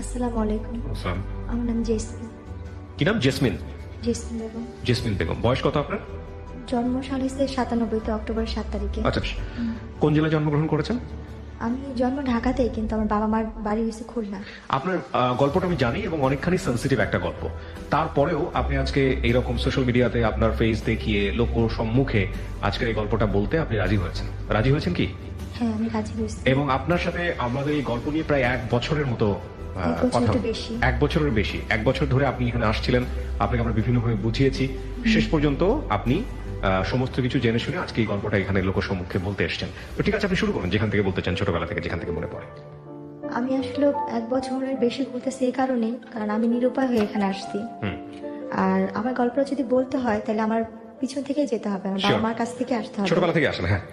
আসসালামু আলাইকুম। আসসালাম। আমার নাম জেসমিন। কি নাম? Jasmine. Jasmine Begum. Jasmine Begum. বয়স কত আপনার? জন্ম সাল হচ্ছে 97 অক্টোবর 7 তারিখে। আচ্ছা, কোন জেলায় জন্মগ্রহণ করেছেন? আমি জন্ম ঢাকাতেই, কিন্তু আমার বাবা মার বাড়ি হয়েছে খুলনা। আপনার গল্পটা আমি জানি এবং অনেকখানি সেন্সিটিভ একটা গল্প। তারপরেও আপনি আজকে এইরকম সোশ্যাল মিডিয়াতে আপনার ফেস দেখিয়ে লোক সম্মুখে আজকের এই গল্পটা বলতে আপনি রাজি হয়েছেন। রাজি হয়েছেন কি? হ্যাঁ, আমি রাজি হয়েছি। এবং আপনার সাথে আমাদের এই গল্প নিয়ে প্রায় 1 বছরের মতো কথা, 1 বছরের বেশি, 1 বছর ধরে আপনি এখানে আসছিলেন। আপনাকে আমরা বিভিন্নভাবে বুঝিয়েছি। শেষ পর্যন্ত আপনি সমস্ত কিছু জেনে শুনে আজকে এই গল্পটা এখানে লোক সম্মুখে বলতে এসেছেন। তো ঠিক আছে, আপনি শুরু করুন যেখান থেকে বলতে চান, ছোটবেলা থেকে যেখান থেকে মনে পড়ে। আমি আসলে 1 বছরের বেশি বলতেছি এই কারণে, কারণ আমি নিরুপায় হয়ে এখানে আসছি। আর আমার গল্পটা যদি বলতে হয় তাহলে আমার পিছন থেকে যেতে হবে, আমার বাবা মার কাছ থেকে আসতে হবে। ছোটবেলা থেকে আসেন? হ্যাঁ।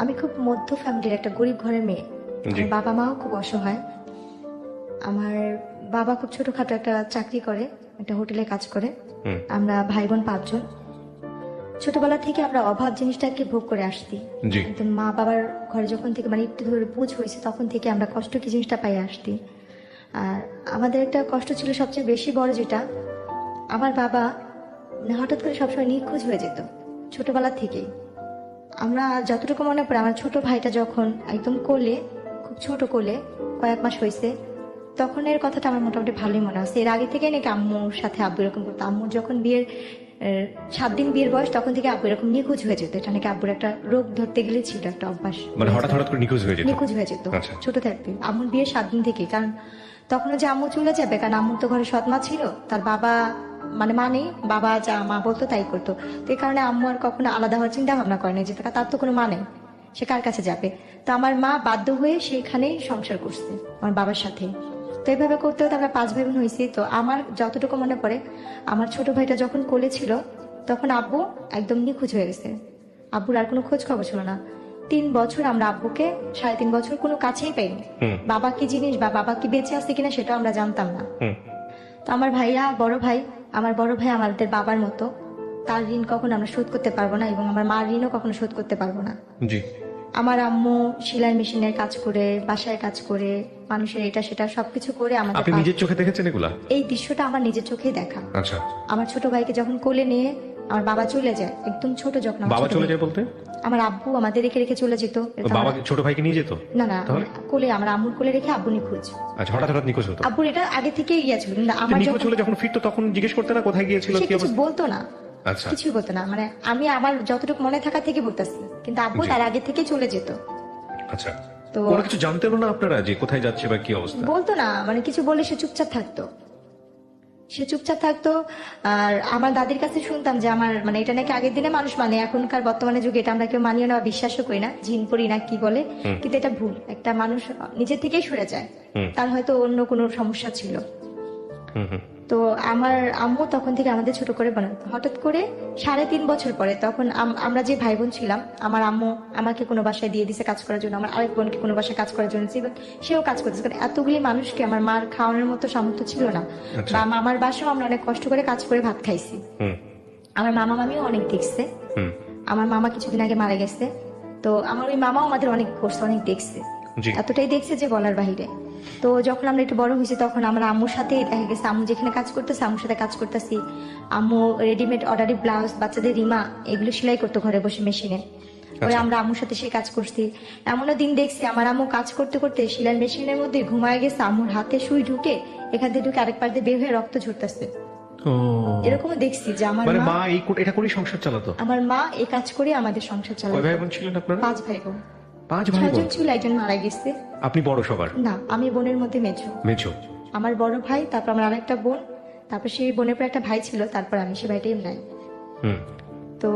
আমি খুব মধ্য ফ্যামিলির একটা গরিব ঘরের মেয়ে। আমার বাবা মাও খুব অসহায়। আমার বাবা খুব ছোটখাটো একটা চাকরি করে, একটা হোটেলে কাজ করে। আমরা ভাই বোন 5 জন। ছোটবেলা থেকে আমরা অভাব জিনিসটাকে ভোগ করে আসছি। একদম মা বাবার ঘরে যখন থেকে মানে একটু ধরে বুঝ হয়েছে তখন থেকে আমরা কষ্ট কি জিনিসটা পাই আসছি। আর আমাদের একটা কষ্ট ছিল সবচেয়ে বেশি বড়, যেটা আমার বাবা হঠাৎ করে সবসময় নিখোঁজ হয়ে যেত ছোটবেলা থেকেই। আমরা যতটুকু মনে পড়ে, আমার ছোট ভাইটা যখন একদম কোলে, খুব ছোট কোলে, কয়েক মাস হয়েছে, তখন এর কথাটা আমার মোটামুটি ভালোই মনে আছে। এর আগে থেকে নাকি আম্মুর সাথে আব্বু এরকম করতো। আম্মুর যখন বিয়ের 7 দিন বিয়ের বয়স, তখন থেকে আব্বু এরকম নিখোঁজ হয়ে যেত। এটা নাকি আব্বুর একটা রোগ ধরতে গেলে ছিল, একটা অভ্যাস, মানে হঠাৎ করে নিখোঁজ হয়ে যেত। ছোট থাকতে আম্মুর বিয়ের 7 দিন থেকে। কারণ তখন যে আম্মু চলে যাবে, কারণ আম্মুর তো ঘরে সৎ মা ছিল, তার বাবা মানে মা নেই, বাবা যা মা বলতো তাই করতো। তো এই কারণে আম্মু আর কখনো আলাদা হওয়ার চিন্তা ভাবনা করে না, যে তার তো কোনো মা নেই, সে কার কাছে যাবে। তো আমার মা বাধ্য হয়ে সেখানেই সংসার করছে আমার বাবার সাথে। তো এইভাবে করতে হতে আমরা 5 ভাই বোন হয়েছি। তো আমার যতটুকু মনে পড়ে, আমার ছোট ভাইটা যখন কোলে ছিল তখন আব্বু একদম নিখোঁজ হয়ে গেছে। আব্বুর আর কোনো খোঁজ খবর ছিল না। 3 বছর আমরা আব্বুকে, 3.5 বছর কোনো কাছেই পাইনি। বাবা কি জিনিস বা বাবা কি বেঁচে আছে কিনা সেটাও আমরা জানতাম না। তো আমার ভাইয়া, আমার বড় ভাই আমাদের বাবার মতো। তার ঋণ কখনো আমরা শোধ করতে পারবো না, এবং আমার মার ঋণও কখনো শোধ করতে পারবো না। আমার আম্মু সেলাই মেশিনের কাজ করে, বাসায় কাজ করে, মানুষের এটা সেটা সবকিছু করে আমাদের। আপনি নিজের চোখে দেখেছেন এগুলা? এই দৃশ্যটা আমার নিজের চোখেই দেখা। আচ্ছা। আমার ছোট ভাইকে যখন কোলে নিয়ে আমার বাবা চলে যায়, একদম ছোট যখন। বাবা চলে যায় বলতে? আমার আব্বু আমাদের রেখে রেখে চলে যেত। বাবা ছোট ভাইকে নিয়ে যেত? না না, কোলে, আমার আম্মুর কোলে রেখে আব্বু নিখোঁজ। আচ্ছা, হঠাৎ নিখোঁজ হতো? আব্বুর এটা আগে থেকেই ছিল, কিন্তু আমার যখন ফিরতো তখন জিজ্ঞেস করতে না কোথায় গিয়েছিল, কি কিছু বলতো না। আচ্ছা, কিছু বলতো না, মানে আমি আমার যতটুকু মনে থাকা থেকে বলতেছি, কিন্তু আব্বু তার আগে থেকে চলে যেত। আচ্ছা। তো কোনো কিছু জানতেন না আপনারা যে কোথায় যাচ্ছে বা কি অবস্থা? বলতো না, মানে কিছু বলে সে চুপচাপ থাকতো। আর আমার দাদির কাছে শুনতাম যে আমার মানে এটা নাকি আগের দিনে মানুষ মানে, এখনকার বর্তমানে যুগে এটা আমরা কেউ মানিও না, বিশ্বাসও করি না, জিন করি না কি বলে, কিন্তু এটা ভুল। একটা মানুষ নিজে থেকেই সরে যায়, তার হয়তো অন্য কোনো সমস্যা ছিল। তো আমার আম্মু তখন থেকে আমাদের ছোট করে বানাতো। হঠাৎ করে 3.5 বছর পরে, তখন আমরা যে ভাই বোন ছিলাম, আমার আম্মু আমাকে কোনো বাসায় দিয়ে দিছে কাজ করার জন্য, আমার আরেক বোনকে কোনো বাসায় কাজ করার জন্য, সেও কাজ করতেছে। কারণ এতগুলি মানুষকে আমার মার খাওয়ানোর মতো সামর্থ্য ছিল না। বা মামার বাসাও আমরা অনেক কষ্ট করে কাজ করে ভাত খাইছি। আমার মামা মামিও অনেক দেখছে। আমার মামা কিছুদিন আগে মারা গেছে। তো আমার ওই মামাও আমাদের অনেক করছে, অনেক দেখছে, এতটাই দেখছে যে বলার বাহিরে। তো যখন আমরা একটু বড় হয়েছি, তখন আমরা আম্মুর সাথে দেখা গেছে, আম্মু যেখানে কাজ করতেছে আম্মুর সাথে কাজ করতেছি। আম্মু রেডিমেড অর্ডারি ব্লাউজ, বাচ্চাদের রিমা, এগুলো সেলাই করতো ঘরে বসে মেশিনে। ওই আমরা আম্মুর সাথে সে কাজ করছি। এমনও দিন দেখছি আমার আম্মু কাজ করতে করতে সেলাই মেশিনের মধ্যে ঘুমায় গেছে, আম্মুর হাতে সুই ঢুকে এখান থেকে ঢুকে আরেক পাশ দিয়ে বের হয়ে রক্ত ঝরতেছে। এরকমও দেখছি যে আমার মা এটা করে সংসার চালাতো। আমার মা এই কাজ করে আমাদের সংসার চালাতো। কয় ভাই বোন ছিলেন আপনারা? 5 ভাই বোন। 5 ভাই বোন ছিল, একজন মারা গেছে। আপনি বড় সবার? না, আমি বোনের মধ্যে মেঝো। আমার বড় ভাই, তারপর আমার আরেকটা বোন, তারপর সেই বোনের পর একটা ভাই ছিল, তারপর আমি, সে ভাইটাই নাই। তো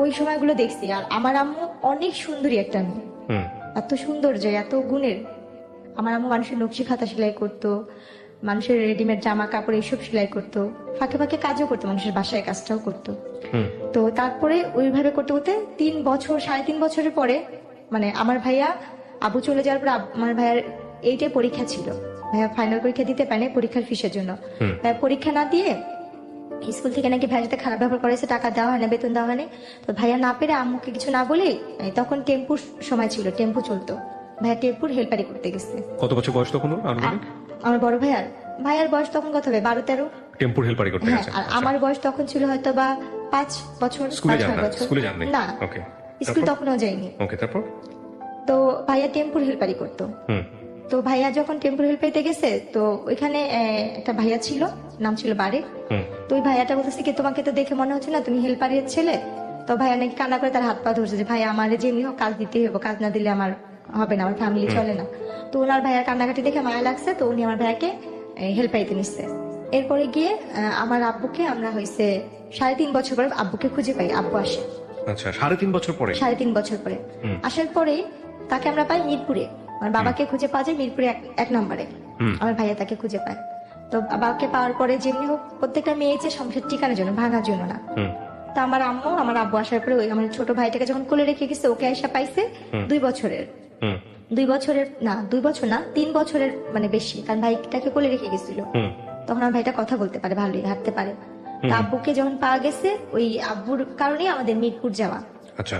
ওই সময়গুলো দেখছি। আর আমার আম্মু অনেক সুন্দরী একটা মেয়ে, এত সুন্দর যে এত গুণের। আমার আম্মু মানুষের নকশি খাতা সেলাই করতো, মানুষের রেডিমেড জামা কাপড় এইসব সেলাই করতো, ফাঁকে ফাঁকে কাজও করতো, মানুষের বাসায় কাজটাও করতো। তো তারপরে ওইভাবে করতে করতে 3 বছর, 3.5 বছরের পরে, মানে আমার ভাইয়া আবু চলে যাওয়ার পর আমার ভাইয়ার 8-এ পরীক্ষা ছিল। ভাইয়া ফাইনাল পরীক্ষা দিতে পারেনি পরীক্ষার ফিসের জন্য। ভাইয়া পরীক্ষা না দিয়ে স্কুল থেকে নাকি ভাইয়ার সাথে খারাপ ব্যবহার করেছে, টাকা দেওয়া হয় না, বেতন দেওয়া হয়নি। তো ভাইয়া না পেরে আম্মুকে কিছু না বলে, তখন টেম্পুর সময় ছিল, টেম্পু চলতো, ভাইয়া টেম্পুর হেল্পারি করতে গেছে। কত বছর বয়স তখন? আমার বড় ভাইয়ার বয়স তখন কত হবে, 12-13। টেম্পুর হেল্পারি করতে হ্যাঁ, গেছেন। আর আমার বয়স তখন ছিল হয়তো বা 5 বছর, স্কুলে 5-6 যান না? বছর। স্কুলে যান নাই? না, ওকে। স্কুল তখনও যাইনি। ওকে, তারপর? তো ভাইয়া টেম্পুর হেল্পারি করতো। হুম। তো ভাইয়া যখন টেম্পুর হেল্পারিতে গেছে, তো ওইখানে একটা ভাইয়া ছিল, নাম ছিল বারেক। হুম। তো ওই ভাইয়াটা বলতেছে কি, তোমাকে তো দেখে মনে হচ্ছে না তুমি হেল্পারের ছেলে। তো ভাইয়া নাকি কান্না করে তার হাত পা ধরছে যে ভাই আমার যেমনি হোক কাজ দিতেই হবে, কাজ না দিলে আমার হবে না, আমার ফ্যামিলি চলে না। তো ওনার ভাইয়ার কান্নাকাটি দেখে মায়া লাগছে, তো উনি আমার ভাইয়াকে হেল্পারিতে নিচ্ছে। এরপরে গিয়ে আমার আব্বুকে আমরা হয়েছে 3.5 বছর পরে আব্বুকে খুঁজে পাই, আব্বু আসে আচ্ছা, 3.5 বছর পরে? 3.5 বছর পরে আসার পরে তাকে আমরা পাই মিরপুরে। আমার বাবাকে খুঁজে পাওয়া যায় মিরপুরে 1 নম্বরে। আমার ভাইয়া তাকে খুঁজে পায়। তো বাবাকে পাওয়ার পরে যেমনি হোক প্রত্যেকটা মেয়ে যে সংসার ঠিকানোর জন্য, ভাঙার জন্য না। তো আমার আব্বু আসার পরে ওই আমার ছোট ভাইটাকে যখন কোলে রেখে গেছে, ওকে আয়সা পাইছে 2 বছরের। 2 বছরের না, 2 বছর না, 3 বছরের মানে বেশি, কারণ ভাইটাকে কোলে রেখে গেছিল। তখন আমার ভাইটা কথা বলতে পারে, ভালোই হাঁটতে পারে। তো আব্বুকে যখন পাওয়া গেছে, ওই আব্বুর কারণেই আমাদের মিরপুর যাওয়া। আচ্ছা।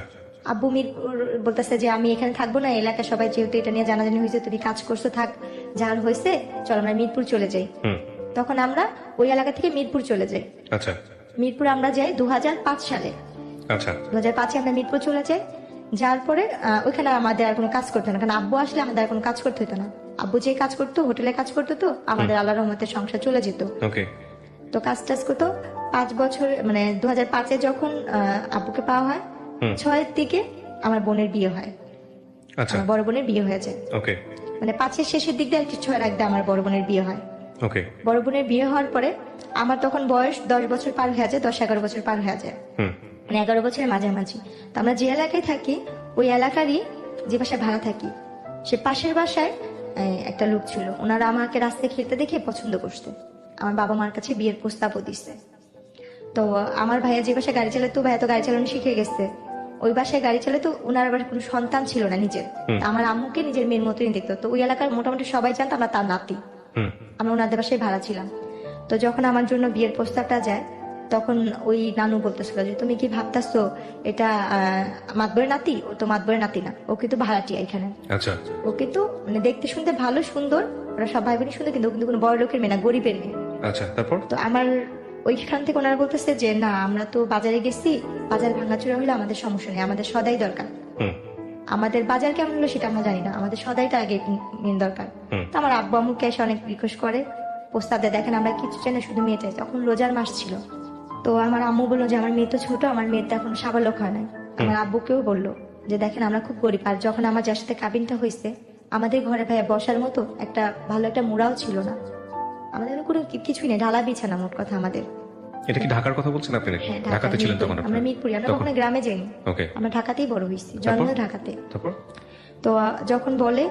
আব্বু মিরপুর বলতেছে যে আমি এখানে থাকবো না, এলাকা সবাই যেহেতু এটা নিয়ে জানাজানি হয়েছে, তুই কাজ করছো থাক, যার হয়েছে চল আমরা মিরপুর চলে যাই। তখন আমরা ওই এলাকা থেকে মিরপুর চলে যাই। আচ্ছা। মিরপুর আমরা যাই 2005 সালে। আচ্ছা। 2005-এ আমরা মিরপুর চলে যাই। যার পরে ওইখানে আমাদের আর কোনো কাজ করতে হতো না, কারণ আব্বু আসলে আমাদের আর কোনো কাজ করতে হতো না। আব্বু যে কাজ করতো, হোটেলে কাজ করতো, তো আমাদের আল্লাহর রহমতে সংসার চলে যেত। ওকে। তো কাজ টাজ করতো 5 বছর, মানে 2005-এ যখন আব্বুকে পাওয়া হয়, 6-এর দিকে আমার বোনের বিয়ে হয়। আচ্ছা। আমার বড় বোনের বিয়ে হয়ে যায়। ওকে। মানে 5-এর শেষের দিক দিয়ে 6-এর আগে আমার বড় বোনের বিয়ে হয়। ওকে। বড় বোনের বিয়ে হওয়ার পরে আমার তখন বয়স 10 বছর পার হয়ে যায়, 10-11 বছর পার হয়ে যায়, মানে 11 বছরের মাঝামাঝি। তো আমরা যে এলাকায় থাকি, ওই এলাকারই যে বাসায় ভাড়া থাকি, সে পাশের বাসায় একটা লোক ছিল। ওনারা আমাকে রাস্তায় খেলতে দেখে পছন্দ করছে, আমার বাবা মার কাছে বিয়ের প্রস্তাবও দিচ্ছে। তো আমার ভাইয়া যে বাসায় গাড়ি চালাতো, ভাইয়া তো গাড়ি চালানো শিখে গেছে, ওই বাসায় গাড়ি চালাতো। ওনার আবার কোনো সন্তান ছিল না নিজের, আমার আম্মুকে নিজের মেয়ের মতোই দেখতো। তো ওই এলাকার মোটামুটি সবাই জানতো আমরা তার নাতি। আমরা ওনাদের বাসায় ভাড়া ছিলাম। তো যখন আমার জন্য বিয়ের প্রস্তাবটা যায়, তখন ওই নানু বলতেছিল যে তুমি কি ভাবতেছো এটা মাতবরের নাতি? ও তো মাতবরের নাতি না, ও কিন্তু ভাড়াটিয়া এখানে। আচ্ছা। ও কিন্তু মানে দেখতে শুনতে ভালো, সুন্দর, ওরা সব ভাই বোনই সুন্দর, কিন্তু ও কিন্তু কোনো বড় লোকের মেয়ে না, গরিবের মেয়ে। আচ্ছা, তারপর? তো আমার ওইখান থেকে ওনারা বলতেছে যে না, আমরা তো বাজারে গেছি, বাজার ভাঙাচুরা হলে আমাদের সমস্যা নেই, আমাদের সদাই দরকার। আমাদের বাজার কেমন হলো সেটা আমরা জানি না, আমাদের সদাইটা আগে মেন দরকার। তো আমার আব্বু আম্মুকে এসে অনেক রিকোয়েস্ট করে, প্রস্তাব দেয়, দেখেন আমরা কিছু চাই না, শুধু মেয়ে চাই। তখন রোজার মাস ছিল। তো আমার আম্মু বললো যে আমার মেয়ে তো ছোট, আমার মেয়ের তো এখন সাবালক হয় নাই। আমার আব্বুকেও বললো যে দেখেন আমরা খুব গরিব, আর যখন আমার যার সাথে কাবিনটা হয়েছে, আমাদের ঘরে ভাইয়া বসার মতো একটা ভালো একটা মুড়াও ছিল না, আমাদের কোনো কিছুই নেই, ঢালা বিছানা মোট কথা আমাদের। এটা কি ঢাকার কথা বলছেন আপনি নাকি? হ্যাঁ, ঢাকাতে ছিলেন তখন আমরা আপনারা? মিরপুরি, আমরা তখন? কখনো গ্রামে যাইনি। ওকে। আমরা ঢাকাতেই বড় হয়েছি, জন্ম ঢাকাতে। তারপর? তো যখন বলে,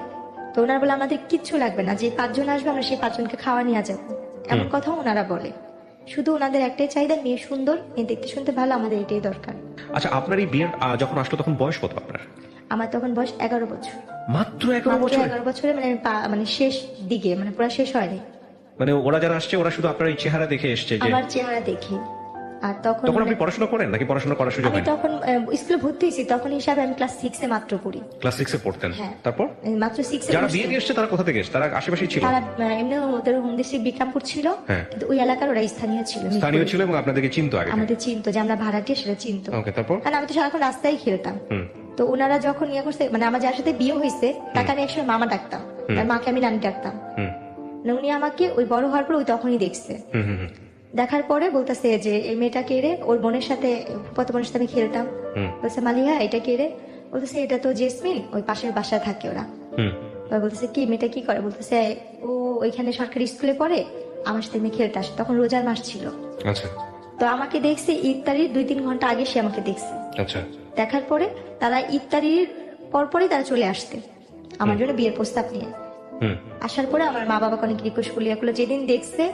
তো ওনারা বলে আমাদের কিচ্ছু লাগবে না, যে 5 জন আসবে আমরা সেই 5 জনকে খাওয়া নিয়ে যাবো, এমন কথাও ওনারা বলে। শুধু ওনাদের একটাই চাহিদা, মেয়ে সুন্দর, মেয়ে দেখতে শুনতে ভালো, আমাদের এটাই দরকার। আচ্ছা, আপনার এই বিয়ের যখন আসলো তখন বয়স কত আপনার? আমার তখন বয়স 11 বছর। মাত্র 11 বছর? 11 বছরে, মানে মানে শেষ দিকে, মানে পুরো শেষ হয়নি। মানে ওরা যারা আসছে, ওরা শুধু আপনার এই চেহারা দেখে এসছে যে? আমার চেহারা দেখি। আর তখন আপনি পড়াশোনা করেন নাকি পড়াশোনা করার সুযোগ আমি হয়নি? তখন স্কুলে ভর্তি হয়েছি, তখন হিসাবে আমি ক্লাস 6-এ মাত্র পড়ি। ক্লাস 6-এ পড়তেন? হ্যাঁ। তারপর? মাত্র 6-এ। যারা বিয়ে দিয়ে এসছে তারা কোথা থেকে এসছে? তারা আশেপাশেই ছিল? তারা এমনি ওদের হোম ডিস্ট্রিক্ট বিক্রমপুর ছিল, হ্যাঁ। কিন্তু ওই এলাকার ওরা স্থানীয় ছিল, স্থানীয় ছিল এবং আপনাদেরকে চিনতো আগে? আমাদের চিনতো, যে আমরা ভাড়াটিয়া সেটা চিনতো। ওকে, তারপর? কারণ আমি তো সারাক্ষণ রাস্তায় খেলতাম। তো ওনারা যখন ইয়ে করছে, মানে আমার যার সাথে বিয়ে হয়েছে তাকে আমি একসময় মামা ডাকতাম, আর মাকে আমি নানি ডাকতাম। উনি আমাকে ওই বড় হওয়ার পর ওই তখনই দেখছে। দেখার পরে বলতেছে যে এই মেয়েটা কে রে? ওর বোনের সাথে, ফুফাতো বোনের সাথে আমি খেলতাম। বলছে মালিহা এটা কে রে? বলতেছে এটা তো জেসমিন, ওই পাশের বাসায় থাকে ওরা। বলতেছে কি মেয়েটা কি করে? বলতেছে ও ওইখানে সরকারি স্কুলে পড়ে, আমার সাথে মেয়ে খেলতে আসে, তখন রোজার মাস ছিল। আচ্ছা। তো আমাকে দেখছে ইফতারির 2-3 ঘন্টা আগে, সে আমাকে দেখছে। আচ্ছা। দেখার পরে তারা ইফতারির পরপরই তারা চলে আসতে আমার জন্য বিয়ের প্রস্তাব নিয়ে। আসার পরে আমার মা বাবাকে অনেক রিকোয়েস্ট করলি, এগুলো যেদিন দেখছে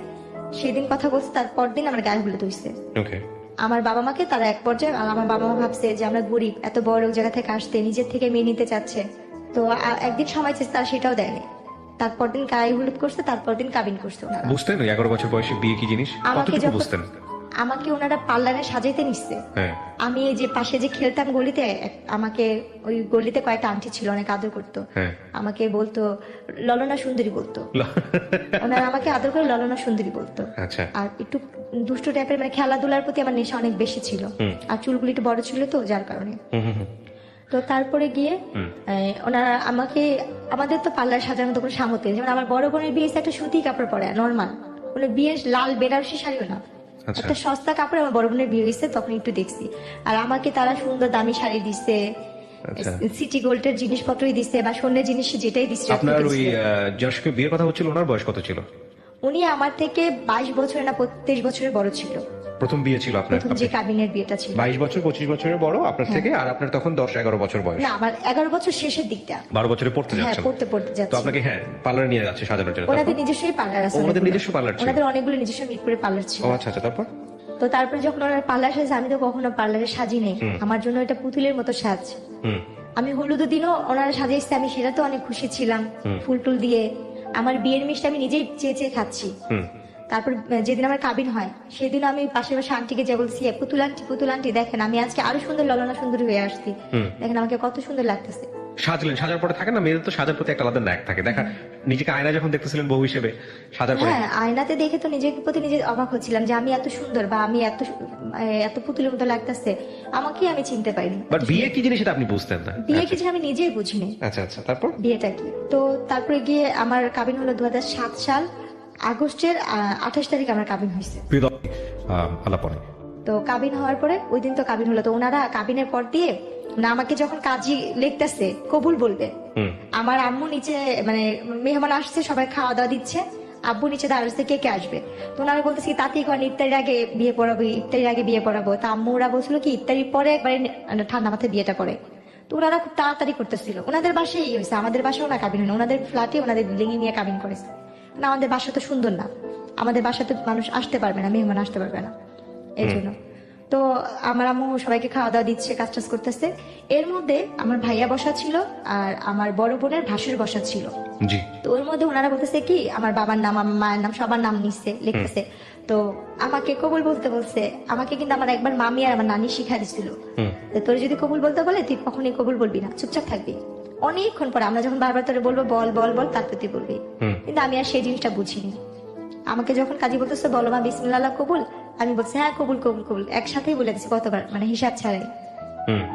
সেদিন কথা বলছে, তারপর দিন আমার গায়ে হলুদ হইছে। ওকে। আমার বাবা মাকে তারা এক পর্যায়ে, আমার বাবা মা ভাবছে যে আমরা গরিব, এত বড় জায়গা থেকে আসতে নিজের থেকে মেয়ে নিতে চাচ্ছে। তো একদিন সময় চেয়েছে, তারা সেটাও দেয়নি। তারপর দিন গায়ে হলুদ করছে, তারপর দিন কাবিন করছে ওনারা। বুঝতেন 11 বছর বয়সে বিয়ে কি জিনিস? আমাকে কতটুকু যখন বুঝতেন? আমাকে ওনারা পার্লারে সাজাইতে নিচ্ছে। হ্যাঁ আমি এই যে পাশে যে খেলতাম গলিতে, আমাকে ওই গলিতে কয়েকটা আন্টি ছিল, অনেক আদর করতো। হ্যাঁ আমাকে বলতো ললনা সুন্দরী বলতো, ওনারা আমাকে আদর করে ললনা সুন্দরী বলতো। আচ্ছা আর একটু দুষ্ট টাইপের, মানে খেলাধুলার প্রতি আমার নেশা অনেক বেশি ছিল, আর চুলগুলি একটু বড় ছিল তো যার কারণে। তো তারপরে গিয়ে ওনারা আমাকে, আমাদের তো পার্লার সাজানোর তো কোনো সামর্থ্য নেই। যেমন আমার বড় বোনের বিয়ে একটা সুতি কাপড় পরে নর্মাল, মানে বিয়ের লাল বেনারসি শাড়িও না, আচ্ছা। একটা সস্তা কাপড়ে আমার বড় বোনের বিয়ে হয়েছে, তখন একটু দেখছি। আর আমাকে তারা সুন্দর দামি শাড়ি দিচ্ছে, আচ্ছা। সিটি গোল্ডের জিনিসপত্রই দিচ্ছে, বা স্বর্ণের জিনিস যেটাই দিচ্ছে। আপনার ওই যার সঙ্গে বিয়ের কথা হচ্ছিল ওনার বয়স কত ছিল? উনি আমার থেকে 22 বছর না 23 বছরের বড় ছিল। প্রথম বিয়ে ছিল আপনার? প্রথম যে কাবিনের বিয়েটা ছিল 22 বছর 25 বছরের বড় আপনার থেকে, আর আপনার তখন 10-11 বছর বয়স। না, আমার 11 বছর শেষের দিকটা। 12 বছরে পড়তে হ্যাঁ, যাচ্ছেন। পড়তে তো যাচ্ছি। আপনাকে হ্যাঁ পার্লারে নিয়ে যাচ্ছে সাজানোর জন্য। ওনাদের নিজস্বই পার্লার আছে। ওনাদের নিজস্ব পার্লার ছিল? ওনাদের অনেকগুলো নিজস্ব মিরপুরে পার্লার ছিল। ও আচ্ছা আচ্ছা, তারপর? তো তারপরে যখন ওনার পার্লার সাজে, আমি তো কখনো পার্লারে সাজি নেই, আমার জন্য এটা পুতুলের মতো সাজ। আমি হলুদ দিনও ওনারা সাজিয়েছে, আমি সেটা তো অনেক খুশি ছিলাম, ফুল টুল দিয়ে। আমার বিয়ের মিষ্টি আমি নিজেই চেয়ে চেয়ে খাচ্ছি। তারপর যেদিন আমার কাবিন হয় সেদিন আমি পাশে পাশে আন্টিকে যে বলছি, পুতুল আন্টি দেখেন আমি আজকে আরো সুন্দর ললনা সুন্দরী হয়ে আসছি, দেখেন আমাকে কত সুন্দর লাগতেছে। সাজলেন, সাজার পরে থাকে না মেয়েদের তো সাজার প্রতি একটা আলাদা ন্যাক থাকে, দেখা নিজেকে আয়না যখন দেখতেছিলেন বউ হিসেবে সাজার পরে? হ্যাঁ, আয়নাতে দেখে তো নিজের প্রতি নিজে অবাক হচ্ছিলাম যে আমি এত সুন্দর, বা আমি এত পুতুলের মতো লাগতেছে, আমাকে আমি চিনতে পারিনি। বাট বিয়ে কি জিনিস সেটা আপনি বুঝতেন না? বিয়ে কি জিনিস আমি নিজেই বুঝিনি। আচ্ছা আচ্ছা, তারপর? বিয়েটা কি, তো তারপরে গিয়ে আমার কাবিন হলো 2007 সাল আগস্টের 28 তারিখ আমার কাবিন হয়েছে। প্রিয় দর্শক, আলাপ পরে। তো কাবিন হওয়ার পরে ওই দিন তো কাবিন হলো, তো ওনারা কাবিনের পর দিয়ে না আমাকে যখন কাজী লিখতেছে কবুল বলবে, আমার আম্মু নিচে, মানে মেহমান আসছে সবাই খাওয়া দাওয়া দিচ্ছে, আব্বু নিচে দাঁড়াচ্ছে কে কে আসবে, তো ওনারা বলতেছে তাতেই করেন ইফতারির আগে বিয়ে পড়াবো, ইফতারির আগে বিয়ে পড়াবো। তা আম্মু ওরা বলছিল কি ইফতারির পরে একবারে ঠান্ডা মাথায় বিয়েটা করে। তো ওনারা খুব তাড়াতাড়ি করতেছিল, ওনাদের বাসায় এই হয়েছে, আমাদের বাসায় ওরা কাবিন হয় না, ওনাদের ফ্ল্যাটে ওনাদের বিল্ডিং নিয়ে কাবিন করেছে না। আমাদের বাসা তো সুন্দর না, আমাদের বাসাতে মানুষ আসতে পারবে না, মেহমান আসতে পারবে না, এই জন্য। তো আমার আম্মু সবাইকে খাওয়া দাওয়া দিচ্ছে, কাজ টাজ করতেছে। এর মধ্যে আমার ভাইয়া বসা ছিল, আর আমার বড় বোনের ভাসুর বসা ছিল। জি। তো ওর মধ্যে ওনারা বলতেছে কি আমার বাবার নাম, আমার মায়ের নাম, সবার নাম নিচ্ছে, লিখতেছে। তো আমাকে কবুল বলতে বলছে, আমাকে কিন্তু আমার একবার মামি আর আমার নানি শিখা দিছিল, তোর যদি কবুল বলতে বলে তুই কখনই কবুল বলবি না, চুপচাপ থাকবি। অনেকক্ষণ পরে আমরা যখন বারবার তোরে বলবো বল বল বল, তারপর তুই বলবি। কিন্তু আমি আর সেই জিনিসটা বুঝিনি। আমাকে যখন কাজী বলতেছে বলো মা বিসমিল্লাহ কবুল, আমি বলছি হ্যাঁ কবুল কবুল কবুল, একসাথেই বলে দিচ্ছি কতবার, মানে হিসাব ছাড়াই।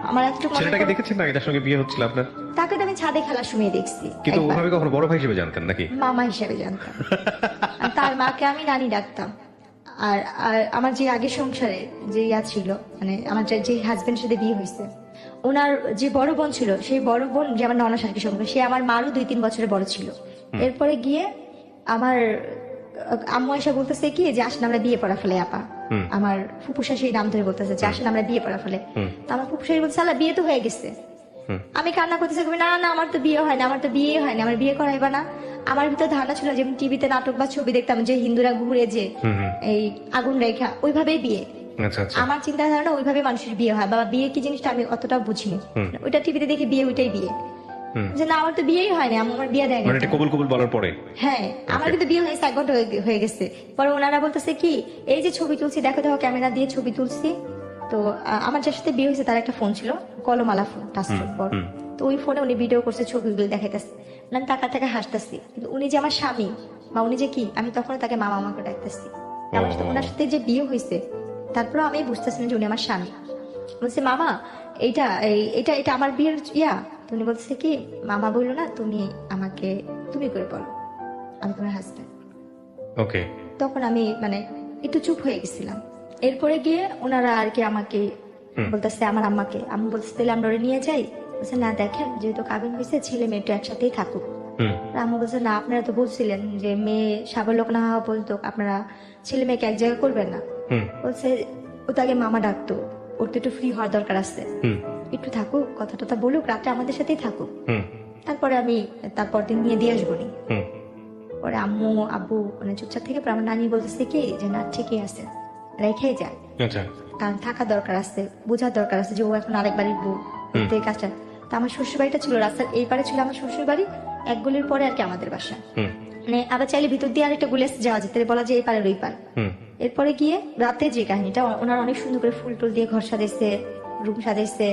আমার একটু ছেলেটাকে দেখেছেন না, এটার সঙ্গে বিয়ে হচ্ছিল আপনার? তাকে তো আমি ছাদে খেলার সময় দেখছি, কিন্তু ওভাবে কখনো বড় ভাই হিসেবে জানতেন নাকি? মামা হিসেবে জানতাম। আর তার মাকে আমি নানি ডাকতাম। আর আমার যে আগের সংসারে যে ছিল, মানে আমার যে হাজবেন্ড সাথে বিয়ে হয়েছে, ওনার যে বড় বোন ছিল, সেই বড় বোন যে আমার ননা শাশুড়ি সম্পর্কে, সে আমার মারও 2-3 বছরের বড় ছিল। এরপরে গিয়ে আমার আম্মু এসে বলতেছে কি যে আসেন আমরা বিয়ে পড়া ফেলে আপা, আমার ফুপু শাশুড়ি নাম ধরে বলতেছে যে আসেন আমরা বিয়ে পড়া ফেলে। তো আমার ফুপু শাশুড়ি বলছে আল্লাহ বিয়ে তো হয়ে গেছে। আমি কান্না করতেছি, না না আমার তো বিয়ে হয় না, আমার তো বিয়ে হয় না, আমার বিয়ে করাইবা না। আমার ভিতরে ধারণা ছিল যেমন টিভিতে নাটক বা ছবি দেখতাম যে হিন্দুরা ঘুরে যে এই আগুন রেখা, ওইভাবেই বিয়ে। আমার চিন্তা ধারণা ওইভাবে মানুষের বিয়ে হয়, বাবা বিয়ে কি জিনিসটা আমি অতটা বুঝিনি। ওইটা টিভিতে দেখে বিয়ে, ওইটাই বিয়ে। যে না আমার তো বিয়েই হয় না, আমার বিয়ে দেয় না। কবুল কবুল বলার পরে হ্যাঁ, আমার কিন্তু বিয়ে হয়েছে 1 ঘন্টা হয়ে গেছে। পরে ওনারা বলতেছে কি এই যে ছবি তুলছি, দেখো দেখো ক্যামেরা দিয়ে ছবি তুলছি। তো আমার যার সাথে বিয়ে হয়েছে তার একটা ফোন ছিল, কলমালা ফোন, টাচ ফোন। তো ওই ফোনে উনি ভিডিও করছে, ছবিগুলো দেখাইতেছে, আমি টাকা টাকা হাসতেছি। কিন্তু উনি যে আমার স্বামী বা উনি যে কি, আমি তখন তাকে মামা মাকে ডাকতেছি। আমার সাথে ওনার সাথে যে বিয়ে হয়েছে, তারপর আমি বুঝতেছি না যে উনি আমার স্বামী। বলছে মামা এইটা এটা এটা আমার বিয়ের ইয়া। উনি বলছে কি মামা বললো না, তুমি আমাকে তুমি করে বলো, আমি তোমার হাজবেন্ড। ওকে। তখন আমি মানে একটু চুপ হয়ে গেছিলাম। এরপরে গিয়ে ওনারা আর কি আমাকে বলতেছে, আমার আম্মাকে, আমি বলছি তাহলে আমরা নিয়ে যাই। বলছে না দেখেন যেহেতু কাবিন হয়েছে, ছেলে মেয়ে তো একসাথেই থাকুক। আম্মু বলছে না আপনারা তো বলছিলেন যে মেয়ে স্বাবলম্বী না হওয়া বলতো, আপনারা ছেলে মেয়েকে এক জায়গায় করবেন না। বলছে ও তো আগে মামা ডাকতো, ওর তো একটু ফ্রি হওয়ার দরকার আছে, একটু থাকুক, কথা টথা বলুক, রাতে আমাদের সাথেই থাকুক, তারপরে আমি তারপর দিন নিয়ে দিয়ে আসবো নি। পরে আম্মু আব্বু মানে চুপচাপ থেকে আমার নানি বলতেছে কি যে না ঠিকই আছে, রেখেই যায়, কারণ থাকা দরকার আছে, বোঝার দরকার আছে যে ও এখন আরেক বাড়ির বউ, এই কাজটা। তো আমার শ্বশুর বাড়িটা ছিল রাস্তার এই পারে ছিল আমার শ্বশুর বাড়ি, 1 গলির পরে আর কি আমাদের বাসা। মানে আবার চাইলে ভিতর দিয়ে আরেকটা গুলি যাওয়া যেত, বলা যে এই পারে ওই পার, এরপরে গিয়ে রাতে যে কাহিনীটা, ওনারা অনেক সুন্দর করে ফুল টুল দিয়ে ঘর সাজাইছে, রুম সাজাইছে,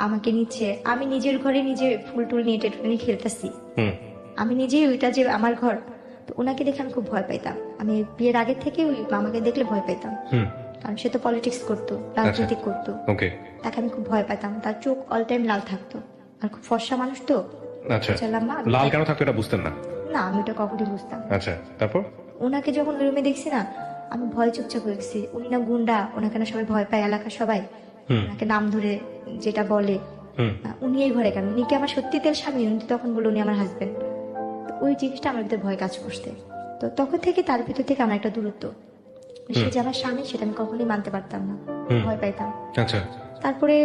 আমাকে নিচ্ছে, আমি নিজের ঘরে নিজে ফুল টুল নিয়ে টেটুনি খেলতেছি, আমি নিজেই ওইটা যে আমার ঘর। তো ওনাকে দেখে আমি খুব ভয় পাইতাম, আমি বিয়ের আগে থেকে ওই মামাকে দেখলে ভয় পাইতাম, কারণ সে তো পলিটিক্স করতো, রাজনীতি করতো, তাকে আমি খুব ভয় পাইতাম। তার চোখ অল টাইম লাল থাকতো, আর খুব ফর্সা মানুষ তো। আচ্ছা, বললাম, মা, লাল কেন থাকতো এটা বুঝতেন না? না, আমি ওটা কখনই বুঝতাম। আচ্ছা, তারপর ওনাকে যখন রুমে দেখছি না, আমি ভয় চুপচাপ হয়ে গেছি। উনি না গুন্ডা, ওনাকে না সবাই ভয় পায়, এলাকার সবাই ওনাকে নাম ধরে যেটা বলে। উনি এই ঘরে কেন, উনি কি আমার সত্যি তেল স্বামী? উনি তখন বলে উনি আমার হাজবেন্ড। ওই জিনিসটা আমার ভিতরে ভয় কাজ করছে। তো তখন থেকে তার ভিতর থেকে আমার একটা দূরত্ব, সে যে আমার স্বামী সেটা আমি কখনোই মানতে পারতাম না, ভয় পাইতাম। আচ্ছা, তারপরে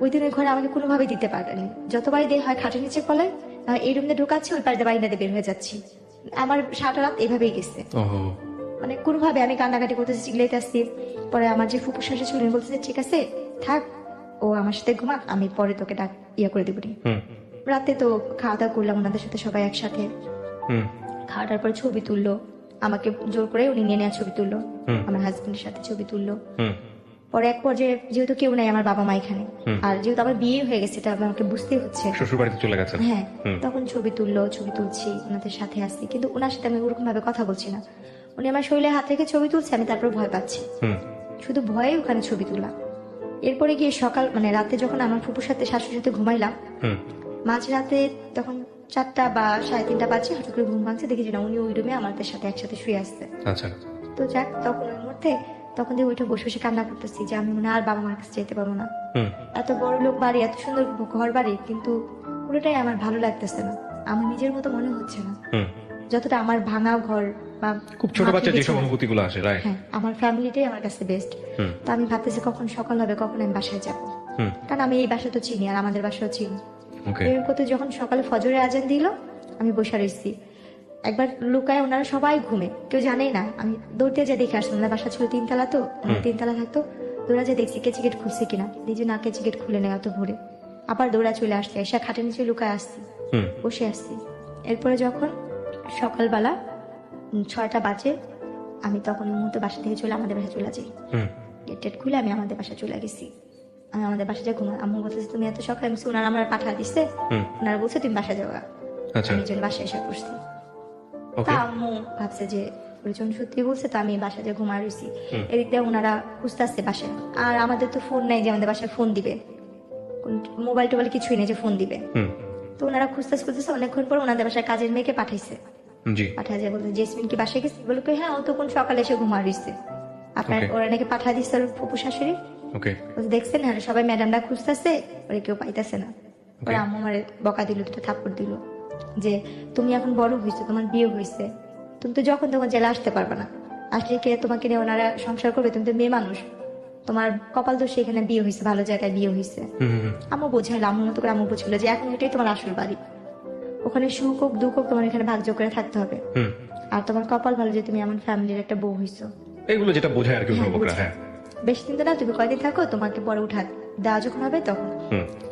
ওই দিনের ঘরে আমাকে কোনোভাবে দিতে পারেনি। যতবারই দিয়ে হয় খাটের নিচে পলায়, এই রুমে ঢোকাচ্ছি, ওই পাড়িতে বাইরে বের হয়ে যাচ্ছি। আমার সারাটা রাত এভাবেই গেছে। মানে কোনোভাবে আমি কান্নাকাটি করতেছি, চিল্লাইতে আসছি। পরে আমার যে ফুপু শাশুড়ি ছিলেন বলতেছে, ঠিক আছে থাক, ও আমার সাথে ঘুমাক, আমি পরে তোকে ইয়ে করে দেবো। রাতে তো খাওয়া দাওয়া করলাম ওনাদের সাথে সবাই একসাথে। খাওয়াটার পরে ছবি তুললো, আমাকে জোর করে উনি নিয়ে নেওয়া ছবি তুললো, আমার হাজবেন্ডের সাথে ছবি তুললো। পরে এক পর্যায়ে যেহেতু কেউ নাই আমার বাবা মা এখানে, আর যেহেতু আমার বিয়ে হয়ে গেছে এটা আমাকে বুঝতেই হচ্ছে, শ্বশুর বাড়িতে চলে গেছেন। হ্যাঁ, তখন ছবি তুললো, ছবি তুলছি, ওনাদের সাথে আসছি, কিন্তু ওনার সাথে আমি ওরকম ভাবে কথা বলছি না। উনি আমার শরীরে হাত রেখে ছবি তুলছে, আমি তারপর ভয় পাচ্ছি, শুধু ভয়ে ওখানে ছবি তুলা। এরপরে গিয়ে সকাল মানে রাতে যখন আমার ফুপুর সাথে শাশুড়ির সাথে ঘুমাইলাম, মাঝরাতে তখন 4টা বা 3:30 বাজে, হঠাৎ করে ঘুম ভাঙছে, দেখি যে না উনি ওই রুমে আমাদের সাথে একসাথে শুয়ে আসছে। আচ্ছা, তো যাক, তখন ওই মুহূর্তে তখন দিয়ে ওইটা বসে বসে কান্না করতেছি যে আমি মনে আর বাবা মার কাছে যেতে পারবো না। এত বড় লোক বাড়ি, এত সুন্দর ঘর বাড়ি, কিন্তু পুরোটাই আমার ভালো লাগতেছে না, আমার নিজের মতো মনে হচ্ছে না। যতটা আমার ভাঙা ঘর বা খুব ছোট বাচ্চা যেসব অনুভূতিগুলো আসে, রাইট? হ্যাঁ, আমার ফ্যামিলিটাই আমার কাছে বেস্ট। তো আমি ভাবতেছি কখন সকাল হবে, কখন আমি বাসায় যাব, কারণ আমি এই বাসা তো চিনি আর আমাদের বাসাও চিনি। এর প্রতি যখন সকালে ফজরের আজান দিল, আমি বসে রয়েছি। একবার লুকায়, ওনারা সবাই ঘুমে, কেউ জানেই না, আমি দৌড়তে যা দেখে আসলাম। ওনার বাসা ছিল 3 তলা, তো 3 তলা থাকতো। দৌড়া যে দেখছি কেচি গেট খুলছে কিনা, নিজে না কেচি গেট খুলে নেই অত ভোরে। আবার দৌড়া চলে আসছে, এসে খাটের নিচে লুকায় আসছি, বসে আসছি। এরপরে যখন সকালবেলা 6টা বাজে, আমি তখন মুহূর্তে বাসা থেকে চলে আমাদের বাসায় চলে যাই। গেট টেট খুলে আমি আমাদের বাসায় চলে গেছি। আমি আমাদের বাসায় যা ঘুমা, আম্মু বলতেছে তুমি এত সকালে, আমি ওনারা আমার পাঠা দিচ্ছে, ওনারা বলছে তুমি বাসা যাওয়া। আমি জন্য বাসায় এসে পড়ছি। তা আম্মু ভাবছে যে পরিজন সত্যি বলছে, তো আমি বাসা যে ঘুমা রয়েছি। এদিক দিয়ে ওনারা খুঁজতে আসছে বাসায়, আর আমাদের তো ফোন নাই যে আমাদের বাসায় ফোন দিবে, মোবাইল টোবাইল কিছুই নেই যে ফোন দিবে। তো ওনারা খুঁজতেছে, অনেকক্ষণ পর ওনাদের বাসায় কাজের মেয়েকে পাঠাইছে। পাঠা যায় বলতে, জেসমিন কি বাসায় গেছে? বলে হ্যাঁ, ও তো কোন সকালে এসে ঘুমা রয়েছে, আপনার ওরা নাকি পাঠা দিচ্ছে ওর ফুপু শাশুড়ি। দেখছেন, হ্যাঁ সবাই ম্যাডামরা খুঁজতেছে, ওরা কেউ পাইতেছে না। ওরা আম্মু আমার বকা দিল, 2টা থাপ্পড় দিল যে তুমি এখন বড় হয়েছো, তোমার বিয়ে হয়েছে, তুমি তো যখন তখন জেলে আসতে পারবে না, আসলে কে তোমাকে নিয়ে ওনারা সংসার করবে? তুমি তো মেয়ে মানুষ, তোমার কপাল দোষে এখানে বিয়ে হয়েছে, ভালো জায়গায় বিয়ে হয়েছে। আম্মু বোঝাইলো, আম্মুর মতো করে আম্মু বুঝছিল যে এখন এটাই তোমার আসল বাড়ি, ওখানে সুখ হোক দুঃখ হোক তোমার এখানে ভাগ্য করে থাকতে হবে, আর তোমার কপাল ভালো যে তুমি আমার ফ্যামিলির একটা বউ হইছো। এগুলো যেটা বোঝায় আর কি অভিভাবকরা। হ্যাঁ, বেশি দিন তো না, তুমি কয়দিন থাকো, তোমাকে পরে উঠা দেওয়া যখন হবে তখন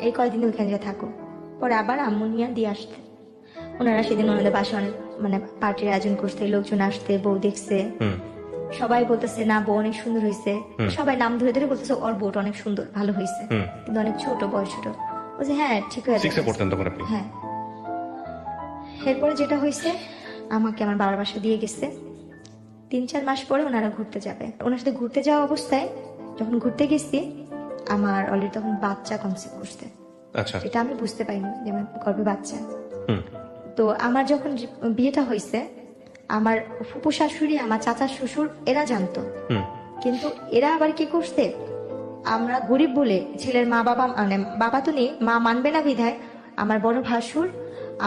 এই কয়দিন ওইখানে যা থাকো, পরে আবার আম্মু নিয়ে দিয়ে আসতে। ওনারা সেদিন ওনাদের বাসা অনেক মানে পার্টির আয়োজন করতে, লোকজন আসতে, বউ দেখছে, সবাই বলতেছে না বউ অনেক সুন্দর হয়েছে, সবাই নাম ধরে ধরে বলতেছে ওর বউটা অনেক সুন্দর, ভালো হয়েছে, কিন্তু অনেক ছোট, বয়স ছোট। বলছে হ্যাঁ ঠিক হয়ে যাবে। হ্যাঁ, এরপরে যেটা হয়েছে, আমাকে আমার বাবার বাসা দিয়ে গেছে। 3-4 মাস পরে ওনারা ঘুরতে যাবে। ওনার সাথে ঘুরতে যাওয়া অবস্থায় যখন ঘুরতে গেছি, আমার অলরেডি তখন বাচ্চা কনসিভ করতে। এটা আমি বুঝতে পারিনি যে আমার গর্ভে বাচ্চা। তো আমার যখন বিয়েটা হয়েছে, আমার ফুপু শাশুড়ি, আমার চাচা শ্বশুর এরা জানতো, কিন্তু এরা আবার কি করছে, আমরা গরিব বলে ছেলের মা বাবা মানে বাবা তো নেই, মা মানবে না বিধায় আমার বড় ভাসুর,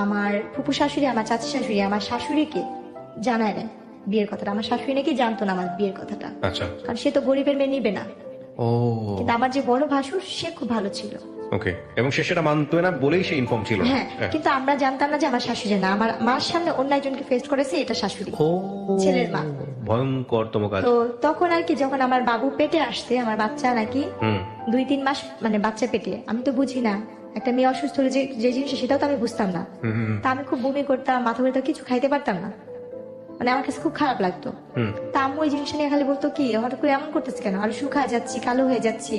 আমার ফুপু শাশুড়ি, আমার চাচা শাশুড়ি, আমার শাশুড়িকে জানায় না বিয়ের কথাটা। আমার শাশুড়ি নাকি জানতো না আমার বিয়ের কথাটা, কারণ সে তো গরিবের মেয়ে নিবে না। কিন্তু আমার যে বড় ভাসুর, সে খুব ভালো ছিল, এবং সে সেটা মানতো না বলেই সে ইনফর্ম ছিল। হ্যাঁ, কিন্তু আমরা জানতাম না যে আমার শাশুড়ি না, আমার মার সামনে অন্য একজনকে ফেস করেছে, এটা শাশুড়ি, ছেলের মা। ভয়ঙ্করতম কাজ। তো তখন আর কি, যখন আমার বাবু পেটে আসছে, আমার বাচ্চা নাকি 2-3 মাস মানে বাচ্চা পেটে, আমি তো বুঝি না, একটা মেয়ে অসুস্থ হলে যে জিনিস সেটাও তো আমি বুঝতাম না। তা আমি খুব বমি করতাম, মাথা ব্যথা, কিছু খাইতে পারতাম না। মানে আমার কাছে খুব খারাপ লাগতো। তা আম্মু ওই জিনিসটা নিয়ে খালি বলতো কি হঠাৎ করে এমন করতেছে কেন, আর শুকায় যাচ্ছি, কালো হয়ে যাচ্ছি।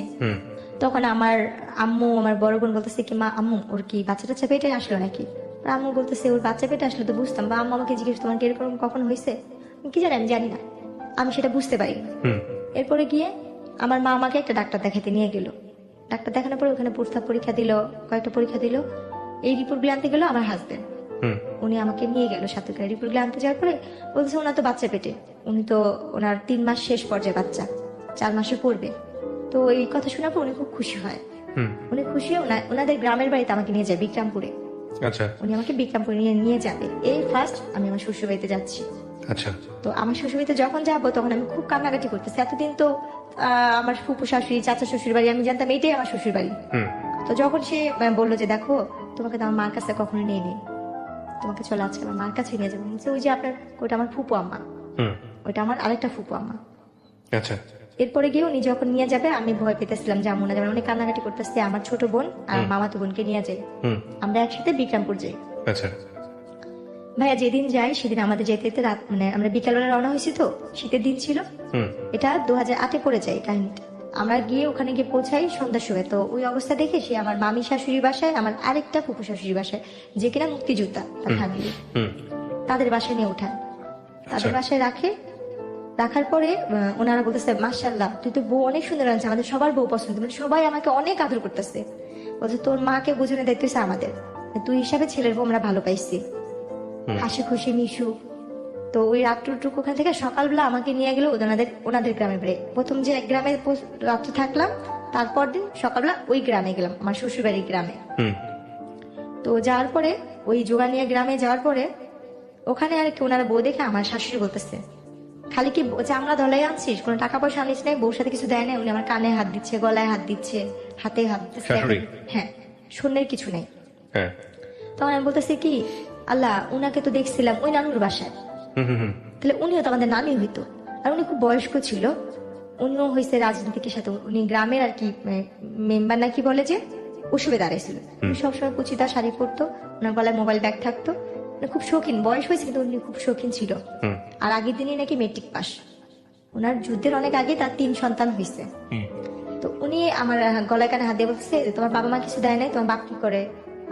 তখন আমার আম্মু আমার বড় বোন বলতেছে কি মা আম্মু ওর কি বাচ্চা টাচ্চা পেটে আসলো নাকি। আর আম্মু বলতেছে ওর বাচ্চা পেটে আসলে তো বুঝতাম, বা আম্মু আমাকে জিজ্ঞেস তোমার কি এরকম কখন হয়েছে, কি জানি আমি জানি না, আমি সেটা বুঝতে পারি। এরপরে গিয়ে আমার মা আমাকে একটা ডাক্তার দেখাতে নিয়ে গেল। ডাক্তার দেখানোর পরে ওখানে প্রস্তাব পরীক্ষা দিল, কয়েকটা পরীক্ষা দিল। এই রিপোর্ট গুলো আনতে গেল আমার হাজবেন্ড, উনি আমাকে নিয়ে গেল সাথে করে। রিপোর্ট গুলো আনতে যাওয়ার পরে বলছে ওনার তো বাচ্চা পেটে, উনি তো ওনার 3 মাস শেষ পর্যায়ে, বাচ্চা 4 মাসে পড়বে। তো এই কথা শোনার পর উনি খুব খুশি হয়। উনি খুশি হয়ে ওনাদের গ্রামের বাড়িতে আমাকে নিয়ে যায়, বিক্রমপুরে। আচ্ছা। উনি আমাকে বিক্রমপুরে নিয়ে যাবে। এই ফার্স্ট আমি আমার শ্বশুর বাড়িতে যাচ্ছি। আচ্ছা। তো আমার শ্বশুর বাড়িতে যখন যাবো তখন আমি খুব কান্নাকাটি করতেছি। এতদিন তো আমার ফুপু শাশুড়ি, চাচা শ্বশুর বাড়ি, আমি জানতাম এটাই আমার শ্বশুর বাড়ি। তো যখন সে বললো যে দেখো তোমাকে তো আমার মার কাছে কখনো নিয়ে নেই, তোমাকে চলে আজকে আমার মার কাছে নিয়ে যাবো। ওই যে আপনার ওইটা আমার ফুপু আম্মা, ওইটা আমার আরেকটা ফুপু আম্মা। আচ্ছা। এরপরে গিয়ে উনি যখন নিয়ে যাবে আমি ভয় পেতেছিলাম যে না যাবে, অনেক কান্নাকাটি করতেছে। আমার ছোট বোন আর মামাতো বোনকে নিয়ে যাই, আমরা একসাথে বিক্রমপুর যাই। আচ্ছা। ভাইয়া যেদিন যাই সেদিন আমাদের যেতে যেতে রাত, মানে আমরা বিকালবেলা রওনা হয়েছি, তো শীতের দিন ছিল। এটা 2008-এ পড়ে যায় কাহিনীটা। আমরা গিয়ে ওখানে গিয়ে পৌঁছাই সন্ধ্যার সময়। তো ওই অবস্থা দেখে সে আমার মামি শাশুড়ির বাসায়, আমার আরেকটা ফুপু শাশুড়ির বাসায়, যে কিনা মুক্তিযোদ্ধা তার ফ্যামিলি, তাদের বাসায় নিয়ে ওঠান। তাদের বাসায় রাখার পরে ওনারা বলতেছে মাশাআল্লাহ তুই তো বউ অনেক সুন্দর আছে, আমাদের সবার বউ পছন্দ, মানে সবাই আমাকে অনেক আদর করতেছে। বলছে তোর মাকে বোঝানো দায়িত্ব হচ্ছে আমাদের, তুই হিসাবে ছেলের বউ আমরা ভালো পাইছি, হাসি খুশি মিশু। তো ওই রাত্রটুকু ওখান থেকে সকালবেলা আমাকে নিয়ে গেল ওনাদের গ্রামে বেড়ে। প্রথম যে এক গ্রামে রাত্রে থাকলাম, তারপর দিন সকালবেলা ওই গ্রামে গেলাম, আমার শ্বশুরবাড়ির গ্রামে। তো যাওয়ার পরে ওই জোগানিয়া গ্রামে যাওয়ার পরে ওখানে আর কি ওনারা বউ দেখে আমার শাশুড়ি বলতেছে খালি কি চামড়া ধলাই আনছিস, কোনো টাকা পয়সা আনিস নাই, বউর সাথে কিছু দেয় না। উনি আমার কানে হাত দিচ্ছে, গলায় হাত দিচ্ছে, হাতে হাত দিচ্ছে। হ্যাঁ, শূন্যের কিছু নেই। তখন আমি বলতেছি কি আল্লাহ উনাকে তো দেখছিলাম ওই নানুর বাসায়, তাহলে উনিও তো আমাদের নানি হইতো। আর উনি খুব বয়স্ক ছিল, উনিও হয়েছে রাজনীতিকের সাথে, উনি গ্রামের আর কি মেম্বার নাকি বলে যে ওসবে দাঁড়াইছিল। উনি সবসময় কুচিতা শাড়ি পরতো, ওনার গলায় মোবাইল ব্যাগ থাকতো, খুব শৌখিন, বয়স হয়েছে কিন্তু উনি খুব শৌখিন ছিল। আর আগের দিনই নাকি মেট্রিক পাস, ওনার যুদ্ধের অনেক আগে তার 3 সন্তান হয়েছে। তো উনি আমার গলায় কানে হাত দিয়ে বলছে তোমার বাবা মা কিছু দেয় নাই, তোমার বাপ কি করে।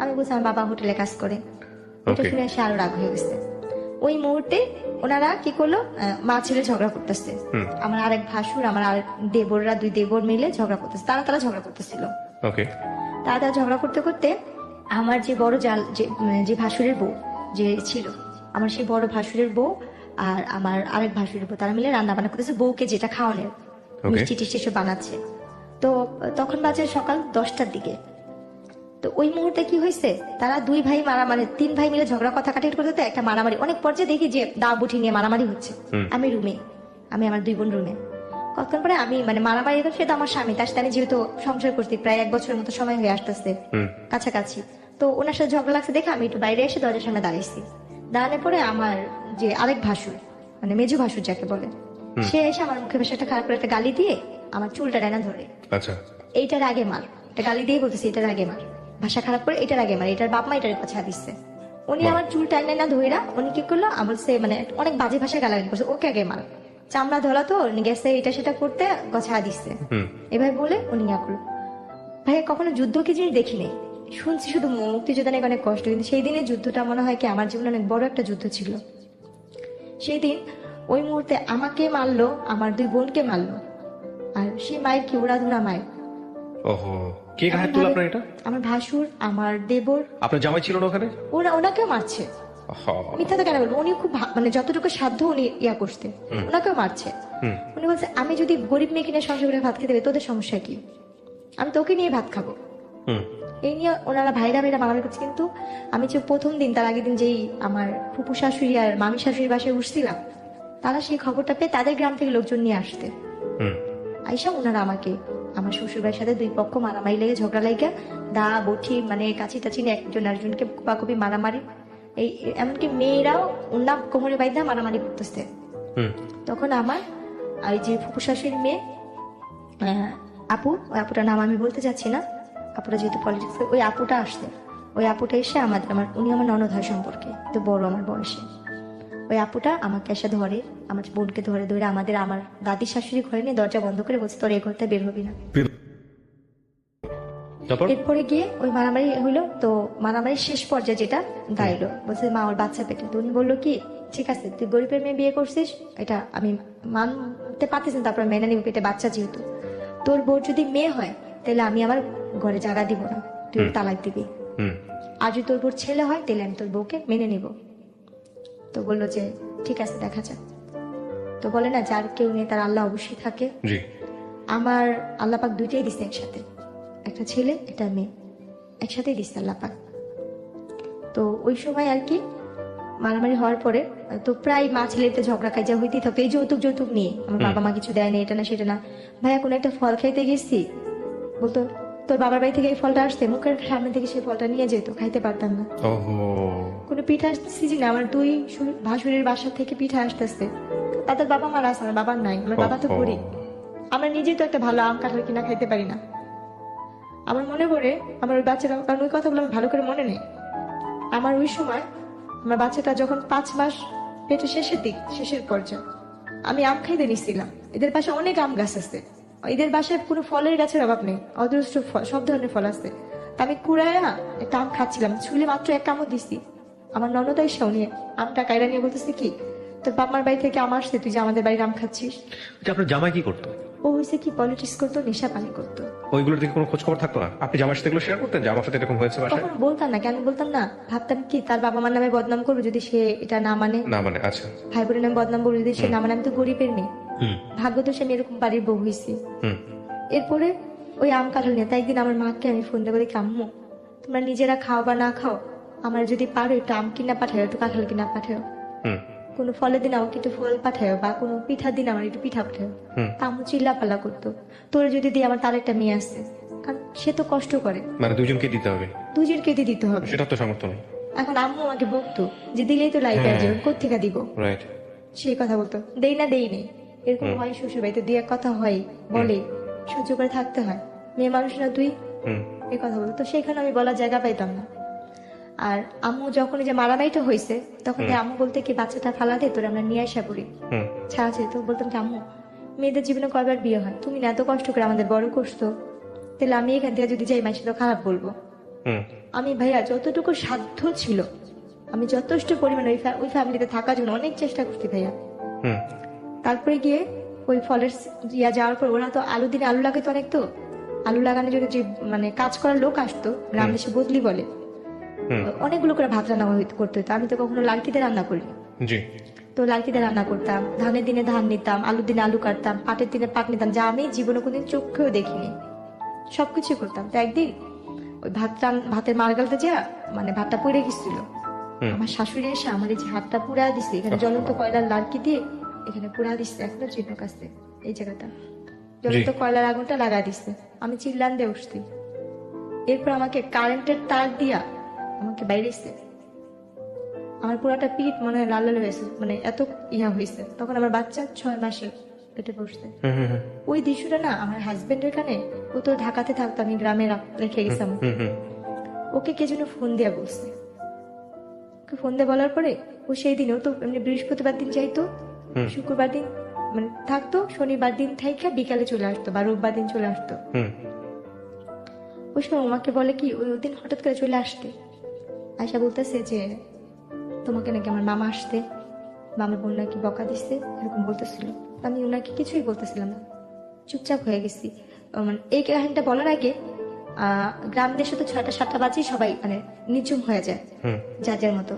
আমি বলছি আমার বাবা হোটেলে কাজ করে। এটা শুনে এসে আরো রাগ হয়ে গেছে। ওই মুহূর্তে ওনারা কি করলো, মা ছেলে ঝগড়া করতেছে। আমার আরেক ভাসুর, আমার আরেক দেবররা, 2 দেবর মিলে ঝগড়া করতেছে। তারা ঝগড়া করতেছিল। তারা ঝগড়া করতে করতে আমার যে বড় যে ভাসুরের বউ যে ছিল, আমার সেই বড় ভাসুরের বউ আর আমার আরেক ভাসুরের বউ, তারা মিলে রান্না বান্না করতেছে, বউকে যেটা খাওয়ানোর মিষ্টি টিষ্টি সব বানাচ্ছে। তো তখন বাজে সকাল 10টার দিকে। তো ওই মুহূর্তে কি হয়েছে, তারা 2 ভাই মারামারি, 3 ভাই মিলে ঝগড়া কথা কাটাকাটি করতে একটা মারামারি, অনেক পর্যায়ে দেখি যে দা বুঠি নিয়ে মারামারি হচ্ছে। আমি আমার 2 বোন রুমে। কতক্ষণ পরে আমি মারামারি করছি, তো আমার স্বামী, তার সাথে আমি যেহেতু সংসার করছি প্রায় 1 বছরের মতো সময় হয়ে আসতেছে কাছাকাছি। তো ওনার সাথে ঝগড়া লাগছে দেখে আমি একটু বাইরে এসে দরজার সামনে দাঁড়াইছি। দাঁড়ানোর পরে আমার যে আরেক ভাসুর, মেজু ভাসুর যাকে বলে, সে এসে আমার মুখে বেশ একটা খারাপ করে একটা গালি দিয়ে আমার চুলটা ডানা ধরে, আচ্ছা এইটার আগে মার, একটা গালি দিয়ে বলতেছে এটার আগে মার, ভাষা খারাপ করে এটার আগে মার, এটার বাপ মা এটার কথা দিচ্ছে। উনি আমার চুল টাইনা না ধইরা উনি কি করলো, আমার সে অনেক বাজে ভাষায় গালাগালি করছে, ওকে আগে মার, চামড়া ধরা তো গেছে এটা সেটা করতে গছা দিচ্ছে। এভাবে বলে উনি ইয়া করলো। ভাই কখনো যুদ্ধ কি জিনিস দেখিনি, শুনছি শুধু মুক্তিযোদ্ধা নাকি অনেক কষ্ট, কিন্তু সেই দিনের যুদ্ধটা মনে হয় কি আমার জীবনে অনেক বড় একটা যুদ্ধ ছিল। সেই দিন ওই মুহূর্তে আমাকে মারলো, আমার 2 বোনকে মারলো, আর সেই মায়ের কি ওরা ধরা মায়ের। ওহো, কে গায়ে তুলে আপনার এটা? আমার ভাসুর, আমার দেবর। আপনার জামাই ছিল না ওখানে? ওনাকেও মারছে। মিথ্যা তো কেন বলবো, উনি খুব যতটুকু সাধ্য উনি ইয়া করতে, ওনাকেও মারছে। উনি বলছে আমি যদি গরিব মেয়ে কিনে সংসার করে ভাত খেতে হবে তোদের সমস্যা কি, আমি তোকে নিয়ে ভাত খাবো। এই নিয়ে ওনারা ভাইরা মারামারি করছে। কিন্তু আমি যে প্রথম দিন, তার আগের দিন যেই আমার ফুপু শাশুড়ি আর মামি শাশুড়ির বাসায় উঠছিলাম, তারা সেই খবরটা পেয়ে তাদের গ্রাম থেকে লোকজন নিয়ে আসতে আইসা ওনারা আমাকে, আমার শ্বশুর বাড়ির সাথে 2 পক্ষ মারামারি লেগে ঝগড়া লেগে দা বঠি কাছি টাছি নিয়ে একজন আরেকজনকে কোপাকুপি মারামারি, এই এমনকি মেয়েরাও ওনা কোমরে বাইদা মারামারি করতেছে। তখন আমার ওই যে ফুপু শাশুড়ির মেয়ে আপু, ওই আপুটার নাম আমি বলতে চাচ্ছি না, আপুটা যেহেতু পলিটিক্স, ওই আপুটা আসছে। ওই আপুটা এসে উনি আমার ননদ হয় সম্পর্কে, তো বড় আমার বয়সে। ওই আপুটা আমাকে এসে ধরে, আমার বোনকে ধরে ধরে আমার দাদির শাশুড়ি ঘরে নিয়ে দরজা বন্ধ করে বলছে তোর এই ঘরটা বের হবি না। তারপর এরপরে গিয়ে ওই মারামারি হইলো, তো মারামারির শেষ পর্যায়ে যেটা দাঁড়াইলো, বলছে মা ওর বাচ্চা পেটে। তো উনি বললো কি ঠিক আছে তুই গরিবের মেয়ে বিয়ে করছিস, এটা আমি মানতে পারতেছি না, তারপর মেনে নিব, পেটে বাচ্চা যেহেতু। তোর বউ যদি মেয়ে হয় তাহলে আমি আমার ঘরে জায়গা দিব না, তুই ওর তালাক দিবি। আর যদি তোর বউর ছেলে হয় তাহলে আমি তোর বউকে মেনে নিব। তো বললো যে ঠিক আছে দেখা যাক। তো বলে না যার কেউ নেই তার আল্লাহ অবশ্যই থাকে। জি আমার আল্লাহ পাক দুইটাই দিচ্ছে একসাথে, একটা ছেলে একটা মেয়ে একসাথেই দিচ্ছে আল্লাহ পাক। তো ওই সময় আর কি মারামারি হওয়ার পরে তো প্রায় মা ছেলেতে ঝগড়া কাজা হইতেই থাকতো, এই যৌতুক নিয়ে। আমার বাবা মা কিছু দেয় না, এটা না সেটা না। ভাইয়া কোনো একটা ফল খাইতে গেছি, বলতো তোর বাবার বাড়ি থেকে এই ফলটা আসছে, মুখের সামনে থেকে সেই ফলটা নিয়ে যেত, খাইতে পারতাম না। কোনো পিঠা সিজন আমার দুই ভাসুরের বাসা থেকে পিঠা আসতেছে, তাদের বাবা মারা আছে, আমার বাবার নাই। আমার বাবা তো গরিব, আমরা নিজে তো একটা ভালো আম কাঁঠাল কিনা খাইতে পারি না। আমার মনে পড়ে আমার ওই বাচ্চাটা, কারণ ওই কথাগুলো আমার ভালো করে মনে নেই। আমার ওই সময় আমার বাচ্চাটা যখন 5 মাস পেটে শেষের পর্যায়ে, আমি আম খাইতে নিছিলাম। এদের বাসায় অনেক আম গাছ আছে, এদের বাসায় পুরো ফলের গাছের অভাব নেই, অদৃষ্ট ফল, সব ধরনের ফল আছে। তা আমি কুড়াইয়া একটা আম খাচ্ছিলাম, ছুলে মাত্র এক কামড় দিছি। আমার ননদ এসে উনি আমটা কাইরা নিয়ে বলতেছে কি তোর বাপমার বাড়ি থেকে আম আসছে, তুই যে আমাদের বাড়ির আম খাচ্ছিস। আপনার জামাই কি করতো? ও হয়েছে কি পলিটিক্স করতো, নেশা পানি করতো। ওইগুলোর দিকে কোনো খোঁজ খবর থাকতো না? আপনি জামার সাথে এগুলো শেয়ার করতেন যে আমার সাথে এরকম হয়েছে বাসায়? কখনো বলতাম না, কেন বলতাম না, ভাবতাম কি তার বাবা মার নামে বদনাম করবো যদি সে এটা না মানে। না মানে আচ্ছা। ভাই বোনের নামে বদনাম করবো যদি সে না মানে। আমি তো গরিবের মেয়ে, ভাগ্য তো সে আমি এরকম বাড়ির বউ হয়েছি। এরপরে ওই আম কাঁঠাল নিয়ে তাই একদিন আমার মাকে আমি ফোন দিয়ে বলি আম্মু তোমরা নিজেরা খাও বা না খাও, আমার যদি পারো একটু আম কিনা পাঠাও, একটু কাঁঠাল কিনা পাঠাও, কোনো ফলের দিন আমাকে একটু ফল পাঠাও, বা কোনো পিঠার দিন আমার একটু পিঠা পাঠাও। আম্মু চিল্লা পাল্লা করতো, তোর যদি দিয়ে আমার তার একটা মেয়ে আসছে, কারণ সে তো কষ্ট করে, মানে দুজনকে দিতে হবে, দুজনকে দিয়ে দিতে হবে, সেটা তো সামর্থ্য নেই। এখন আম্মু আমাকে বকতো যে দিলেই তো লাইফে আসবে, কোথেকে দিব, রাইট, সেই কথা বলতো। দেই না দেই নেই এরকম হয়, শ্বশুর বাড়িতে দুই এক কথা হয়, বলে সহ্য করে থাকতে হয়, মেয়ে মানুষ না তুই, এই কথা বলতো। তো সেখানে আমি বলার জায়গা পাইতাম না। আর আম্মু যখন যে মারামারিটা হয়েছে তখন আম্মু বলতে কি বাচ্চাটা ফালা দে, তোর আমরা নিয়ে আসা করি ছাড়া ছিল। তো বলতাম কি আম্মু মেয়েদের জীবনে কয়বার বিয়ে হয়, তুমি না এত কষ্ট করে আমাদের বড় করছো, তাহলে আমি এখান থেকে যদি যাই মাসে তো খারাপ বলবো। আমি ভাইয়া যতটুকু সাধ্য ছিল আমি যথেষ্ট পরিমাণে ওই ফ্যামিলিতে থাকার জন্য অনেক চেষ্টা করছি ভাইয়া। তারপরে গিয়ে ওই ফলের যাওয়ার পর ওরা তো আলু দিনে আলু লাগাতো অনেক, তো আলু লাগানোর জন্য যে মানে কাজ করার লোক আসতো, গ্রাম দেশে বদলি বলে, অনেকগুলো করে ভাত রান্না করতে হতো। আমি তো কখনো লালকিতে রান্না করিনি, তো লালকিতে রান্না করতাম, ধানের দিনে ধান নিতাম, আলুর দিনে আলু কাটতাম, পাটের দিনে পাট নিতাম, যা আমি জীবনে কোনদিন চোখেও দেখিনি, সবকিছু করতাম। তো একদিন ওই ভাতের মারগালতে যা মানে ভাতটা পুড়ে গেছিল, আমার শাশুড়ি এসে আমার এই যে হাতটা পুড়া দিছে, এখানে জ্বলন্ত কয়লার লাড়কি দিয়ে এখানে পুড়া দিচ্ছে, এখনো চিহ্ন কাছে এই জায়গাটা জ্বলন্ত কয়লার আগুনটা লাগা দিচ্ছে। আমি চিল্লান দিয়ে উঠছি, এরপর আমাকে কারেন্টের তার দিয়া আমাকে বাইরেছে, আমার পুরাটা পিঠ মনে হয় লাল লাল হয়েছে, মানে এত ইয়া হয়েছে। তখন আমার বাচ্চা 6 মাসের পেটে বসছে। ওই দৃশ্যটা না আমার হাজবেন্ডের কানে, ও তো ঢাকাতে থাকতো, আমি গ্রামে রেখে গেছিলাম, ওকে কে যেন ফোন দিয়া বলছে, ওকে ফোন দিয়ে বলার পরে ও সেই দিন, ও তো এমনি বৃহস্পতিবার দিন যাইতো, শুক্রবার দিন মানে থাকতো, শনিবার দিন থাইকা বিকালে চলে আসতো, বা রোববার দিন চলে আসতো। ওই সময় আমাকে বলে কি ওই দিন হঠাৎ করে চলে আসতে আয়সা বলতেছে যে তোমাকে নাকি আমার মামা আসতে, মামার বোন নাকি বকা দিচ্ছে, এরকম বলতেছিল। আমি ওনাকে কিছুই বলতেছিলাম না, চুপচাপ হয়ে গেছি। মানে এই কাহিনীটা বলার আগে গ্রাম দেশে তো 6টা-7টা বাজে সবাই মানে নিচুম হয়ে যায় যার যার মতো।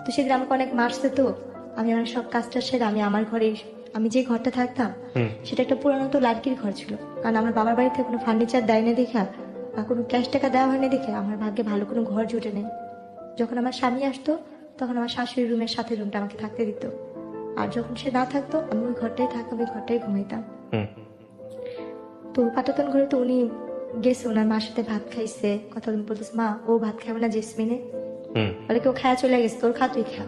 তো সেদিন আমাকে অনেক মারছে, তো আমি আমার সব কাজটা সেরে আমি আমার ঘরে, আমি যে ঘরটা থাকতাম সেটা একটা পুরানো তো লাড়কির ঘর ছিল, কারণ আমার বাবার বাড়িতে কোনো ফার্নিচার দেয় না দেখা বা কোনো ক্যাশ টাকা দেওয়া হয়নি দেখে আমার ভাগ্যে ভালো কোনো ঘর জুটে নেই। যখন আমার স্বামী আসতো তখন আমার শাশুড়ির রুমের সাথে রুমটা আমাকে থাকতে দিত, আর যখন সে না থাকতো আমি ওই ঘরটাই থাকতাম, ওই ঘরটাই ঘুমাইতাম। তো পাটাতন ঘরে তো উনি গেছে, ওনার মার সাথে ভাত খাইছে, কথা বলতেছে মা ও ভাত খাবে না জেসমিনে, বলে কেউ খায়া চলে গেছে, তোর খা তুই খা।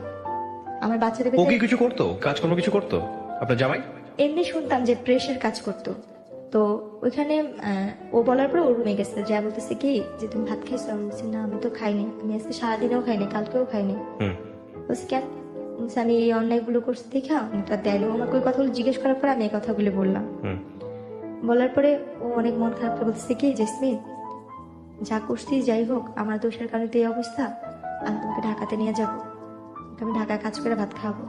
আমার বাচ্চাদের ও কি কিছু করতো, কাজকর্ম কিছু করতো আপনার জামাই? এমনি শুনতাম যে প্রেসের কাজ করতো। তো ওইখানে ও বলার পর ও রুমে গেছে, যা বলতেছে কি যে তুমি ভাত খাইছো, আমি বলছি না আমি তো খাইনি, আমি আজকে সারাদিনেও খাইনি, কালকেও খাইনি। বলছি কেন, বলছে, আমি এই অন্যায়গুলো করছি দেখা ওটা দেয়নি। ও আমাকে ওই কথাগুলো জিজ্ঞেস করার পরে আমি এই কথাগুলো বললাম। বলার পরে ও অনেক মন খারাপ করে বলতেছে কি, জেসমিন যা করছিস যাই হোক, আমার দোষের কারণে তো এই অবস্থা, আমি তোমাকে ঢাকাতে নিয়ে যাবো, আমি ঢাকায় কাজ করে ভাত খাবো।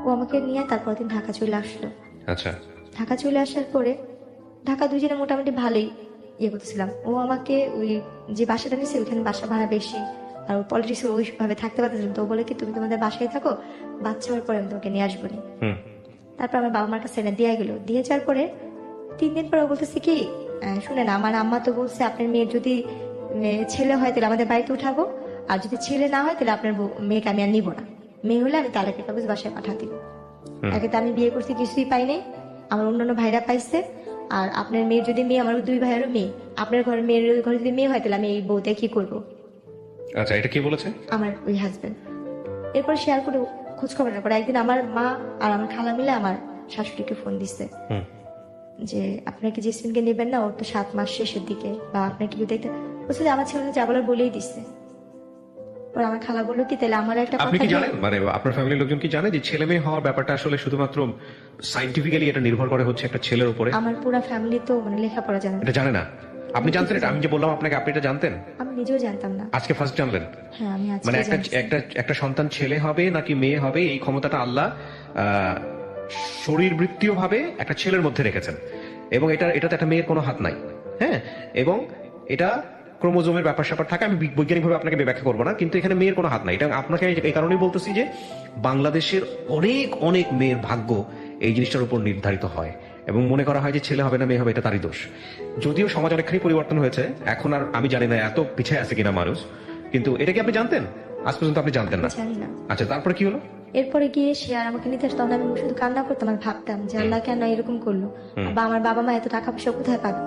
ও আমাকে নিয়ে তারপর দিন ঢাকা চলে আসলো। আচ্ছা। ঢাকা চলে আসার পরে ঢাকা দুজনে মোটামুটি ভালোই ইয়ে করতেছিলাম। ও আমাকে ওই যে বাসাটা নিয়েছে ওইখানে বাসা ভাড়া বেশি, আর ও পলিটিক্স ওইভাবে থাকতে পারতেছিলাম। তো ও বলে কি, তুমি তোমাদের বাসায় থাকো, বাচ্চা হওয়ার পরে আমি তোমাকে নিয়ে আসবো নি। তারপর আমার বাবা মার কাছে এনে দিয়ে গেলো। দিয়ে যাওয়ার পরে 3 দিন পরে ও বলতেছে কি, শুনে না, আমার আম্মা তো বলছে আপনার মেয়ের যদি ছেলে হয় তাহলে আমাদের বাড়িতে উঠাবো, আর যদি ছেলে না হয় তাহলে আপনার মেয়েকে আমি আর নিবো না, মেয়ে হলে আমি তালাকের কাগজ বাসায় পাঠা দিব। আগে তো আমি বিয়ে করছি কিছুই পাই নাই, আমার অন্যান্য ভাইরা পাইছে, আর আপনার মেয়ের যদি মেয়ে, আমার 2 ভাইয়েরও মেয়ে, আপনার ঘরের মেয়ের ঘরে যদি মেয়ে হয় তাহলে আমি এই বউতে কি করবো। আচ্ছা, এটা কে বলেছে? আমার ওই হাজবেন্ড। এরপর শেয়ার করে খোঁজ খবর না করে একদিন আমার মা আর আমার খালা মিলে আমার শাশুড়িকে ফোন দিচ্ছে যে আপনার কি জেসমিনকে নেবেন না, ওর তো 7 মাস শেষের দিকে, বা আপনার কি দেখতে। বলছে যে আমার ছেলে যা বলার বলেই দিচ্ছে। পর আমার খালা বললো কি, তাহলে আমার একটা আপনি কথা কি জানেন, মানে আপনার ফ্যামিলির লোকজন কি জানে যে ছেলে মেয়ে হওয়ার ব্যাপারটা আসলে শুধুমাত্র সাইন্টিফিক্যালি এটা নির্ভর করে হচ্ছে একটা ছেলের উপরে? আমার পুরো ফ্যামিলি তো মানে লেখাপড়া জানে না। এটা জানে না? আপনি জানতেন এটা? আমি যে বললাম আপনাকে, আপনি এটা জানতেন? আমি নিজেও জানতাম না। আজকে ফার্স্ট জানলেন? হ্যাঁ, আমি আজকে মানে জানছি। একটা সন্তান ছেলে হবে নাকি মেয়ে হবে এই ক্ষমতাটা আল্লাহ শরীরবৃত্তীয় ভাবে একটা ছেলের মধ্যে রেখেছেন, এবং এটাতে একটা মেয়ের কোনো হাত নাই। হ্যাঁ, এবং এটা ক্রোমোজোমের ব্যাপার স্যাপার থাকে, আমি বৈজ্ঞানিকভাবে আপনাকে ব্যাখ্যা করবো না, কিন্তু এখানে মেয়ের কোনো হাত নাই। এটা আপনাকে এই কারণেই বলতেছি যে বাংলাদেশের অনেক অনেক মেয়ের ভাগ্য এই জিনিসটার উপর নির্ধারিত হয়, এবং মনে করা হয় যে ছেলে হবে না মেয়ে হবে এটা তারই দোষ। যদিও সমাজ অনেকখানি পরিবর্তন হয়েছে, এখন আর আমি জানি না এত পিছিয়ে আছে কিনা মানুষ, কিন্তু এটা কি আপনি জানতেন? আজ পর্যন্ত আপনি জানতেন না? জানি না। আচ্ছা, তারপরে কি হলো? এরপরে গিয়ে সে আর আমাকে নিতে আসতো, তখন আমি শুধু কান্না করতাম আর ভাবতাম যে আল্লাহ কেন এরকম করলো, বা আমার বাবা মা এত টাকা পয়সা কোথায় পাবে।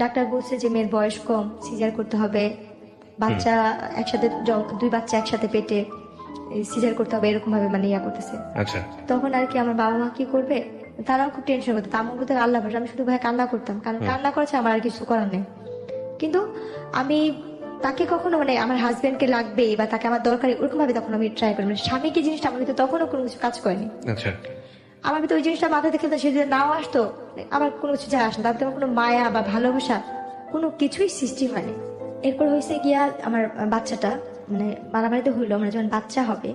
ডাক্তার বলছে যে মেয়ের বয়স কম, সিজার করতে হবে, বাচ্চা একসাথে 2 বাচ্চা একসাথে পেটে, সিজার করতে হবে, এরকম ভাবে মানে ইয়া করতেছে। আচ্ছা, তখন আর কি আমার বাবা মা কি করবে, তারাও খুব টেনশন করতো। আমার বলতে আল্লাহ ভরসা, আমি শুধু ভাই কান্না করতাম, কারণ কান্না করেছে আমার আর কিছু করার নেই। কিন্তু আমি তাকে কখনো মানে আমার হাজবেন্ডকে লাগবে বা তাকে আমার দরকারি ওরকম ভাবে তখন আমি ট্রাই করি, মানে স্বামীকে জিনিসটা আমার ভিতরে তখনও কোনো কিছু কাজ করেনি। আচ্ছা, আমার ভিতরে ওই জিনিসটা মাথায় দেখে সে যদি নাও আসতো, আমার কোনো কিছু যায় আসতো, তার ভিতরে কোনো মায়া বা ভালোবাসা কোনো কিছুই সৃষ্টি হয়নি। এরপর হয়েছে গিয়া আমার বাচ্চাটা মানে মারামারিতে হইলো, আমার যখন বাচ্চা হবে,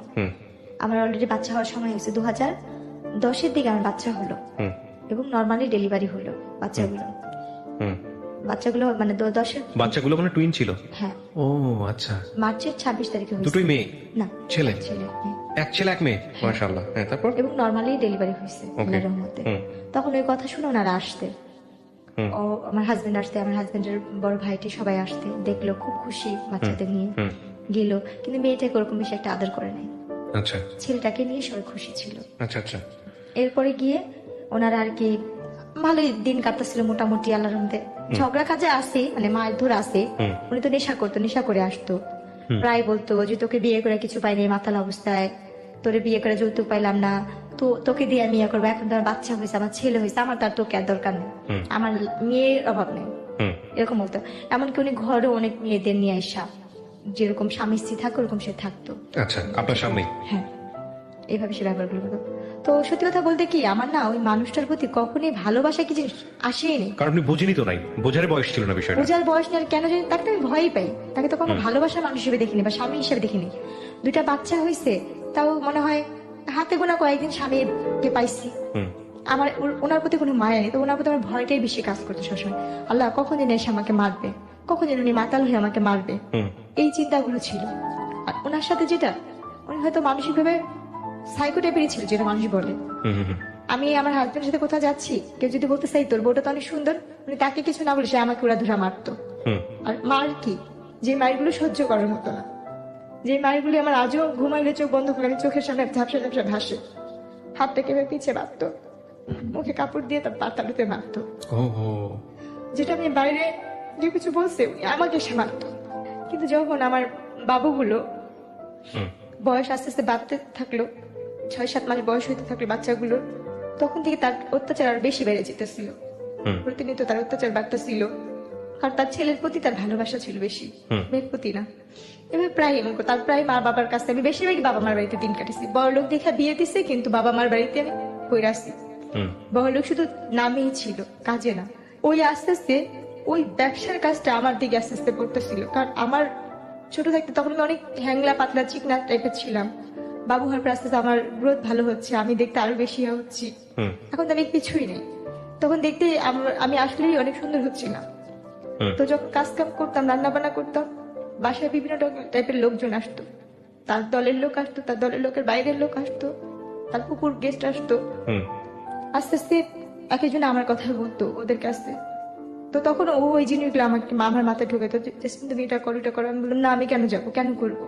আমার অলরেডি বাচ্চা হওয়ার সময় হয়েছে 2010-এর দিকে আমার বাচ্চা হলো, এবং নর্মালি ডেলিভারি হলো বাচ্চাগুলো মানে 10-এর বাচ্চাগুলো মানে টুইন ছিল? হ্যাঁ। ও আচ্ছা। মার্চের 26 তারিখে হয়েছে। দুটোই মেয়ে? না, ছেলে। হ্যাঁ। এক ছেলে এক মেয়ে, মাশাআল্লাহ। হ্যাঁ, তারপর? এবং নর্মালি ডেলিভারি হয়েছে আল্লাহর রহমতে। তখন ওই কথা শুনে ওনারা আসতে, ও আমার হাজবেন্ড আসতে, আমার হাজবেন্ডের বড় ভাইটি সবাই আসতে, দেখলো খুব খুশি বাচ্চাদের নিয়ে গেল, কিন্তু মেয়েটাকে ওরকম বেশি একটা আদর করে নাই। আচ্ছা, ছেলেটাকে নিয়ে সবাই খুশি ছিল। আচ্ছা, আচ্ছা। এরপরে গিয়ে ওনারা আর কি ভালোই দিন কাটতেছিল মোটামুটি আল্লাহর রহমতে। ঝগড়া কাজে আসে মানে মারধর আসে, উনি তো নেশা করতো, নেশা করে আসতো, প্রায় বলতো যে তোকে বিয়ে করে কিছু পাইনি মাতাল অবস্থায়, তোরে বিয়ে করে যৌতুক পাইলাম না, তো তোকে দিয়ে আমি ইয়ে করবো, এখন তো আমার বাচ্চা হয়েছে, আমার ছেলে হয়েছে, আমার তার তোকে আর দরকার নেই, আমার মেয়ের অভাব নেই, এরকম বলতো। এমনকি উনি ঘরেও অনেক মেয়েদের নিয়ে আসা, যেরকম স্বামী স্ত্রী থাকে ওরকম সে থাকতো। আচ্ছা, আপনার সামনে? হ্যাঁ, এইভাবে সে ব্যাপারগুলো হতো। তো সত্যি কথা বলতে কি, আমার না ওই মানুষটার প্রতি কখনোই ভালোবাসা কি জিনিস আসেনি, কারণ আপনি বুঝিনি তো নাই, বোঝার বয়স ছিল না বিষয়টা। বোঝার বয়স নেই, আর কেন জানি তাকে তো আমি ভয়ই পাই, তাকে তো কোনো ভালোবাসার মানুষ হিসেবে দেখিনি বা স্বামী হিসেবে দেখিনি। 2টা বাচ্চা হয়েছে, তাও মনে হয় হাতে গোনা কয়েকদিন স্বামীকে পাইছি। আমার ওনার প্রতি কোনো মায়া নেই, তো ওনার প্রতি আমার ভয়টাই বেশি কাজ করতো সবসময়। আল্লাহ কখন যেন এসে আমাকে মারবে, কখন যেন উনি মাতাল হয়ে আমাকে মারবে, এই চিন্তাগুলো ছিল। আর ওনার সাথে যেটা, উনি হয়তো মানসিক ভাবে সাইকো টাইপেরই ছিল, যেটা মানুষ বলে। আমি আমার হাজবেন্ডের সাথে কোথাও যাচ্ছি, কেউ যদি বলতে চাই তোর বউটা তো অনেক সুন্দর, উনি তাকে কিছু না বলে সে আমাকে ওরা ধরা মারতো। আর মার কি, যে মারগুলো সহ্য করার মতো না, যে মারগুলি আমার আজও ঘুমাইলে চোখ বন্ধ করে আমি চোখের সামনে ঝাপসা ঝাপসা ভাসে, হাতটা কেমন পিছিয়ে বাঁধতো, মুখে কাপড় দিয়ে তার পাতালুতে মারতো, যেটা আমি বাইরে যে কিছু বলছে উনি আমাকে সে মারতো। কিন্তু যখন আমার বাবুগুলো বয়স আস্তে আস্তে বাড়তে থাকলো, 6-7 মাস বয়স হইতে থাকলো বাচ্চাগুলোর, তখন থেকে তার অত্যাচার আরো বেশি বেড়ে যেতেছিল, প্রতিনিয়ত তার অত্যাচার বাড়তেছিল। কারণ তার ছেলের প্রতি তার ভালোবাসা ছিল বেশি, মেয়ের প্রতি না। এবার প্রায় এমন করতো। তার প্রায় মা বাবার কাছে আমি বেশিরভাগই বাবা মার বাড়িতে দিন কাটেছি। বড় লোক দেখা বিয়ে দিছে, কিন্তু বাবা মার বাড়িতে আমি কইরা আসছি। বড় লোক শুধু নামেই ছিল, কাজে না। ওই আস্তে আস্তে ওই ব্যবসার কাজটা আমার দিকে আস্তে আস্তে পড়তেছিল। কারণ আমার ছোট থাকতে তখন আমি অনেক হ্যাংলা পাতলা চিকনা টাইপের ছিলাম। বাবু হওয়ার পর আস্তে আস্তে আমার গ্রোথ ভালো হচ্ছে, আমি দেখতে আরো বেশি হচ্ছি। এখন তো আমি কিছুই নেই, তখন দেখতে আমি আসলেই অনেক সুন্দর হচ্ছি না। তো যখন কাজ কাম করতাম, রান্না বান্না করতাম, বাসায় বিভিন্ন টাইপের লোকজন আসতো। তার দলের লোক আসতো, তার দলের লোকের বাইরের লোক আসতো, তার কুকুর গেস্ট আসতো। আস্তে আস্তে এক একজন আমার কথা বলতো ওদের কাছে। তো তখন ও ওই জিনিসগুলো আমাকে আমার মাথায় ঢুকে তো, তুমি এটা করো এটা করো। আমি বললাম না, আমি কেন যাবো, কেন করবো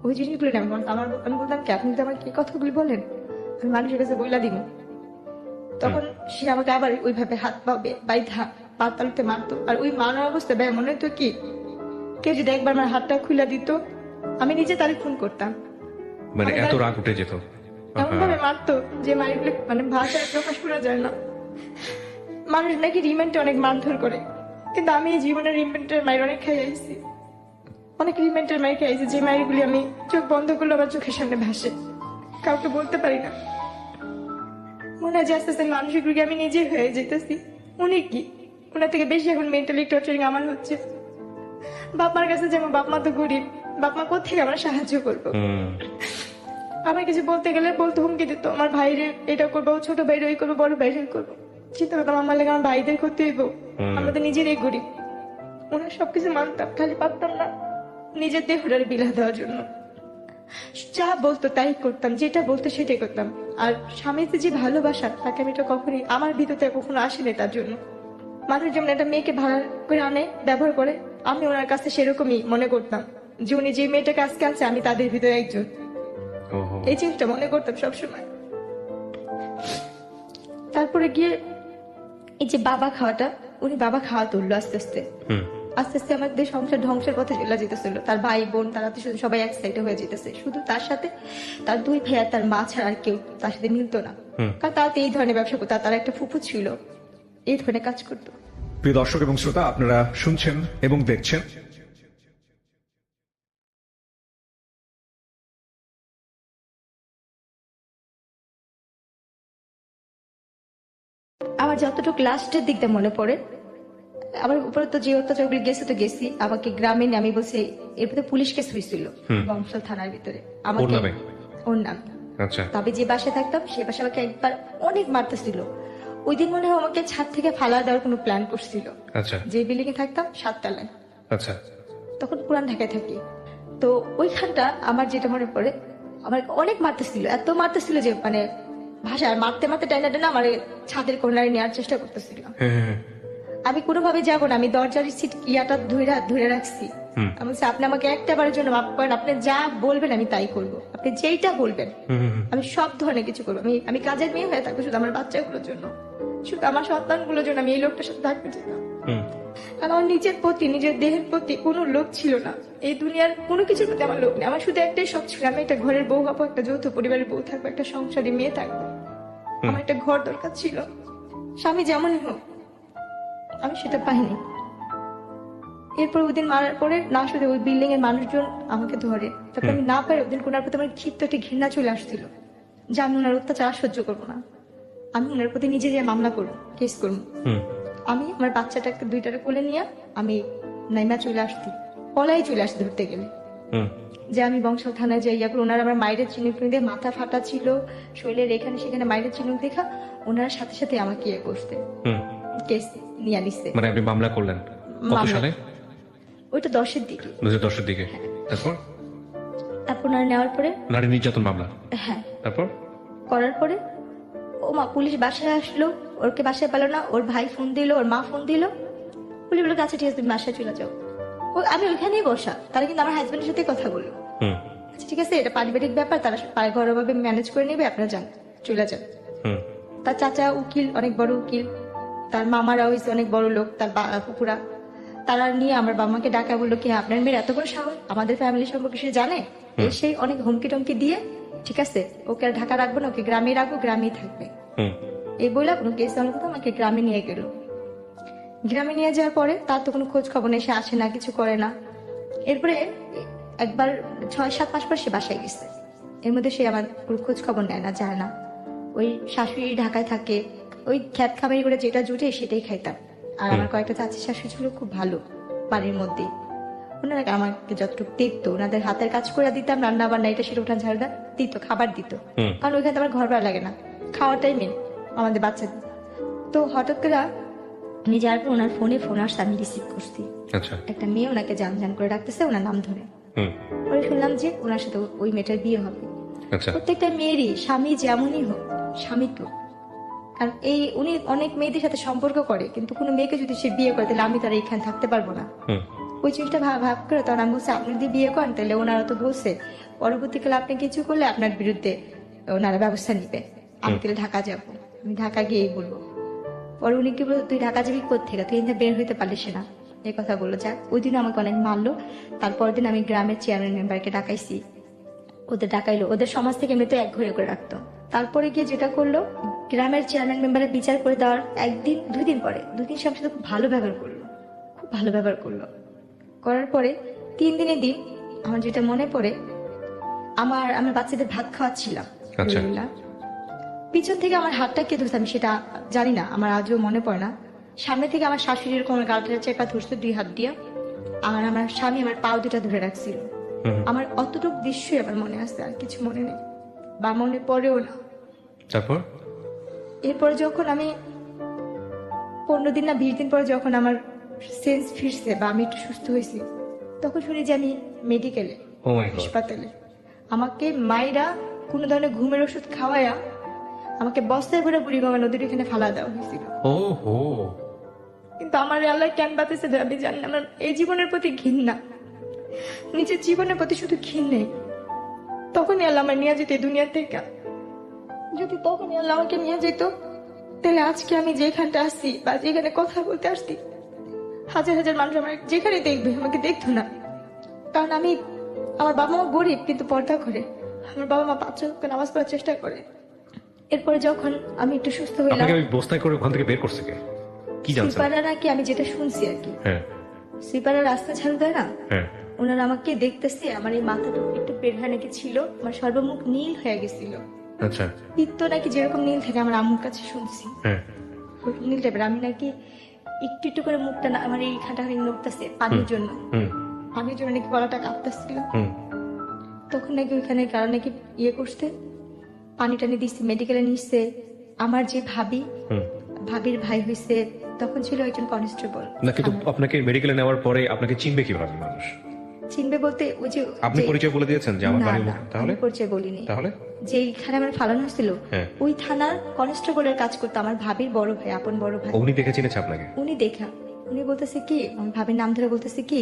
ওই জিনিসগুলো না। আমি বলতাম কি, আপনি তো আমার কি কথাগুলি বলেন, আমি মানুষের কাছে বইলা দিব। তখন সে আমাকে আবার ওইভাবে হাত পা বাইধা পা তালুতে মারতো। আর ওই মারার অবস্থা ব্যয় মনে হতো কি, কেউ যদি একবার আমার হাতটা খুলে দিত, আমি নিজে তারে খুন করতাম। মানে এত রাগ উঠে যেত, এমন ভাবে মারতো যে মারগুলো মানে ভাষায় প্রকাশ করা যায় না। মানুষ নাকি রিমেন্টে অনেক মারধর করে, কিন্তু আমি এই জীবনের রিমেন্টের মায়ের অনেক খাই আইছি। অনেক রিমেন্টের মায়ের খাইছি, যে মায়েরগুলি আমি চোখ বন্ধ করলে আমার চোখের সামনে ভাসে, কাউকে বলতে পারি না। মনে হয় যে আস্তে আস্তে মানুষগুলিকে আমি নিজে হয়ে যেতেছি। উনি কি, ওনার থেকে বেশি এখন মেন্টালি টর্চারিং আমার হচ্ছে। বাপমার কাছে যেমন, বাপমা তো গরিব, বাপমা কোথেকে আমার সাহায্য করবো। আমার কিছু বলতে গেলে বলতে হুমকি দিত, আমার ভাইরে এটা করবো, ছোট ভাইরে ওই করবো, বড় ভাইরে ওই করবো। চিন্তা করতাম আমার লাগে আমার ভাইদের ক্ষতি হইব, আমাদের নিজেরাই গরিব। ওনার সবকিছু মানতাম, খালি পারতাম না নিজের দেহটারে বিলা দেওয়ার জন্য। যা বলতো তাই করতাম, যেটা বলতো সেটাই করতাম। আর স্বামীতে যে ভালোবাসা, তাকে আমি এটা কখনই আমার ভিতরে কখনো আসেনি। তার জন্য মানুষ যেমন একটা মেয়েকে ভাড়া করে আনে, ব্যবহার করে, আমি ওনার কাছে সেরকমই মনে করতাম যে উনি যে মেয়েটাকে আজকে আনছে, আমি তাদের ভিতরে একজন। এই জিনিসটা মনে করতাম সবসময়। তারপরে গিয়ে এই যে বাবা খাওয়াটা, উনি বাবা খাওয়া তুললো আস্তে আস্তে। আস্তে আস্তে আমাদের সংসার ধ্বংসের পথে চলে যেতেছিল। তার ভাই বোন তারা তো সবাই এক সাইডে হয়ে যেতেছে, শুধু তার সাথে তার দুই ভাই আর তার মা ছাড়া আর কেউ তার সাথে মিলতো না। কারণ তারা তো এই ধরনের ব্যবসা করতো, তার একটা ফুফু ছিল এই ধরনের কাজ করতো। প্রিয় দর্শক এবং শ্রোতা, আপনারা শুনছেন এবং দেখছেন আমার যতটুকু লাস্টের দিকটা মনে পড়ে, আমার উপরে তো যে অত্যাচারগুলি গেছে তো গেছি, আমাকে গ্রামে নিয়ে আমি বলছি, এরপরে পুলিশ কেস হয়েছিল বংশাল থানার ভিতরে আমাকে, ওর নাম। তবে যে বাসায় থাকতাম সে বাসায় আমাকে একবার অনেক মারতেছিল। ওই দিন মনে হয় আমাকে ছাদ থেকে ফালা দেওয়ার কোনো প্ল্যান করছিল। যে বিল্ডিং এ থাকতাম 7 তলায়, তখন পুরান ঢাকায় থাকি। তো ওইখানটা আমার যেটা মনে পড়ে, আমার অনেক মারতেছিল, এত মারতেছিল যে মানে ভাষায় মারতে মারতে টাইনা টাইনা আমার ছাদের কর্নারে নেওয়ার চেষ্টা করতেছিল। আমি কোনোভাবে যাবো না, আমি দরজার সিট ইয়াটা ধরে রাখছি। আমি বলছি, আপনি আমাকে একটা বারের জন্য মাফ করেন, আপনি যা বলবেন আমি তাই করবো, আপনি যেইটা বলবেন আমি সব ধরনের কিছু করবো। আমি কাজের মেয়ে হয়ে থাকবো শুধু আমার বাচ্চাগুলোর জন্য, শুধু আমার সন্তানগুলোর জন্য আমি এই লোকটার সাথে থাকতে চাইতাম। কারণ আমার নিজের প্রতি, নিজের দেহের প্রতি কোনো লোক ছিল না, এই দুনিয়ার কোনো কিছুর প্রতি আমার লোক নেই। আমার শুধু একটাই শখ ছিল, আমি একটা ঘরের বউ হবো, একটা যৌথ পরিবারের বউ থাকবো, একটা সংসারী মেয়ে থাকবো। আমার একটা ঘর দরকার ছিল, স্বামী যেমনই হোক, আমি সেটা পাইনি। এরপর ওই দিন মারার পরে না শুধু ওই বিল্ডিং এর মানুষজন আমাকে ধরে, তারপর আমি না পারি ওই দিন কোনার প্রতি আমার ক্ষিপ্ত একটা ঘৃণা চলে আসছিল যে আমি ওনার অত্যাচার সহ্য করবো না, আমি ওনার প্রতি নিজে যে মামলা করবো, কেস করবো। আমি আমার বাচ্চাটাকে দুইটারে কোলে নিয়ে আমি নাইমা চলে আসছি, পলাই চলে আসছি ধরতে গেলে, যে আমি বংশাল থানায় যাই। ওনারা আমার মায়ের চিনুক দিয়ে মাথা ফাটা ছিল, শরীরের এখানে সেখানে মায়ের চিনুক দেখা, ওনারা সাথে সাথে আমাকে ইয়ে করতে কেস নিয়ে নিচ্ছে। মানে আপনি মামলা করলেন কত সালে? ওইটা 10-এর দিকে, 2010-এর দিকে। তারপর ওনারা নেওয়ার পরে নারী নির্যাতন মামলা, হ্যাঁ, তারপর করার পরে ও মা পুলিশ বাসায় আসলো, ওরকে বাসায় পেলো না, ওর ভাই ফোন দিল, ওর মা ফোন দিল, পুলিশ বললো আচ্ছা ঠিক আছে তুমি বাসায় চলে যাও। আমি ওইখানেই বসা, তারা কিন্তু আমার হাজবেন্ডের সাথে কথা বললো, আচ্ছা ঠিক আছে এটা পারিবারিক ব্যাপার, তারা ঘরোয়াভাবে ম্যানেজ করে নেবে, আপনারা যান, চলে যান। তার চাচা উকিল, অনেক বড় উকিল, তার মামারা হয়েছে অনেক বড় লোক, তার পুকুরা, তারা নিয়ে আমার বাবাকে ডাকা বললো কি আপনার মেয়ের এত বড় সাহস, আমাদের ফ্যামিলি সম্পর্কে সে জানে, সেই অনেক হুমকি টমকি দিয়ে ঠিক আছে ওকে আর ঢাকা রাখবো না, ওকে গ্রামে রাখবো, গ্রামেই থাকবে, এই বলে কোনো কেস আমাকে গ্রামে নিয়ে গেল। গ্রামে নিয়ে যাওয়ার পরে তার তো কোনো খোঁজ খবর নেই, সে আসে না, কিছু করে না। এরপরে একবার 6-7 মাস পর সে বাসায় গেছে। এর মধ্যে সে আমার কোনো খোঁজ খবর নেয় না, যায় না। ওই শাশুড়ি ঢাকায় থাকে, ওই খ্যাত খামারি করে যেটা জুটে সেটাই খাইতাম। আর আমার কয়েকটা চাচি শাশুড়ি ছিল খুব ভালো বাড়ির মধ্যে, ওনারা আমাকে যতটুকু দেখতো, ওনাদের হাতের কাজ করে দিতাম, রান্না বান্না এটা সেটা উঠান ঝাড়া দিত, খাবার দিত। কারণ ওইখানে তো আমার ঘর ভাড়া লাগে না, খাওয়াটাই মেন আমাদের বাচ্চাদের। তো হঠাৎ করে আমি যাওয়ার পর ওনার ফোনে ফোন আসছে, আমি রিসিভ করছি। আচ্ছা। একটা মেয়ে ওনাকে জান জান করে ডাকতেছে ওনার নাম ধরে। হুম। পরে শুনলাম যে ওনার সাথে ওই মেয়েটার বিয়ে হবে। আচ্ছা। প্রত্যেকটা মেয়েরই স্বামী যেমনই হোক, স্বামী তো, কারণ উনি অনেক মেয়েদের সাথে সম্পর্ক করে, কিন্তু কোনো মেয়েকে যদি সে বিয়ে করে তাহলে আমি তার এখানে থাকতে পারবো না। ওই জিনিসটা ভাব করে তখন আমি বলছি, আপনি যদি বিয়ে করেন তাহলে ওনারা তো বলছে পরবর্তীকালে আপনি কিছু করলে আপনার বিরুদ্ধে ওনারা ব্যবস্থা নিবে। আমি তাহলে ঢাকা যাব, আমি ঢাকা গিয়েই বলবো। পরে উনি কি বলতো, তুই ঢাকা যাবি কোথেকে, তুই এখানে বের হইতে পারলিস না, এই কথা বললো। যাক, ওই দিন আমাকে অনেক মারলো। তারপর দিন আমি গ্রামের চেয়ারম্যান মেম্বারকে ডাকাইছি, ওদের ডাকাইলো, ওদের সমাজ থেকে এমনি তো এক ঘরে করে রাখতো। তারপরে গিয়ে যেটা করলো, গ্রামের চেয়ারম্যান মেম্বারের বিচার করে দেওয়ার 1-2 দিন পরে 2 দিন সে আমার সাথে খুব ভালো ব্যবহার করলো, খুব ভালো ব্যবহার করলো। করার পরে 3 দিনের দিন আমার যেটা মনে পড়ে, আমার বাচ্চাদের ভাত খাওয়াচ্ছিলাম, পিছন থেকে আমার হাতটা কে ধরছে আমি সেটা জানি না, আমার আজও মনে পড়ে না। সামনে থেকে আমার শাশুড়ি এরকম আমার গালটা চেপা ধরছে 2 হাত দিয়ে, আর আমার স্বামী আমার পা দুটা ধরে রাখছিল। আমার অতটুকু দৃশ্যই আমার মনে আছে, আর কিছু মনে নেই বা মনে পড়েও না। তারপর এরপরে যখন আমি 15 দিন না 20 দিন পরে যখন আমার সেন্স ফিরছে বা আমি একটু সুস্থ হয়েছি, তখন শুনি যে আমি মেডিকেলে, হাসপাতালে। আমাকে মায়েরা কোনো ধরনের ঘুমের ওষুধ খাওয়ায়া আমাকে বস্তায় ভরে বুড়িগঙ্গা নদীর এখানে ফালা দেওয়া হয়েছিল। কিন্তু আমার আল্লাহ কেন বাঁচাইছে আমি জানি না। আমার এই জীবনের প্রতি ঘৃণা, নিজের জীবনের প্রতি শুধু ঘৃণ নেই। তখনই আল্লাহ আমার নিয়ে যেত দুনিয়া থেকে। যদি তখনই আল্লাহ আমাকে নিয়ে যেত, তাহলে আজকে আমি যেখানটা আসছি বা যেখানে কথা বলতে আসছি, হাজার হাজার মানুষ আমার যেখানে দেখবে আমাকে দেখতো না। কারণ আমার বাবা মা গরিব কিন্তু পর্দা করে, আমার বাবা মা 5 ওয়াক্ত নামাজ পড়ার চেষ্টা করে। এরপরে যখন আমি একটু সুস্থ হইলাম, বস্তায় করে ওখান থেকে বের করছে কে, কি জানছেন? সুপাররা নাকি, আমি যেটা শুনছি আর কি, হ্যাঁ, সুপাররা রাস্তা ঝাড়ু দেয় না, হ্যাঁ, ওনারা আমাকে দেখতেছে, আমার এই মাথাটা একটু বের হয়ে নাকি ছিল, আমার সর্বমুখ নীল হয়ে গেছিল। আচ্ছা। পিত্ত নাকি যেরকম নীল থাকে, আমার আম্মুর কাছে শুনছি, হ্যাঁ, নীল টাইপের। আমি নাকি একটু একটু করে মুখটা না আমার এইখানটা নড়তেছে পানির জন্য, পানির জন্য নাকি গলাটা কাঁপতেছিল। তখন নাকি ওইখানে কারণ নাকি ইয়ে করতে পানি টানি দিচ্ছে, মেডিকেলে নিচ্ছে। আমার যে ভাবির ভাই হয়েছে, তখন ছিল একজন কনস্টেবল। না, কিন্তু আপনাকে মেডিকেলে নেওয়ার পরে আপনাকে চিনবে কিভাবে মানুষ? চিনবে বলতে ওই যে আপনি পরিচয় বলে দিয়েছেন যে আমার বাড়ি, তাহলে পরিচয় বলিনি। তাহলে যেখানে আমার ফালানো হয়েছিল ওই থানার কনস্টেবলের কাজ করতো আমার ভাবির বড় ভাই, আপন বড় ভাই। উনি দেখে চিনেছে আপনাকে? উনি বলতেছে কি, আমার ভাবির নাম ধরে বলতেছে কি,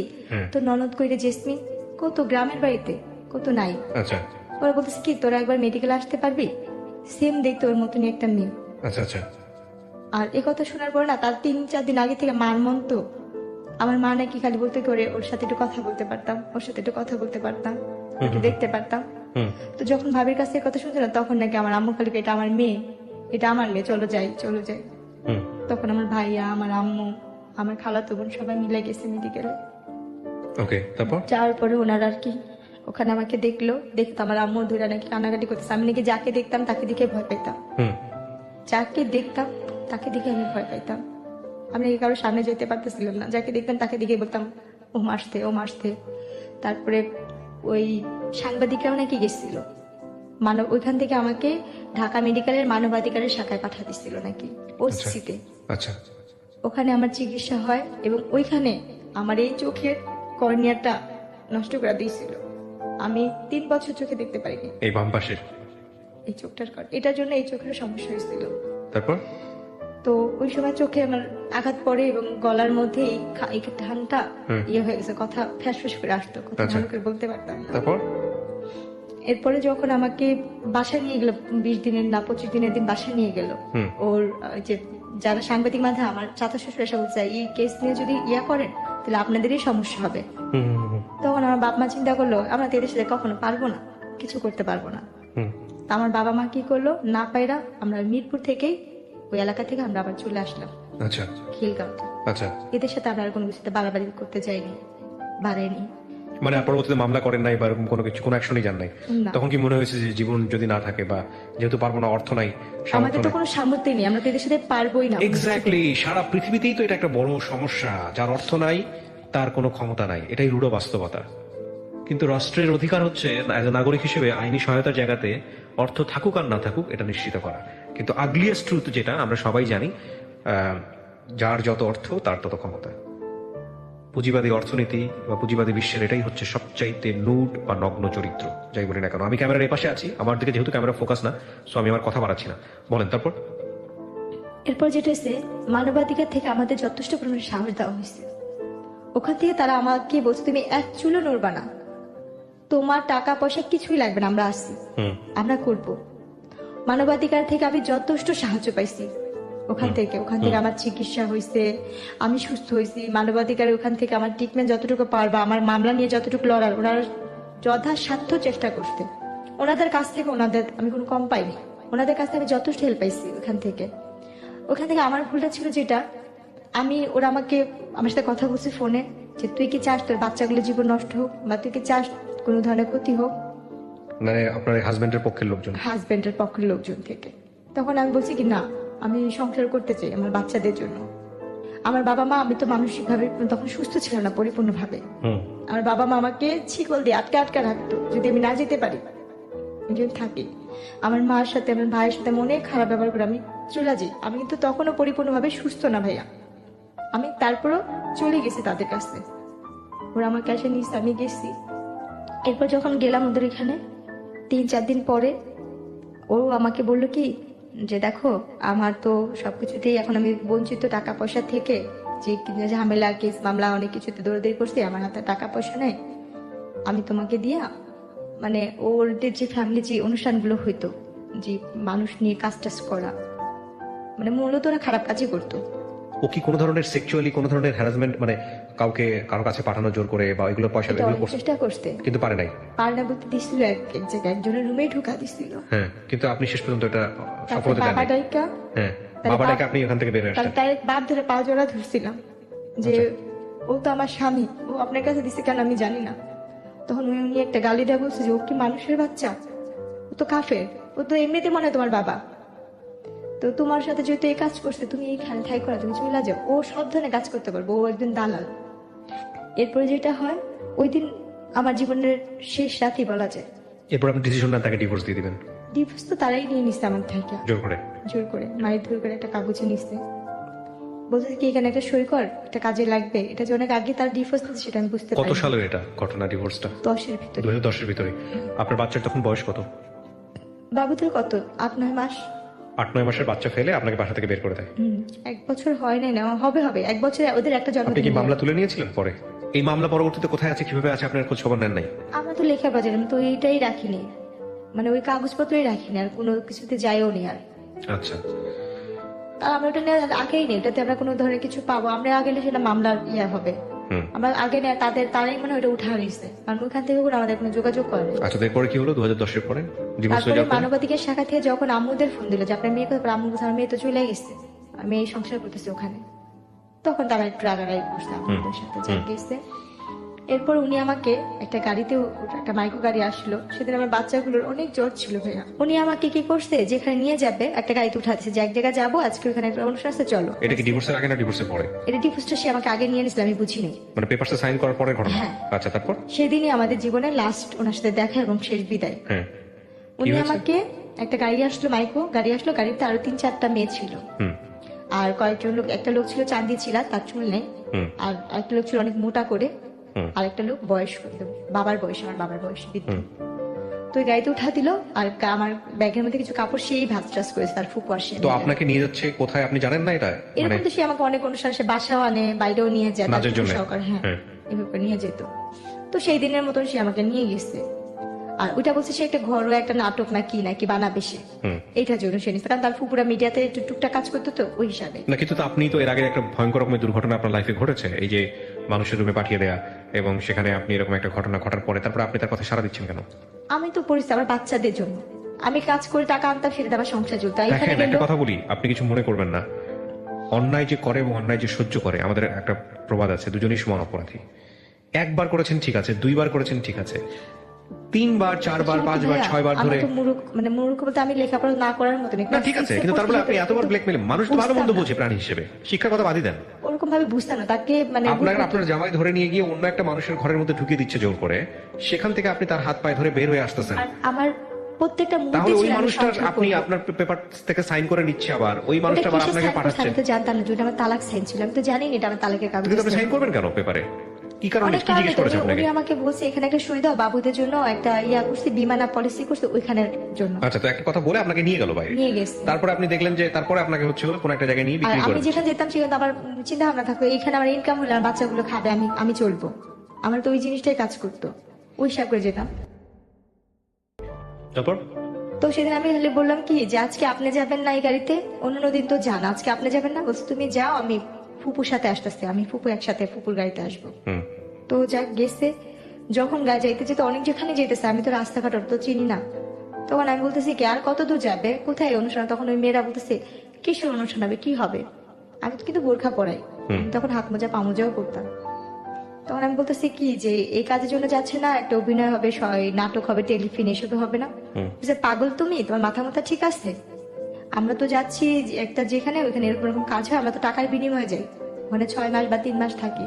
তো ননদ কইরে জেসমিন কত গ্রামের বাড়িতে কত নাই। আচ্ছা। ওরা বলতেছে কি, তোরা একবার মেডিকেলে আসতে পারবি, সেম দেখতে ওর মতনই একটা মেয়ে। আচ্ছা আচ্ছা। আর এই কথা শোনার পর না, তার 3-4 দিন আগে থেকে মার মন তো, আমার মা নাকি খালি বলতে করে ওর সাথে একটু কথা বলতে পারতাম, ওর সাথে একটু কথা বলতে পারতাম, একটু দেখতে পারতাম। তো যখন ভাবির কাছে কথা শুনছে না, তখন নাকি আমার আম্মু খালি, এটা আমার মেয়ে, এটা আমার মেয়ে, চলো যাই চলো যাই। তখন আমার ভাইয়া, আমার আম্মু, আমার খালাতো বোন সবাই মিলে গেছে মেডিকেলে। ওকে, তারপর যাওয়ার পরে ওনারা আর কি ওখানে আমাকে দেখতো, আমার আম্মু ধরে নাকি কান্নাকাটি করতেছে। আমি নাকি যাকে দেখতাম তাকে দেখে ভয় পেতাম, যাকে দেখতাম তাকে দেখে আমি ভয় পাইতাম। আমি নাকি কারোর সামনে যেতে পারতেছিলাম না, যাকে দেখতাম তাকে দেখে বলতাম ও মারতে ও মারতে। তারপরে ওই সাংবাদিকরাও নাকি গেছিল ওইখান থেকে আমাকে ঢাকা মেডিকেলের মানবাধিকারের শাখায় পাঠা দিচ্ছিল নাকি ওসিতে। আচ্ছা। ওখানে আমার চিকিৎসা হয় এবং ওইখানে আমার এই চোখের কর্নিয়াটা নষ্ট করে দিয়েছিল। আমি 3 বছর চোখে দেখতে পারিনি, এই বাম পাশের এই চোখটার এটার জন্য এই চোখের সমস্যা হয়েছিল। তারপর তো ওই সময় চোখে আমার আঘাত পড়ে এবং গলার মধ্যে এই ধানটা ইয়ে হয়ে গেছে, কথা ফ্যাস করে আসতো, কথা ভালো করে বলতে পারতাম না। তারপর এরপরে যখন আমাকে বাসায় নিয়ে গেল, 20 দিনের না 25 দিনের দিন বাসায় নিয়ে গেল, ওর যে যারা সাংবাদিক মাধ্যমে আমার চাচা শ্বশুর এসে বলছে এই কেস নিয়ে যদি ইয়া করেন তাহলে আপনাদেরই সমস্যা হবে। তখন আমার বাপ মা চিন্তা করলো আমরা তো এদের সাথে কখনো পারবো না, কিছু করতে পারবো না। আমার বাবা মা কি করলো, না পাইরা আমরা মিরপুর থেকেই ওই এলাকা থেকে আমরা আবার চলে আসলাম আচ্ছা খিলগাঁওতে। আচ্ছা, এদের সাথে আমরা আর কোনো কিছুতে বাড়াবাড়ি করতে চাইনি, বাড়াইনি। মানে পরবর্তীতে মামলা করেন নাই বা এরকম কোনো কিছু, কোনো অ্যাকশনই যান নাই? না, তখন কি মনে হয়েছে যে জীবন যদি না থাকে, বা যেহেতু পারবো না, অর্থ নাই, আমাদের তো কোনো সামর্থ্য নেই, আমরা তো এদের সাথে পারবোই না। এক্স্যাক্টলি, সারা পৃথিবীতেই তো এটা একটা বড় সমস্যা, যার অর্থ নাই তার কোনো ক্ষমতা নাই, এটাই রূঢ় বাস্তবতা। কিন্তু রাষ্ট্রের অধিকার হচ্ছে নাগরিক হিসেবে আইনি সহায়তার জায়গাতে অর্থ থাকুক আর না থাকুক এটা নিশ্চিত করা। কিন্তু আগলিয়েস্ট ট্রুথ যেটা আমরা সবাই জানি, যার যত অর্থ তার তত ক্ষমতা। পুঁজিবাদী অর্থনীতি বা পুঁজিবাদী বিশ্বের এটাই হচ্ছে সবচাইতে নুড বা নগ্ন চরিত্র, যাই বলি না কেন। আমি ক্যামেরার এই পাশে আছি, আমার দিকে যেহেতু ক্যামেরা ফোকাস না, সো আমি আমার কথা বাড়াচ্ছি না, বলেন তারপর। এরপর যেটা হচ্ছে, মানবাধিকার থেকে আমাদের যথেষ্ট পরিমাণে সাহস দেওয়া হয়েছে। ওখান থেকে তারা আমাকে বলছে তুমি এক চুলো নড়বা না, তোমার টাকা পয়সা কিছুই লাগবে না, আমরা আসছি, আমরা করব। মানবাধিকার থেকে আমি যথেষ্ট সাহায্য পাইছি ওখান থেকে আমার চিকিৎসা হয়েছে, আমি সুস্থ হয়েছি। মানবাধিকার ওখান থেকে আমার ট্রিটমেন্ট যতটুকু পারবা, আমার মামলা নিয়ে যতটুকু লড়ার, ওনারা যথাসাধ্য চেষ্টা করতে। ওনাদের কাছ থেকে আমি কোনো কম পাইনি, ওনাদের কাছ থেকে আমি যথেষ্ট হেল্প পাইছি ওখান থেকে। আমার ভুলটা ছিল যেটা, ওরা আমার সাথে কথা বলছে ফোনে যে তুই কি চাস তোর বাচ্চাগুলো জীবন নষ্ট হোক, বা তুই কি চাস কোনো ধরনের ক্ষতি হোক, মানে আপনার হাজবেন্ডের পক্ষের লোকজন? হাজবেন্ডের পক্ষের লোকজন থেকে। তখন আমি বলছি কি না, আমি সংসার করতে চাই আমার বাচ্চাদের জন্য। আমার বাবা মা, আমি তো মানসিক ভাবে তখন সুস্থ ছিলাম না পরিপূর্ণভাবে। আমার বাবা মা আমাকে শিকল দিয়ে আটকে আটকে রাখতো, যদি আমি না যেতে পারি, যদি থাকি। আমার মার সাথে, আমার ভাইয়ের সাথে মনে খারাপ ব্যবহার করে আমি চলে যাই। আমি কিন্তু তখনও পরিপূর্ণভাবে সুস্থ না ভাইয়া, আমি তারপরও চলে গেছি তাদের কাছে। ওরা আমার কাছে নিচ্ছে, আমি গেছি। এরপর যখন গেলাম ওদের এখানে 3-4 দিন পরে, ও আমাকে বললো কি যে দেখো আমার তো সবকিছুতেই এখন আমি বঞ্চিত, টাকা পয়সা থেকে, যে ঝামেলা কেস মামলা অনেক কিছুতে দৌড়াদৌড়ি করছি, আমার হাতে টাকা পয়সা নেই, আমি তোমাকে দিয়া, মানে ওদের যে ফ্যামিলি যে অনুষ্ঠানগুলো হইতো, যে মানুষ নিয়ে কাজ টাজ করা, মানে মূলত ওরা খারাপ কাজই করতো। ও কি কোনো ধরনের সেক্সুয়ালি কোনো ধরনের হ্যারাসমেন্ট, মানে কাউকে কারো কাছে পাঠানো জোর করে বা এগুলো পয়সা এটা অনেক চেষ্টা করতে, কিন্তু পারে নাই? পারে না বলতে দিছিল, এক জায়গায় একজনের রুমে ঢুকা দিছিল। হ্যাঁ, কিন্তু আপনি শেষ পর্যন্ত এটা সফলতা দেন বাবা নাই। ডাইকা, হ্যাঁ, বাবা ডাকে আপনি ওখান থেকে বের হয়ে আসলেন। তার বাপ ধরে পা জোড়া ধরছিলাম যে ও তো আমার স্বামী, ও আপনার কাছে দিছে কেন আমি জানি না। তখন উনি একটা গালি দেওয়া বলছে যে ও কি মানুষের বাচ্চা, ও তো কাফের, ও তো এমনিতে মনে হয় তোমার বাবা, তো তোমার সাথে যেহেতু এই কাজ করছে তুমি এইখানে ঠাই করা, তুমি চলে যাও। ও সব ধরনের কাজ করতে পারবো, ও একজন দালাল। এরপরে যেটা হয়, ওই দিন আমার জীবনের শেষ রাতই বলা যায়। এরপর আপনি ডিসিশন নেন তাকে ডিভোর্স দিয়ে দিবেন? ডিভোর্স তো তারাই নিয়ে নিচ্ছে আমার থেকে, জোর করে। জোর করে মায়ের ধর করে একটা কাগজে নিচ্ছে, বলছে কি এখানে একটা সই কর, এটা কাজে লাগবে। এটা যে অনেক আগে তার ডিভোর্স দিচ্ছে সেটা আমি বুঝতে পারি। কত সালের এটা ঘটনা, ডিভোর্সটা? 10-এর ভিতরে। 2010-এর ভিতরে। আপনার বাচ্চার তখন বয়স কত? বাবুদের কত 8-9 মাস। 8-9 মাসের বাচ্চা ফেলে আপনাকে বাসা থেকে বের করে দেয়? 1 বছর হয় নাই না, হবে 1 বছরে ওদের একটা আপনি কি জন্মদিন। মামলা তুলে নিয়েছিলেন পরে? এই মামলা পরবর্তীতে কোথায় আছে, কিভাবে আছে, আপনার খোঁজ খবর নেন নাই? আমরা তো লেখা বাজার, আমি তো এইটাই রাখিনি, মানে ওই কাগজপত্রই রাখিনি, আর কোনো কিছুতে যাইও নি আর। আচ্ছা, আর আমরা ওটা নিয়ে আগেই নেই, ওটাতে আমরা কোনো ধরনের কিছু পাবো, আমরা আগে সেটা মামলার হবে। আমরা আগে নেই, তারাই মানে ওটা উঠা নিচ্ছে, কারণ ওখান থেকে কোনো আমাদের কোনো যোগাযোগ করে। আচ্ছা, এরপরে কি হলো 2010-এর পরে? ডিভোর্স হয়ে তারপরে যাওয়ার পরে মানবাধিকার শাখা থেকে যখন আম্মুদের ফোন দিল যে আপনার মেয়ে কোথায়, আম্মু বলছে, আমার মেয়ে তো চলে গেছে, আমি এই সংসার করতেছি ওখানে। তখন তারা একটু রাগারাগি করছে আমাদের সাথে, যা গেছে। এরপর উনি আমাকে একটা গাড়িতে, একটা মাইক্রো গাড়ি আসলো, সেদিন আমার বাচ্চাগুলোর অনেক জ্বর ছিল ভাইয়া। উনি আমাকে কি করছে, যেখানে নিয়ে যাবে একটা গাড়িতে উঠাচ্ছে, যে এক জায়গায় যাবো আজকে, ওখানে একটা অনুষ্ঠান আছে, চলো। এটা কি ডিভোর্সের আগে না ডিভোর্সের পরে? এটা ডিভোর্সটা সে আমাকে আগে নিয়ে নিয়েছিল, আমি বুঝিনি। মানে পেপারসে সাইন করার পরে ঘটনা? হ্যাঁ। আচ্ছা, তারপর? সেদিনই আমাদের জীবনের লাস্ট ওনার সাথে দেখা এবং শেষ বিদায়। হ্যাঁ, উনি আমাকে একটা গাড়ি আসলো, মাইক্রো গাড়ি আসলো, গাড়িতে আরো 3-4টা মেয়ে ছিল, আর কয়েকজন লোক, একটা লোক ছিল চাঁদি ছিল, তার চুল নেই, আর একটা লোক ছিল অনেক মোটা করে, আর একটা লোক বয়স্ক, বাবার বয়স, আমার বাবার বয়স বৃদ্ধ। তো ওই গাড়িতে উঠা দিল, আর আমার ব্যাগের মধ্যে কিছু কাপড় সেই ভাজ টাজ করেছে, তার ফুপু আসে। তো আপনাকে নিয়ে যাচ্ছে কোথায় আপনি জানেন না এটা? এরকম তো সে আমাকে অনেক অনুষ্ঠান, সে বাসাও আনে, বাইরেও নিয়ে যায়, নাচের জন্য? হ্যাঁ, এভাবে নিয়ে যেত। তো সেই দিনের মতন সে আমাকে নিয়ে গেছে, আর ওইটা বলছে সে একটা ঘরোয়া একটা নাটক নাকি বানাবে সে, এইটার জন্য সে নিচ্ছে, কারণ তার ফুপুরা মিডিয়াতে একটু টুকটাক কাজ করতো, তো ওই হিসাবে না। কিন্তু তো আপনি তো এর আগে একটা ভয়ঙ্কর রকমের দুর্ঘটনা আপনার লাইফে ঘটেছে, এই যে মানুষের রুমে পাঠিয়ে দেয়া, এবং সেখানে আপনি এরকম একটা ঘটনা ঘটার পরে তারপর আপনি তার কথা সাড়া দিচ্ছেন কেন? আমি তো পরিস্থিতি আমার বাচ্চাদের জন্য, আমি কাজ করে টাকা আনতাম, সেটা আমার সংসার চলতো। দেখেন, একটা কথা বলি, আপনি কিছু মনে করবেন না, অন্যায় যে করে এবং অন্যায় যে সহ্য করে, আমাদের একটা প্রবাদ আছে, দুজনেই সমান অপরাধী। একবার করেছেন ঠিক আছে, দুইবার করেছেন ঠিক আছে, 3 বার 4 বার 5 বার 6 বার ধরে, আমি তো মূর্খ, মানে মূর্খ বলতে আমি লেখাপড়া না করার মতো না ঠিক আছে, কিন্তু তারপরে আপনি এতবার ব্ল্যাকমেল, মানুষ তো ভালো মন্দ বোঝে প্রাণী হিসেবে, শিক্ষার কথা বাদই দেন। ওরকম ভাবে বুঝতাম না তাকে, মানে আপনার জামাই ধরে নিয়ে গিয়ে অন্য একটা মানুষের ঘরের মধ্যে ঢুকিয়ে দিচ্ছে জোর করে, সেখান থেকে আপনি তার হাত পায়ে ধরে বের হয়ে আসতেছেন। আর আমার প্রত্যেকটা মুহূর্তে তাহলে ওই ছিল আমি মানুষটার সংসার আপনি করবো। আপনার পেপার থেকে সাইন করে নিচ্ছে, আবার ওই মানুষটা আবার ওটা কিসের আপনাকে sign করছে পাঠাচ্ছে। আমি তো জানতাম না, যেটা আমার তালাক সাইন ছিল, আমি তো জানি না এটা আমার তালাকের কাগজ। কিন্তু আপনি সাইন করবেন কেন পেপারে? কি কারণে, অনেক কি কারণে জিজ্ঞেস তো, করেছে উনি আপনাকে? আমাকে বলছে এখানে একটা সই দাও, বাবুদের জন্য একটা ইয়া করছে, বিমানা পলিসি করছে ওইখানের জন্য, আচ্ছা, তো একটা কথা বলে আপনাকে নিয়ে গেল বাইরে, নিয়ে গেছে। তারপরে আপনি দেখলেন যে তারপরে আপনাকে হচ্ছে হলো কোন একটা জায়গায় নিয়ে আর বিক্রি আমি করে। যেখানে যেতাম সেখানে তো আমার চিন্তা ভাবনা থাকতো এখানে আমার ইনকাম হলে আমার বাচ্চাগুলো খাবে, আমি চলবো, আমার তো ওই জিনিসটাই কাজ করতো, ওই হিসাব করে যেতাম। তারপর তো সেদিন আমি খালি বললাম কি যে আজকে আপনি যাবেন না এই গাড়িতে, অন্য দিন তো যান, আজকে আপনি যাবেন না, বলছে তুমি যাও, আমি ফুপুর সাথে আসতেছি, আমি ফুপু একসাথে ফুপুর গাড়িতে আসবো। হুম তো যাক গেছে, যখন গায়ে যাইতে যেতে অনেক যেখানে যেতেছে, আমি তো রাস্তাঘাট তো চিনি না, তখন আমি বলতেছি কি আর কত দূর যাবে, কোথায় অনুষ্ঠান, তখন ওই মেয়েরা বলতেছে কিসের অনুষ্ঠান হবে, কি হবে, আমি তো কিন্তু বোরখা পরাই, আমি তখন হাত মোজা পা মোজাও করতাম, তখন আমি বলতেছি কি যে এই কাজের জন্য যাচ্ছে না, একটা অভিনয় হবে, নাটক হবে, টেলিফিল্ম, এসবে হবে না, যে পাগল তুমি, তোমার মাথা মাথা ঠিক আছে, আমরা তো যাচ্ছি একটা যেখানে ওইখানে এরকম এরকম কাজ হয়, আমরা তো টাকার বিনিময়ে যাই, মানে 6 মাস বা 3 মাস থাকি।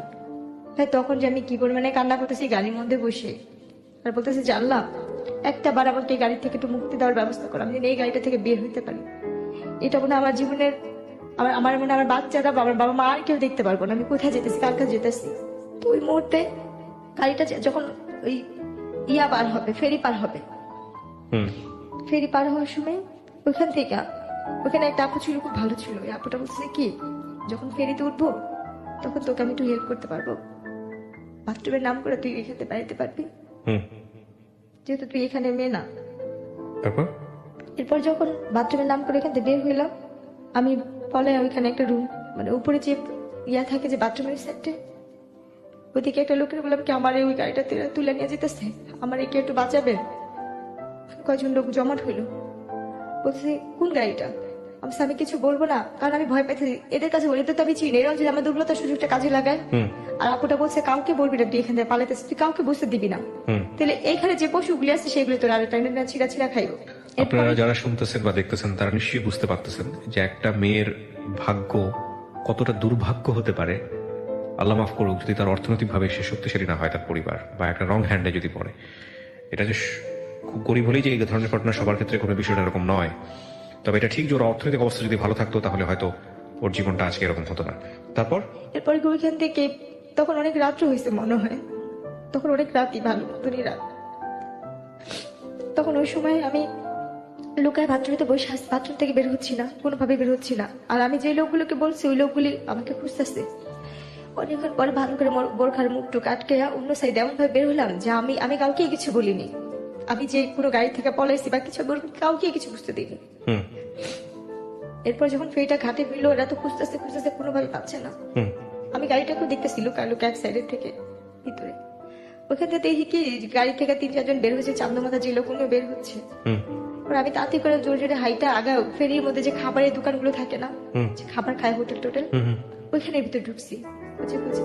তাই তখন যে আমি কি পরিমাণে কান্না করতেছি গাড়ির মধ্যে বসে, আর বলতেছি যে আল্লাহ একটা বার আমাকে এই গাড়ি থেকে একটু মুক্তি দেওয়ার ব্যবস্থা করো, আমি যেন এই গাড়িটা থেকে বের হইতে পারি, এটা মনে হয় আমার জীবনের, আমার মনে হয় আমার বাচ্চারা বা আমার বাবা মা আর কেউ দেখতে পারবো না আমি কোথায় যেতেছি, কার কাছে যেতেছি। তো ওই মুহূর্তে গাড়িটা যখন ওই ইয়া পার হবে, ফেরি পার হবে, হুম ফেরি পার হওয়ার সময় ওইখান থেকে ওখানে একটা আপু ছিল, খুব ভালো ছিল, ওই আপুটা বলছে কি যখন ফেরিতে উঠবো তখন তোকে আমি একটু হেল্প করতে পারবো, বাথরুমের নাম করে তুই এখানে বেড়াতে পারবি, হুম যেহেতু তুই এখানে মেয়ে না। তারপর এরপর যখন বাথরুমের নাম করে এখান থেকে বের হইলাম, আমি পলে ওইখানে একটা রুম, মানে উপরে যে ইয়া থাকে যে বাথরুমের সেটে, ওইদিকে একটা লোকের বললাম কি আমার ওই গাড়িটা তুলে নিয়ে যেতেছে, আমার একে একটু বাঁচাবেন। কয়জন লোক জমাট হইলো, বলছে কোন গাড়িটা, আমি কিছু বলবো না, কারণ আমি ভয় পাইছি, এদের কাছে বলি তো আমি চিনি, এরা যদি আমার দুর্বলতার সুযোগটা কাজে লাগায়। আর আপুটা বলছে কাউকে বলবি না, তুই এখান থেকে পালাইতেছিস, তুই কাউকে বুঝতে দিবি না, তাহলে এইখানে যে পশুগুলি আছে সেগুলি তোর আর টাইনে ছিঁড়া ছিঁড়া খাইব। আপনারা যারা শুনতেছেন বা দেখতেছেন তারা নিশ্চয়ই বুঝতে পারতেছেন যে একটা মেয়ের ভাগ্য কতটা দুর্ভাগ্য হতে পারে। আল্লাহ মাফ করুক যদি তার অর্থনৈতিকভাবে সে শক্তিশালী না হয়, তার পরিবার বা একটা রং হ্যান্ডে যদি পড়ে। এটা যে খুব গরিব হলেই যে এই ধরনের ঘটনা সবার ক্ষেত্রে কোনো বিষয়টা এরকম নয়, তবে এটা ঠিক যে ওর অর্থনৈতিক অবস্থা যদি ভালো থাকতো তাহলে হয়তো ওর জীবনটা আজকে এরকম হতো না। তারপর এরপরে ওইখান থেকে তখন অনেক রাত্র হয়েছে মনে হয়, তখন অনেক রাতই, ভালো মতনই রাত, তখন ওই সময় আমি লুকায় বাথরুমে বসে আছি, বাথরুম থেকে বের হচ্ছি না, কোনোভাবে বের হচ্ছি না, আর আমি যে লোকগুলোকে বলছি ওই লোকগুলি আমাকে খুঁজতেছে। অনেকক্ষণ পরে ভালো করে বোরখার মুখটুক আটকে অন্য সাইডে এমন ভাবে বের হলাম যে আমি কাউকে কিছু বলিনি, আমি যে কোনো গাড়ি থেকে পলাইছি বা কিছু কাউকে কিছু বুঝতে দিইনি। এরপর যখন ফেরিটা ঘাটে ফিরলো, ওরা তো খুঁজতেছে খুঁজতেছে কোনোভাবে পাচ্ছে না, আমি গাড়িটাকেও দেখতেছি লুকা এক সাইডের থেকে ভিতরে, ওখান থেকে দেখি কি গাড়ি থেকে 3-4 জন বের হচ্ছে, চান্দা মাথা যে লোকগুলো বের হচ্ছে, আমি তাতে করে জোরে জোরে হাইটা আগা ফেরির মধ্যে যে খাবারের দোকানগুলো থাকে না, যে খাবার খায় হোটেল টোটেল, ওইখানের ভিতরে ঢুকছি বুঝে বুঝে।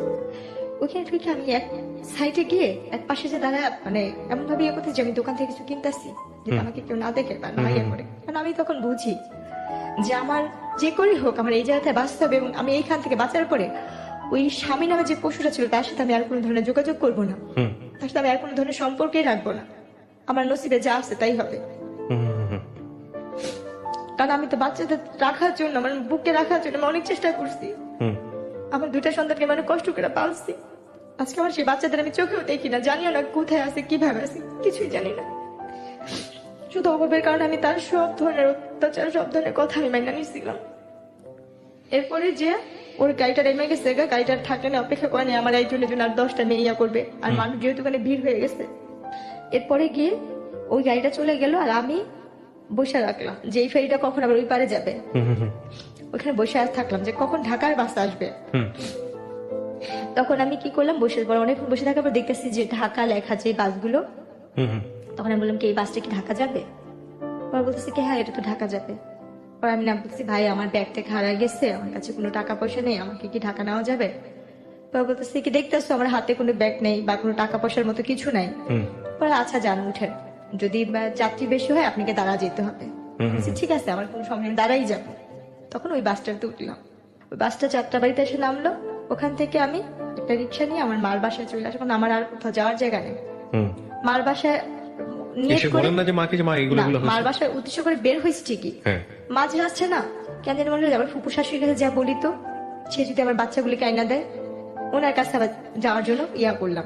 ওইখানে ঢুকে আমি এক সাইডে গিয়ে এক পাশে যে দাঁড়া, মানে এমন ভাবে ইয়ে করতেছি আমি দোকান থেকে কিছু কিনতেছি, যেটা আমাকে কেউ না দেখে বা না ইয়ে করে, কারণ আমি তখন বুঝি যে আমার যে করেই হোক আমার এই জায়গায় বাঁচতে হবে, এবং আমি এইখান থেকে বাঁচার পরে ওই স্বামী নামে যে পশুটা ছিল তার সাথে আমি আর কোনো ধরনের যোগাযোগ করবো না, তার সাথে আমি আর কোনো ধরনের সম্পর্কেই রাখবো না, আমার নসিবে যা আছে তাই হবে। কারণ আমি তো বাচ্চাদের রাখার জন্য, আমার বুকে রাখার জন্য আমি অনেক চেষ্টা করছি, আমার 2টা সন্তানকে মানে কষ্ট করে পালছি, আজকে আমার সেই বাচ্চাদের আমি চোখেও দেখি না, জানিও না কোথায় আছে, কিভাবে আছে, কিছুই জানি না, শুধু অভাবের কারণে আমি তার সব ধরনের অত্যাচার, সব ধরনের কথা আমি মাইনা নিয়েছিলাম। এরপরে যে ওর গাড়িটা নেমে গেছে, গাড়িটার থাকে না, অপেক্ষা করে নেই আমার একজনের জন্য আর 10টা মেয়ে ইয়া করবে, আর মানুষ যেহেতু ওখানে ভিড় হয়ে গেছে, এরপরে গিয়ে ওই গাড়িটা চলে গেল, আর আমি বসে রাখলাম যে এই ফেরিটা কখন আবার ওই পারে যাবে, ওখানে বসে আর থাকলাম যে কখন ঢাকার বাস আসবে। তখন আমি কি করলাম, অনেকক্ষণ বসে থাকার পর দেখতেছি যে ঢাকা লেখা যে বাসগুলো, তখন আমি বললাম কি এই বাসটা কি ঢাকা যাবে, পরে বলতেছি কি হ্যাঁ এটা তো ঢাকা যাবে, পরে আমি না বলছি ভাই আমার ব্যাগটা হারাই গেছে, আমার কাছে কোনো টাকা পয়সা নেই, আমাকে কি ঢাকা নেওয়া যাবে? পরে বলতেছে কি দেখতেছো আমার হাতে কোনো ব্যাগ নেই বা কোনো টাকা পয়সার মতো কিছু নাই। পরে আচ্ছা যান উঠেন, যদি যাত্রী বেশি হয় আপনাকে দাঁড়া যেতে হবে। বলছি, ঠিক আছে আমার কোনো সময় নেই, দাঁড়াই যাবো। তখন ওই বাসটাতে উঠলাম, ওই বাসটা যাত্রাবাড়িতে এসে নামলো। ওখান থেকে আমি একটা রিক্সা নিয়ে আমার মার বাসায় চলে আসলাম, আমার আর কোথাও যাওয়ার জায়গা নেই। মার বাসায় নিয়ে এসে বলেন না যে মাকে যে মা এগুলো মার বাসায় উদ্দেশ্য করে বের হয়েছে ঠিকই, হ্যাঁ মাঝে আসছে না কেন জানি মনে হয় আমার ফুপু শাশুড়ির কাছে যা বলি তো সে যদি আমার বাচ্চাগুলিকে আইনা দেয়, ওনার কাছে আবার যাওয়ার জন্য ইয়া করলাম।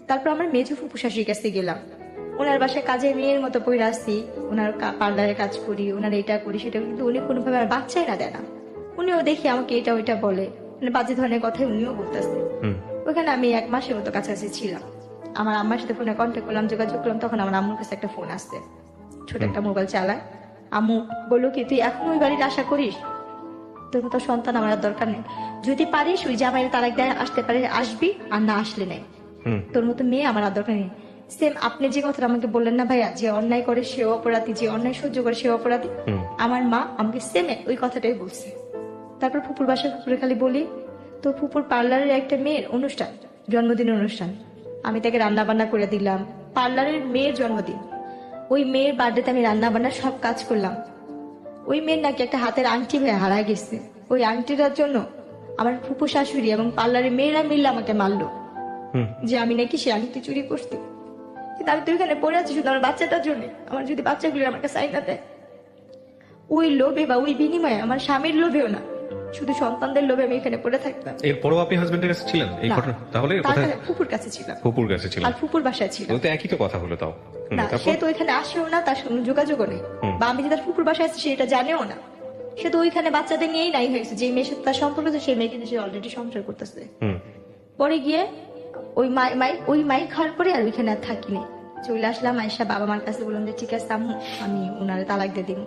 তারপর আমার মেজো ফুপু শাশুড়ির কাছে গেলাম, ওনার বাসায় কাজে মেয়ের মতো পড়ে আসছি, ওনার পার্লারে কাজ করি, ওনার এটা করি সেটা, কিন্তু উনি কোনোভাবে আমার বাচ্চাই না দেয় না। উনিও দেখি আমাকে এটা ওইটা বলে, মানে বাজে ধরনের কথাই উনিও বলতেছে। ওখানে আমি 1 মাসের মতো কাছাকাছি ছিলাম। আমার আম্মার সাথে ফোনে কন্ট্যাক্ট করলাম, যোগাযোগ করলাম। তখন আমার আম্মুর কাছে একটা ফোন আসছে, ছোট একটা মোবাইল চালায়। আম্মু বললো কি তুই এখন ওই বাড়ির আশা করিস? তোর মতো সন্তান আমার আর দরকার নেই, যদি পারিস ওই জামাইয়ের তালাক দেয় আসতে পারিস আসবি, আর না আসলে নেই। তোর মতো মেয়ে আমার আর দরকার নেই। সেম আপনি যে কথাটা আমাকে বললেন না ভাইয়া, যে অন্যায় করে সে অপরাধী, যে অন্যায় সহ্য করে সে অপরাধী, আমার মা আমাকে সেম ওই কথাটাই বলছে। তারপর ফুপুর বাসায় ফুপুরে খালি বলি, তো ফুপুর পার্লারের একটা মেয়ের অনুষ্ঠান, জন্মদিন অনুষ্ঠান, আমি তাকে রান্না বান্না করে দিলাম। পার্লারের মেয়ের জন্মদিন, ওই মেয়ের বার্থডেতে আমি রান্না বান্না সব কাজ করলাম। ওই মেয়ের নাকি একটা হাতের আংটি হয়ে হারায় গেছে, ওই আংটিটার জন্য আমার ফুপু শাশুড়ি এবং পার্লারের মেয়েরা মিললে আমাকে মারলো যে আমি নাকি সে আংটি চুরি করছি। কিন্তু আমি তো এখানে পড়ে আছি শুধু আমার বাচ্চাটার জন্য, আমার যদি বাচ্চাগুলি আমার কাছে আইনা দেয়, ওই লোভে বা ওই বিনিময়ে, আমার স্বামীর লোভেও না, শুধু সন্তানদের লোভে আমি এখানে পড়ে থাকতাম। এরপরও আপনি হাজবেন্ডের কাছে ছিলেন এই ঘটনা? তাহলে কোথায়? ফুপুর কাছে ছিলাম। ফুপুর কাছে ছিলেন? আর ফুপুর বাসায় ছিলাম। তো একই তো কথা হলো তাও। না সে তো ওইখানে আসেও না, তার সঙ্গে যোগাযোগও নেই, বা আমি যে তার ফুপুর বাসায় আছি সেটা জানেও না। সে তো ওইখানে বাচ্চাদের নিয়েই নাই হয়েছে, যে মেয়ের সাথে তার সম্পর্ক আছে সেই মেয়ে কিন্তু সে অলরেডি সংসার করতেছে। পরে গিয়ে ওই মাই খাওয়ার পরে আর ওইখানে আর থাকিনি, চলে আসলাম। আয়সা বাবা মার কাছে বললাম যে ঠিক আছে আম্মু আমি ওনারে তালাক দিয়ে দিব।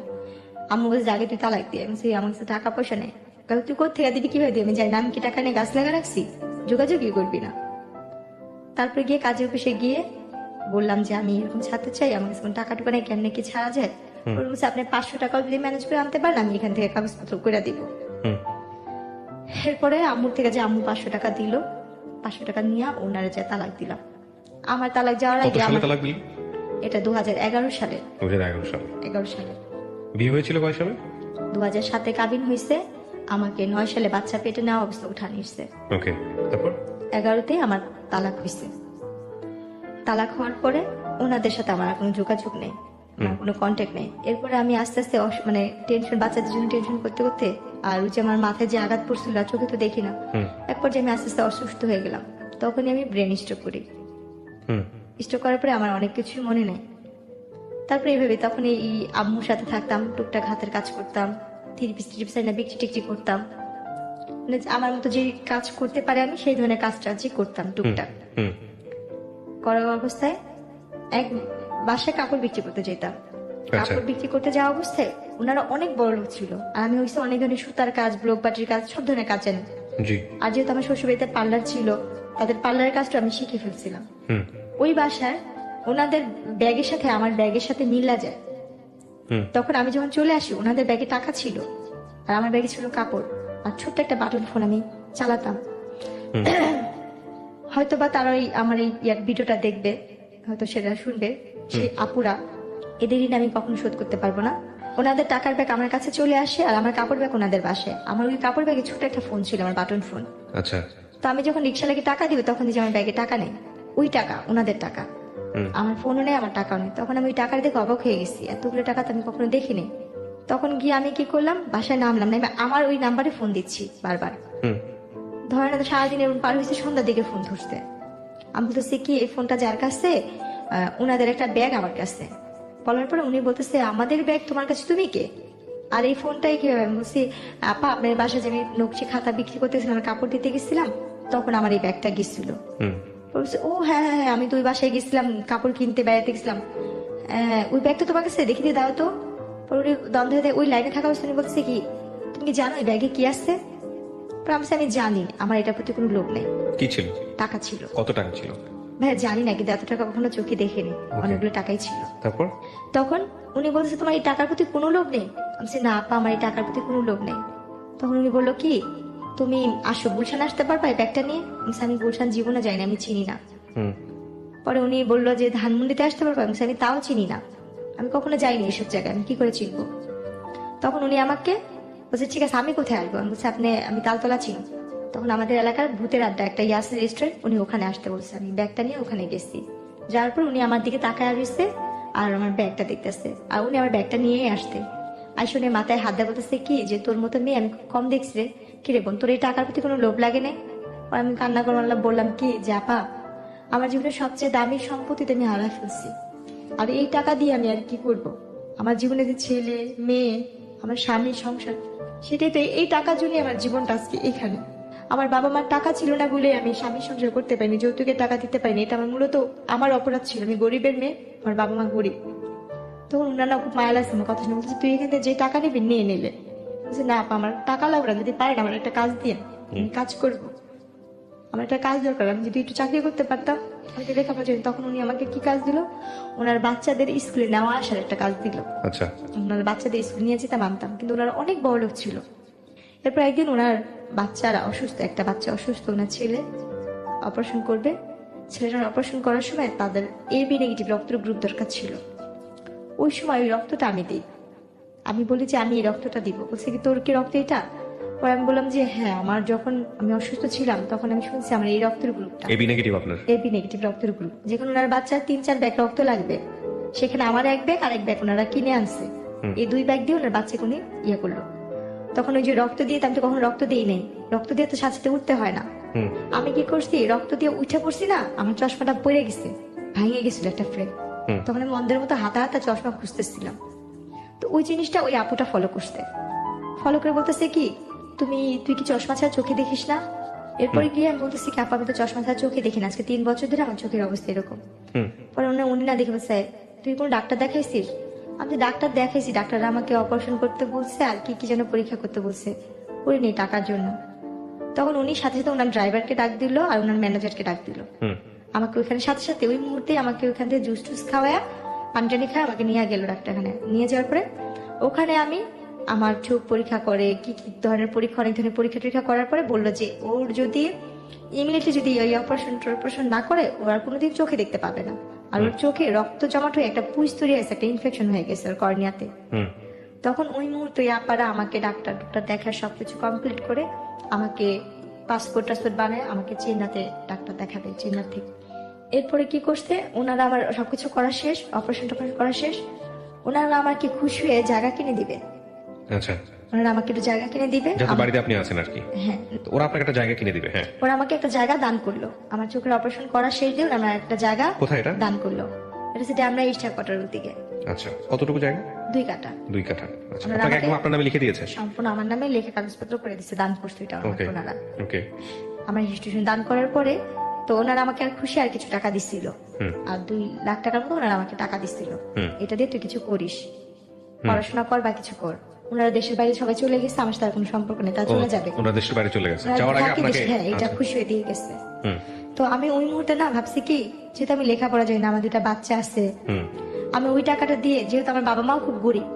আম্মু বলছে আগে তুই তালাক দিয়ে, আমি আমার কাছে টাকা পয়সা নেই। কারণ তুই কোথেকে দিবি, কিভাবে দিবি? আমি জানি না, আমি কি টাকা নিয়ে গাছ লাগা রাখছি? যোগাযোগই করবি না। তারপরে গিয়ে কাজের অফিসে গিয়ে বললাম যে আমি এরকম ছাড়তে চাই, আমার কাছে টাকা টুকা নেই, কেমনে কি ছাড়া যায়? বলছে আপনি 500 টাকা যদি ম্যানেজ করে আনতে পারেন আমি এখান থেকে কাগজপত্র করে দিব। এরপরে আম্মুর থেকে যে আম্মু 500 টাকা দিল, 500 টাকা নিয়ে ওনারে যে তালাক দিলাম। আমার তালাক যাওয়ার আগে এটা 2011 সালে। 11 সালে বিয়ে হয়েছিল কয় সালে? 2007 কাবিন হয়েছে, আমাকে 9 সালে বাচ্চা পেটে নেওয়া অবস্থা উঠা নিচ্ছে। ওকে, তারপর 11তে আমার তালাক হয়েছে। তালাক হওয়ার পরে ওনাদের সাথে আমার কোনো যোগাযোগ নেই, আমার কোনো কন্ট্যাক্ট নেই। এরপরে আমি আস্তে আস্তে মানে টেনশন, বাচ্চাদের জন্য টেনশন করতে করতে, আর ওই যে আমার মাথায় যে আঘাত পড়ছিল চোখে তো দেখি না, এক পর্যায়ে আমি আস্তে আস্তে অসুস্থ হয়ে গেলাম। তখনই আমি ব্রেন স্ট্রোক করি। স্ট্রোক করার পরে আমার অনেক কিছু মনে নেই। তারপরে এইভাবে তখন এই আম্মুর সাথে থাকতাম, টুকটাক হাতের কাজ করতাম, থ্রিপিস না বিক্রি টিকটি করতাম, মানে আমার মতো যে কাজ করতে পারে আমি সেই ধরনের কাজটা যে করতাম টুকটাক। করার অবস্থায় এক বাসায় কাপড় বিক্রি করতে যেতাম। কাপড় বিক্রি করতে যাওয়া অবস্থায় ওনারা অনেক বড় লোক ছিল, আর আমি হয়েছে অনেক ধরনের সুতার কাজ, ব্লক বাটির কাজ, সব ধরনের কাজ জানি। আর যেহেতু আমার শ্বশুরবাড়িতে পার্লার ছিল, তাদের পার্লারের কাজটা আমি শিখে ফেলছিলাম। ওই বাসায় ওনাদের ব্যাগের সাথে আমার ব্যাগের সাথে মিলা যায়। তখন আমি যখন চলে আসি ওনাদের ব্যাগে টাকা ছিল আর আমার ব্যাগে ছিল কাপড় আর ছোট্ট একটা বাটন ফোন আমি চালাতাম। হয়তো বা তারা আমার এই ভিডিওটা দেখবে, হয়তো সেটা শুনবে, সেই আপুরা এদের ঋণ আমি কখনো শোধ করতে পারবো না। ওনাদের টাকার ব্যাগ আমার কাছে চলে আসে আর আমার কাপড় ব্যাগ ওনাদের বাসে। আমার ওই কাপড় ব্যাগে ছোট একটা ফোন ছিল, আমার বাটন ফোন। আচ্ছা, তো আমি যখন রিক্সাওয়ালাকে টাকা দিই তখন দেখি আমার ব্যাগে টাকা নেই, ওই টাকা ওনাদের টাকা, আমার ফোনও নেই, আমার টাকাও নেই। তখন আমি ওই টাকার দেখে অবাক হয়ে গেছি, এতগুলো টাকা তো আমি কখনো দেখিনি। তখন গিয়ে আমি কি করলাম, বাসায় নামলাম না, আমার ওই নাম্বারে ফোন দিচ্ছি বারবার। ধরেন সারাদিন এরকম পার হয়েছে, সন্ধ্যার দিকে ফোন ধরছে। আমি বলতেছি কি এই ফোনটা যার কাছে, ওনাদের একটা ব্যাগ আমার কাছে। বলার পরে উনি বলতেছে আমাদের ব্যাগ তোমার কাছে, তুমি কে? আর এই ফোনটাই কি? বলছি আপা আপনার বাসায় যে আমি নকশি খাতা বিক্রি করতেছিলাম, কাপড় দিতে গেছিলাম, তখন আমার এই ব্যাগটা গেছিল। বলছে ও হ্যাঁ হ্যাঁ আমি তো ওই বাসায় গেছিলাম, কাপড় কিনতে বেড়াতে গেছিলাম, ওই ব্যাগটা তোমার কাছে, দেখি দিয়ে দাও তো। দ্বন্দ্ব হয়ে ওই লাইনে থাকা অবস্থা বলছে কি তুমি কি জানো এই ব্যাগে কি আসছে? আমি জানি, আমার এটার প্রতি কোনো লোভ নেই। কি ছিল? টাকা ছিল। কত টাকা ছিল? ভাই জানি না, কিন্তু এত টাকা কখনো চোখে দেখিনি, অনেকগুলো টাকাই ছিল। তারপর তখন উনি বলছে তোমার এই টাকার প্রতি কোনো লোভ নেই? আমি বলছি, না আপা আমার এই টাকার প্রতি কোনো লোভ নেই। তখন উনি বললো কি, তুমি আসো গুলশান আসতে পারবা এই ব্যাগটা নিয়ে? আমি বলছি, আমি গুলশান জীবনে যাইনি, আমি চিনি না। হুম। পরে উনি বললো যে ধানমন্ডিতে আসতে পারবো? আমি বলছি, আমি তাও চিনি না, আমি কখনো যাইনি এসব জায়গায়, আমি কি করে চিনবো? তখন উনি আমাকে বলছে, ঠিক আছে আমি কোথায় আসবো? আমি বলছি, আমি তালতলা চিনি। তখন আমাদের এলাকার ভূতের আড্ডা একটা ইয়াসিন রেস্টুরেন্ট, উনি ওখানে আসতে বলছে। আমি ব্যাগটা নিয়ে ওখানে গেছি, যাওয়ার পর উনি আমার দিকে তাকায় আসছে আর আমার ব্যাগটা দেখতেছে, আর উনি আমার ব্যাগটা নিয়েই আসতে শুনে মাথায় হাত দেয়, বলতেছে কি যে তোর মতো মেয়ে আমি খুব কম দেখছি রে, কি রে বোন তোর এই টাকার প্রতি কোনো লোভ লাগে নাই? আর আমি কান্না করে বললাম কি যে আপা আমার জীবনের সবচেয়ে দামি সম্পত্তিতে আমি হারাই ফেলছি, আর এই টাকা দিয়ে আমি আর কি করব? আমার জীবনে যে ছেলে মেয়ে, আমার স্বামী, সংসার, সেটাই তো এই টাকার জন্য আমার জীবনটা আজকে এখানে। আমার বাবা মার টাকা ছিল না বলে আমি স্বামী সংসার করতে পারিনি, যৌতুকের টাকা দিতে পারিনি, এটা আমার মূলত আমার অপরাধ ছিল। আমি গরিবের মেয়ে, আমার বাবা মা গরিব। তখন উনারা খুব মায়া লাগছে আমার কথা শুনে, বলছে তুই এখান থেকে যে টাকা নিবি নিয়ে নিলে। বলছে না আপা আমার টাকা লাগবে না, যদি পারেন আমার একটা কাজ দিয়ে আমি কাজ করবো, আমার একটা কাজ দরকার, আমি যদি একটু চাকরি করতে পারতাম আমি তো লেখাপড়া জানি। তখন উনি আমাকে কি কাজ দিল, ওনার বাচ্চাদের স্কুলে নেওয়া আসার একটা কাজ দিল। আচ্ছা। ওনার বাচ্চাদের স্কুলে নিয়ে যেতাম আনতাম, কিন্তু ওনার অনেক বড় লোক ছিল। এরপর একদিন ওনার বাচ্চারা অসুস্থ, একটা বাচ্চা অসুস্থ, ওনার ছেলে অপারেশন করবে। ছেলেটার অপারেশন করার সময় তাদের AB নেগেটিভ রক্তের গ্রুপ দরকার ছিল। ওই সময় ওই রক্তটা আমি দিই। আমি বলি যে আমি এই রক্তটা দিব। বলছে কি তোর কি রক্ত এটা? পরে আমি বললাম যে হ্যাঁ, আমার যখন আমি অসুস্থ ছিলাম তখন আমি শুনছি আমার এই রক্তের গ্রুপটা AB নেগেটিভ আপনার? AB নেগেটিভ রক্তের গ্রুপ। যেখানে ওনার বাচ্চার 3-4 ব্যাগ রক্ত লাগবে, সেখানে আমার 1 ব্যাগ আর 1 ব্যাগ ওনারা কিনে আনছে। এই 2 ব্যাগ দিয়ে ওনার বাচ্চাকে উনি ইয়ে করলো। তখন ওই যে রক্ত দিয়ে, আমি তো কখনো রক্ত দিই নেই, রক্ত দিয়ে তো সাথে সাথে উঠতে হয় না। আমি কি করছি, রক্ত দিয়ে উঠে পড়ছি না, আমার চশমাটা পড়ে গেছে, ভাঙে গেছিল একটা ফ্রেম। তখন আমি অন্ধের মতো হাতা হাতা চশমা খুঁজতেছিলাম। তো ওই জিনিসটা ওই আপুটা ফলো করতে, ফলো করে বলতেছে কি তুই কি চশমা ছাড়া চোখে দেখিস না? এরপরে গিয়ে আমি বলতেছি কি আপা আমি তো চশমা ছাড়া চোখে দেখি না, আজকে 3 বছর ধরে আমার চোখের অবস্থা এরকম। পরে উনি না দেখে বলছে তুই কোন ডাক্তার দেখাইছিস? আমি ডাক্তার দেখাইছি, ডাক্তাররা আমাকে অপারেশন করতে বলছে আর কি কি যেন পরীক্ষা করতে বলছে, করে নেই টাকার জন্য। তখন উনি সাথে সাথে ওনার ড্রাইভারকে ডাক দিল আর ওনার ম্যানেজারকে ডাক দিল। আমাকে ওইখানে সাথে সাথে ওই মুহূর্তে আমাকে ওইখান থেকে জুস টুস খাওয়ায়া পানি টানি খাওয়া আমাকে নিয়ে গেল ডাক্তারখানে। নিয়ে যাওয়ার পরে ওখানে আমি আমার চোখ পরীক্ষা করে কি কি ধরনের পরীক্ষা, অনেক ধরনের পরীক্ষা টরীক্ষা করার পরে বললো যে ওর যদি ইমিডিয়েটলি যদি ওই অপারেশন না করে ও আর কোনোদিন চোখে দেখতে পাবে না। আর ওর চোখে রক্ত জমাট হয়ে একটা পুঁজ তৈরি হয়েছে, একটা ইনফেকশন হয়ে গেছে ওর কর্নিয়াতে। তখন ওই মুহূর্তে আপারা আমাকে ডাক্তার দেখা সবকিছু কমপ্লিট করে আমাকে পাসপোর্ট টাসপোর্ট বানায় আমাকে চেন্নাইতে ডাক্তার দেখাবে, চেন্নাই থেকে। এরপরে কি করছে ওনারা, আমার সবকিছু করা শেষ, অপারেশন টপারেশন করা শেষ, ওনারা আমাকে খুশি হয়ে জায়গা কিনে দিবে। আচ্ছা। ওনারা আমাকে একটু জায়গা কিনে দিবে, যাতে বাড়িতে আপনি আছেন আর কি। হ্যাঁ, ওরা আপনাকে একটা জায়গা কিনে দিবে। হ্যাঁ, ওরা আমাকে একটা জায়গা দান করলো। আমার চোখের অপারেশন করা শেষ দিয়ে আমার একটা জায়গা কোথায় এটা দান করলো? এটা সেটা আমরা ইস্টার কোয়ার্টারের দিকে। আচ্ছা, কতটুকু জায়গা? 2 কাঠা। 2 কাঠা। আচ্ছা, আপনাকে একদম আপনার নামে লিখে দিয়েছে? সম্পূর্ণ আমার নামে লিখে কাগজপত্র করে দিয়েছে, দান করছে এটা ওনারা। ওকে। আমার হিস্ট্রি দান করার পরে তো ওনারা আমাকে আর খুশি আর কিছু টাকা দিছিল, আর 2 লাখ টাকার মতো ওনারা আমাকে টাকা দিছিল, এটা দিয়ে তুই কিছু করিস, পড়াশোনা কর বা কিছু কর। ওনারা দেশের বাইরে সবাই চলে গেছে, আমার সাথে কোনো সম্পর্ক নেই, তারা চলে যাবে। ওনারা দেশের বাইরে চলে গেছে, যাওয়ার আগে আপনাকে হ্যাঁ এটা খুশি হয়ে দিয়ে গেছে। তো আমি ওই মুহূর্তে না ভাবছি কি, যেহেতু আমি লেখাপড়া জানি না, আমার 2টা বাচ্চা আছে, আমি ওই টাকাটা দিয়ে, যেহেতু আমার বাবা মাও খুব গরিব,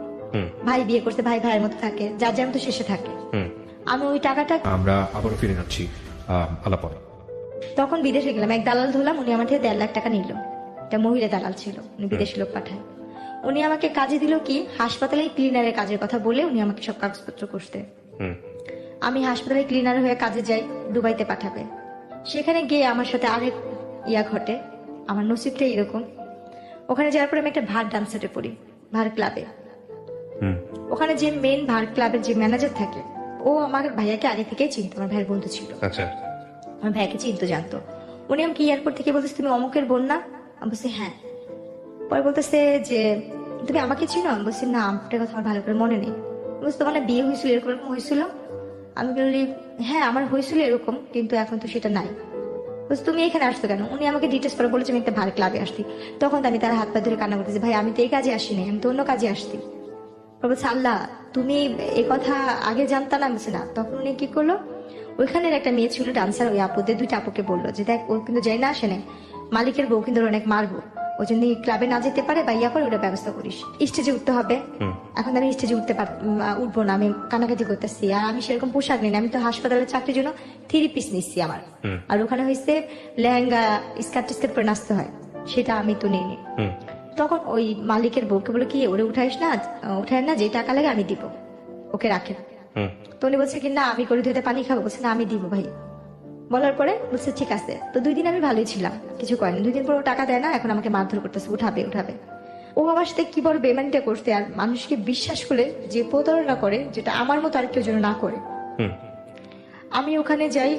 ভাই বিয়ে করতে ভাই ভাইয়ের মতো থাকে, যার যার মতো শেষে থাকে, আমি ওই টাকাটা আমরা আবারও ফিরে যাচ্ছি আলাপনে। তখন বিদেশে গেলাম, এক দালাল ধরলাম, উনি আমার থেকে 1.5 লাখ টাকা নিল। এটা মহিলা দালাল ছিল, উনি বিদেশি লোক পাঠায়। উনি আমাকে কাজে দিল কি, হাসপাতালে ক্লিনারের কাজের কথা বলে উনি আমাকে সব কাগজপত্র করতে। আমি হাসপাতালে ক্লিনার হয়ে কাজে যাই, দুবাইতে পাঠাবে। সেখানে গিয়ে আমার সাথে আরেক ঘটে, আমার নসিবটা এরকম। ওখানে যাওয়ার পরে আমি একটা ভার ডান্সারে পড়ি, ভার ক্লাবে। ওখানে যে মেন ভার ক্লাবের যে ম্যানেজার থাকে, ও আমার ভাইয়াকে আগে থেকেই চিনতো, আমার ভাইয়ের বন্ধু ছিল। আচ্ছা। আমার ভাইকে চিনতো, জানতো। উনি আমাকে এয়ারপোর্ট থেকে বলতেছে তুমি অমুকের বোন না? আমি বলছি হ্যাঁ। পরে বলতেছে যে তুমি আমাকে চিনো? আমি বলছি না, আপনার কথা আমার ভালো করে মনে নেই। বুঝতে তোমার বিয়ে হয়েছিল এরকম হয়েছিল? আমি বললি হ্যাঁ আমার হয়েছিল এরকম, কিন্তু এখন তো সেটা নাই। বলছি তুমি এখানে আসতো কেন? উনি আমাকে ডিটেলস করে বলেছে আমি একটা ভার ক্লাবে আসছি। তখন আমি তার হাত পা ধরে কান্না করতেছি, ভাই আমি তো এই কাজে আসিনি, আমি তো অন্য কাজে আসছি। বলছে আল্লাহ তুমি এই কথা আগে জানতা না? বলছে না। তখন উনি কি করলো, ওইখানের একটা মেয়ে ছিল ডান্সার, ওই আপুদের 2টা আপুকে বললো যে দেখ ও কিন্তু যাই না আসে নাই, মালিকের বউ কিন্তু অনেক মারবো, ও যদি ক্লাবে না যেতে পারে বা ইয়া করে ওটা ব্যবস্থা করিস। স্টেজে উঠতে হবে, এখন আমি স্টেজে উঠবো না, আমি কানাকাটি করতেছি। আর আমি সেরকম পোশাক নিই না, আমি তো হাসপাতালে চাকরির জন্য 3 পিস নিচ্ছি আমার। আর ওখানে হয়েছে লেহেঙ্গা স্কার্ট টিস্কার্ট পরে নাচতে হয়, সেটা আমি তো নিইনি। তখন ওই মালিকের বউকে বলে কি ওরে উঠাইস না, উঠায় না, যে টাকা লাগে আমি দিব, ওকে রাখেন। তো উনি বলছে কি না আমি করে ধুতে পানি খাবো, বলছে না আমি দিব ভাই। বলার পরে বলছে ঠিক আছে। তো 2 দিন আমি ভালোই ছিলাম, কিছু করেনি। 2 দিন পর ও টাকা দেয় না, এখন আমাকে মারধর করতেছে, উঠাবে। ও আমার সাথে কি বড় বেমানিটা করছে। আর মানুষকে বিশ্বাস করে যে প্রতারণা করে, যেটা আমার মতো আর কেউ যেন না করে। আমি ওখানে যাই,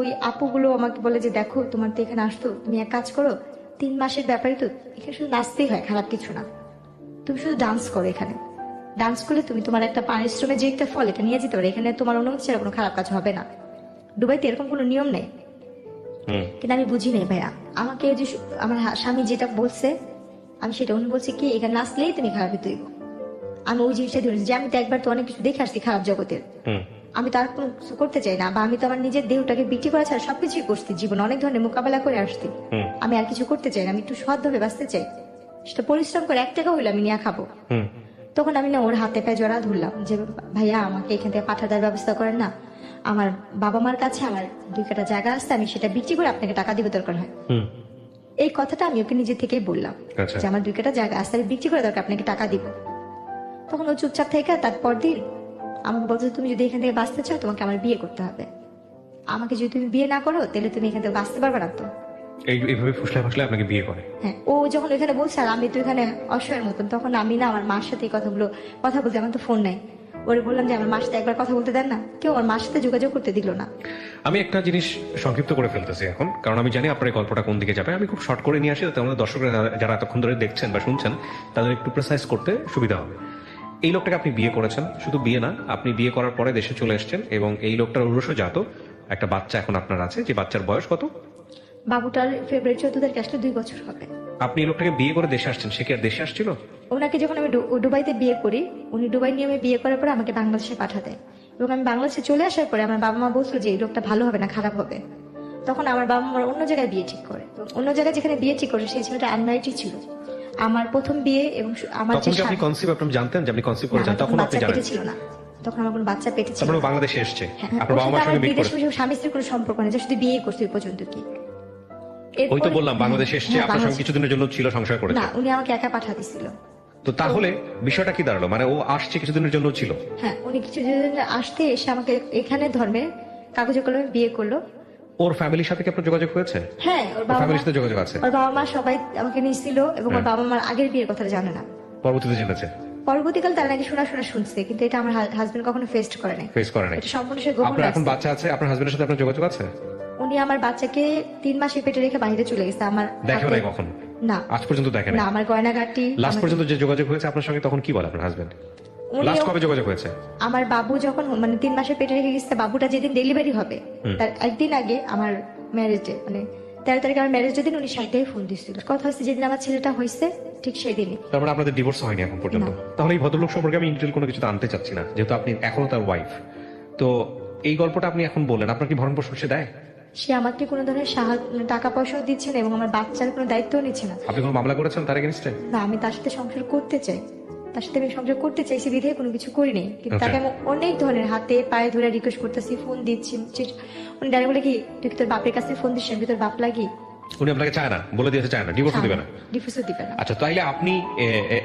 ওই আপুগুলো আমাকে বলে যে দেখো তোমার তো এখানে আসতো, তুমি এক কাজ করো, 3 মাসের ব্যাপারই তো, এখানে শুধু নাচতেই হয়, খারাপ কিছু না, তুমি শুধু ডান্স করো। এখানে ডান্স করলে তুমি তোমার একটা পারিশ্রমে যে একটা ফল এটা নিয়ে যেতে পারো, এখানে তোমার অনুমতি ছাড়া কোনো খারাপ কাজ হবে না। দুবাইতে এরকম কোনো নিয়ম নেই। কিন্তু আমি বুঝি নাই ভাইয়া, আমাকে যে আমার স্বামী যেটা বলছে আমি সেটা, উনি বলছে কি এখানে নাচলেই তুমি খারাপ তুই। আমি ওই জিনিসটা ধরেছি যে আমি তো একবার তো অনেক কিছু দেখে আসছি খারাপ জগতের, আমি তার কোনো কিছু করতে চাই না। বা আমি তো আমার নিজের দেহটাকে বিক্রি করা ছাড়া সবকিছুই করছি, জীবন অনেক ধরনের মোকাবেলা করে আসছি। আমি আর কিছু করতে চাই না, আমি একটু সৎভাবে বাঁচতে চাই, সেটা পরিশ্রম করে 1 টাকা হইলে আমি নিয়ে খাবো। তখন আমি না ওর হাতে পায়ে জড়া ধরলাম যে ভাইয়া আমাকে এখান থেকে পাঠানোর ব্যবস্থা করেন না, আমার বাবা মার কাছে আমার 2 কাঠা জায়গা আছে, আমি সেটা বিক্রি করে আপনাকে টাকা দিবে দরকার হয়। এই কথাটা আমি ওকে নিজে থেকে বললাম যে আমার 2 কাঠা জায়গা আছে, আমি বিক্রি করে দরকার আপনাকে টাকা দিব। তখন ও চুপচাপ থেকে তারপর দিন আমাকে বলছে তুমি যদি এখান থেকে বাঁচতে চাও তোমাকে আমার বিয়ে করতে হবে, আমাকে যদি তুমি বিয়ে না করো তাহলে তুমি এখান থেকে বাঁচতে পারবে না। তো এইভাবে ফুসলায় ফুসলায় আপনাকে বিয়ে করে। হ্যাঁ, ও যখন এখানে বলছে আর আমি তো এখানে অসহায়ের মতন, তখন আমি না আমার মার সাথে এই কথাগুলো কথা বলতে, আমার তো ফোন নাই, ওরে বললাম যে আমার মার সাথে একবার কথা বলতে দেন না, কেউ আমার মার সাথে যোগাযোগ করতে দিল না। আমি একটা জিনিস সংক্ষিপ্ত করে ফেলতেছি এখন, কারণ আমি জানি আপনার এই গল্পটা কোন দিকে যাবে। আমি খুব শর্ট করে নিয়ে আসি, যাতে আমাদের দর্শকরা যারা এতক্ষণ ধরে দেখছেন বা শুনছেন তাদের একটু প্রেসাইজ করতে সুবিধা হবে। এই লোকটাকে আপনি বিয়ে করেছেন, শুধু বিয়ে না, আপনি বিয়ে করার পরে দেশে চলে এসেছেন এবং এই লোকটার উরসজাত একটা বাচ্চা এখন আপনার আছে, যে বাচ্চার বয়স কত? বাবুটার ফেব্রুয়ারি 14 তারিখে আসলে 2 বছর হবে। আপনি এই লোকটাকে বিয়ে করে দেশে আসছেন, সে কি আর দেশে আসছিল? ওনাকে যখন আমি দুবাইতে বিয়ে করি, উনি দুবাই নিয়ে বিয়ে করার পরে আমাকে বাংলাদেশে পাঠাতে, এবং আমি বাংলাদেশে চলে আসার পরে আমার বাবা মা বলছিল যে এই লোকটা ভালো হবে না, খারাপ হবে। তখন আমার বাবা মা অন্য জায়গায় বিয়ে ঠিক করে। তো অন্য জায়গায় যেখানে বিয়ে ঠিক করে সেই ছেলেটা আনম্যারিডই ছিল। আমার প্রথম বিয়ে এবং আমার তখন কি আপনি কনসিভ আপনি জানতেন যে আপনি কনসিভ করেছেন? তখন আপনি জানেন ছিল না, তখন আমার কোনো বাচ্চা পেটে ছিল। তারপরে বাংলাদেশে এসেছে, আপনার বাবা মার সঙ্গে বিয়ে করেছে। স্বামী স্ত্রীর কোনো সম্পর্ক নেই, শুধু বিয়ে করছে ওই পর্যন্ত। কি ওই তো বললাম বাংলাদেশে এসেছে, আপনার সঙ্গে কিছুদিনের জন্য ছিল, সংসার করেছে। না, উনি আমাকে একা পাঠা দিছিল। তো তাহলে বিষয়টা কি দাঁড়ালো? মানে ও আসছে কিছুদিনের জন্য ছিল? হ্যাঁ, উনি কিছুদিন আসতে এসে আমাকে এখানে ধর্মের কাগজে কলমে বিয়ে করলো। ওর ফ্যামিলির সাথে কি আপনার যোগাযোগ হয়েছে? হ্যাঁ, ওর বাবা ফ্যামিলির সাথে যোগাযোগ আছে। ওর বাবা মা সবাই আমাকে নিয়েছিল এবং ওর বাবা মার আগের বিয়ের কথা জানে না, পরবর্তীতে জেনেছে। পরবর্তীকাল তারা নাকি শোনা শুনছে, কিন্তু এটা আমার হাজবেন্ড কখনো ফেস করে নাই। এটা সম্পূর্ণ সে গোপন আপনার এখন রাখছে। বাচ্চা আছে, আপনার হাজবেন্ডের সাথে আপনার যোগাযোগ আছে? উনি আমার বাচ্চাকে 3 মাসে পেটে রেখে বাইরে চলে গেছে। আমার দেখেও নাই কখন? না, আজ পর্যন্ত দেখেন না। আমার গয়নাগাটি লাস্ট পর্যন্ত যে যোগাযোগ হয়েছে আপনার সঙ্গে, তখন কি বলে আপনার হাজবেন্ড? লাস্ট কবে যোগাযোগ হয়েছে? আমার বাবু যখন মানে 3 মাসে পেটে রেখে গেছে, বাবুটা যেদিন ডেলিভারি হবে তার একদিন আগে আমার ম্যারেজে, মানে 13 তারিখে আমার ম্যারেজের দিন উনি সাইডেই ফোন দিচ্ছিল। কথা হচ্ছে যেদিন আমার ছেলেটা হয়েছে ঠিক সেই দিনই। তারপরে আপনাদের ডিভোর্স হয়নি এখন পর্যন্ত? তাহলে এই ভদ্রলোক সম্পর্কে আমি ইন্টেল কোনো কিছু আনতে চাচ্ছি না, যেহেতু আপনি এখনো তার ওয়াইফ। তো এই গল্পটা আপনি এখন বললেন, আপনার কি ভরণ পোষণ সে দেয়? সে আমাকে কোনো ধরনের টাকা পয়সাও দিচ্ছে না এবং আমার বাচ্চার কোনো দায়িত্বও নিচ্ছে না। আপনি কোনো মামলা করেছেন তার এগেইনস্টে? না, আমি তার সাথে সংসার করতে চাই, তার সাথে আমি সংসার করতে চাইছি বিধে কোনো কিছু করিনি। কিন্তু তাকে আমি অনেক ধরনের হাতে পায়ে ধরে রিকোয়েস্ট করতেছি, ফোন দিচ্ছি। উনি ডাইরেক্ট বলে কি তুই কি তোর বাপের কাছে ফোন দিচ্ছিস, আমি তোর বাপ লাগি। উনি আপনাকে চায় না, বলে দিয়েছে চায় না, ডিভোর্স দিবে না? ডিভোর্সও দিবে না। আচ্ছা, তাইলে আপনি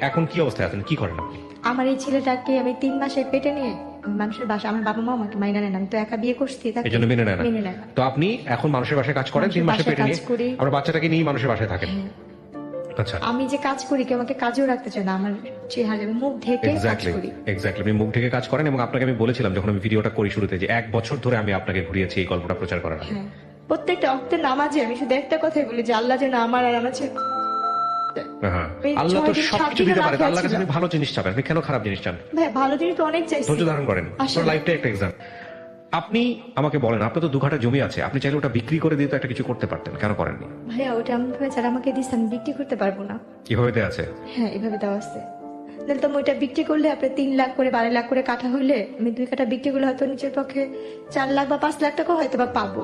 এখন কি অবস্থায় আছেন, কি করেন আপনি? আমার এই ছেলেটাকে আমি 3 মাসে পেটে নিয়ে মানুষের বাসা, আমার বাবা মা আমাকে মাইনা নেন, আমি তো একা বিয়ে করছি, এই জন্য মেনে নেয় না। তো আপনি এখন মানুষের বাসায় কাজ করেন, 3 মাসে পেটে নিয়ে আমার বাচ্চাটাকে নিয়ে মানুষের বাসায় থাকেন। আচ্ছা, আমি যে কাজ করি কেউ আমাকে কাজেও রাখতে চায় না, আমার চেহারা মুখ ঢেকে কাজ করি। এক্স্যাক্টলি, আপনি মুখ ঢেকে কাজ করেন। এবং আপনাকে আমি বলেছিলাম যখন আমি ভিডিওটা করি শুরুতে, যে 1 বছর ধরে আমি আপনাকে ঘুরিয়েছি এই গল্পটা প্রচার করার আগে। প্রত্যেকটা অক্তের নামাজে আমি শুধু একটা কথাই বলি যে আল্লাহ যেন আমার আর আমার ছেলে। আল্লাহ তো সবকিছু দিতে পারে, আল্লাহর কাছে আপনি ভালো জিনিস চাবেন, আপনি কেন খারাপ জিনিস চান? ভাই, ভালো জিনিস তো অনেক চাইছি। ধৈর্য ধারণ করেন, আপনার লাইফটা একটা এক্সাম। আপনি আমাকে বলেন, আপনার তো 2 কাঠা জমি আছে, আপনি চাইলে ওটা বিক্রি করে দিয়ে তো একটা কিছু করতে পারতেন, কেন করেননি? ভাইয়া, ওটা এমন ভাবে যারা আমাকে দিচ্ছে আমি বিক্রি করতে পারবো না। কিভাবে দেয়া আছে? হ্যাঁ, এভাবে দেওয়া আছে। তাহলে তো ওইটা বিক্রি করলে আপনি 3 লাখ করে 12 লাখ করে কাঠা হইলে আমি 2 কাঠা বিক্রি করলে হয়তো নিচের পক্ষে 4 লাখ বা 5 লাখ টাকা হয়তো বা পাবো।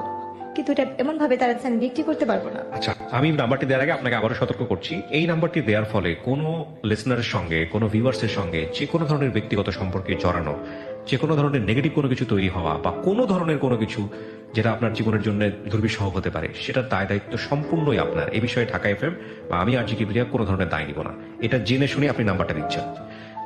কিন্তু এটা এমন ভাবে তারা আমি বিক্রি করতে পারবো না। আচ্ছা, আমি নাম্বারটি দেওয়ার আগে আপনাকে আবারও সতর্ক করছি, এই নাম্বারটি দেওয়ার ফলে কোনো লিসনারের সঙ্গে, কোনো ভিউয়ার্সের সঙ্গে যে কোনো ধরনের ব্যক্তিগত সম্পর্কে জড়ানো, যে কোনো ধরনের নেগেটিভ কোনো কিছু তৈরি হওয়া বা কোনো ধরনের কোনো কিছু যেটা আপনার জীবনের জন্য দুর্বিষহ হতে পারে, সেটার দায় দায়িত্ব সম্পূর্ণই আপনার। এই বিষয়ে ঢাকা এফএম বা আমি আর জি কিবরিয়া কোনো ধরনের দায় নিব না। এটা জেনে শুনে আপনি নাম্বারটা দিচ্ছেন।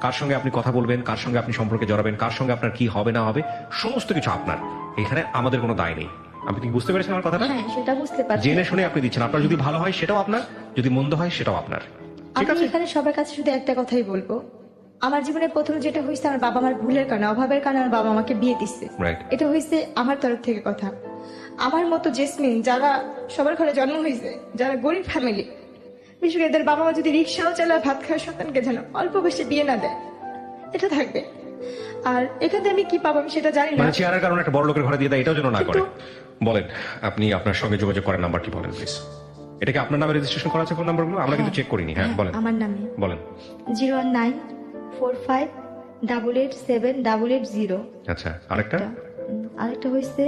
কার সঙ্গে আপনি কথা বলবেন, কার সঙ্গে আপনি সম্পর্কে জড়াবেন, কার সঙ্গে আপনার কি হবে না হবে, সমস্ত কিছু আপনার। এখানে আমাদের কোনো দায় নেই। আপনি কি বুঝতে পেরেছেন আমার কথাটা? হ্যাঁ, সেটা বুঝতে পারছি। জেনে শুনে আপনি দিচ্ছেন। আপনার যদি ভালো হয় সেটাও আপনার, যদি মন্দ হয় সেটাও আপনার। ঠিক আমি আছে? এখানে সবার কাছে শুধু একটা কথাই বলবো, আমার জীবনে প্রথম যেটা হয়েছে, আমার বাবা আমার ভুলের কারণে, অভাবের কারণে আমার বাবা আমাকে বিয়ে দিচ্ছে। Right. এটা হয়েছে আমার তরফ থেকে কথা। আমার মতো জেসমিন যারা সবার ঘরে জন্ম হয়েছে, যারা গরিব ফ্যামিলি, বিশেষ করে এদের বাবা মা যদি রিক্সাও চালায়, ভাত খাওয়া সন্তানকে যেন অল্প বয়সে বিয়ে না দেয়, এটা থাকবে। আর এখান থেকে আমি কি পাবো আমি সেটা জানি না। মানে চেয়ারের কারণে একটা বড় লোকের ঘরে দিয়ে দেয়, এটাও যেন না করে। কিন্তু- বলেন, আপনি আপনার সঙ্গে যোগাযোগ করার নাম্বারটি বলেন প্লিজ। এটাকে আপনার নামে রেজিস্ট্রেশন করা আছে ফোন নাম্বারগুলো? আমরা কিন্তু চেক করিনি। হ্যাঁ, বলেন আমার নামে বলেন। 01945887880। আচ্ছা, আরেকটা? আরেকটা হয়েছে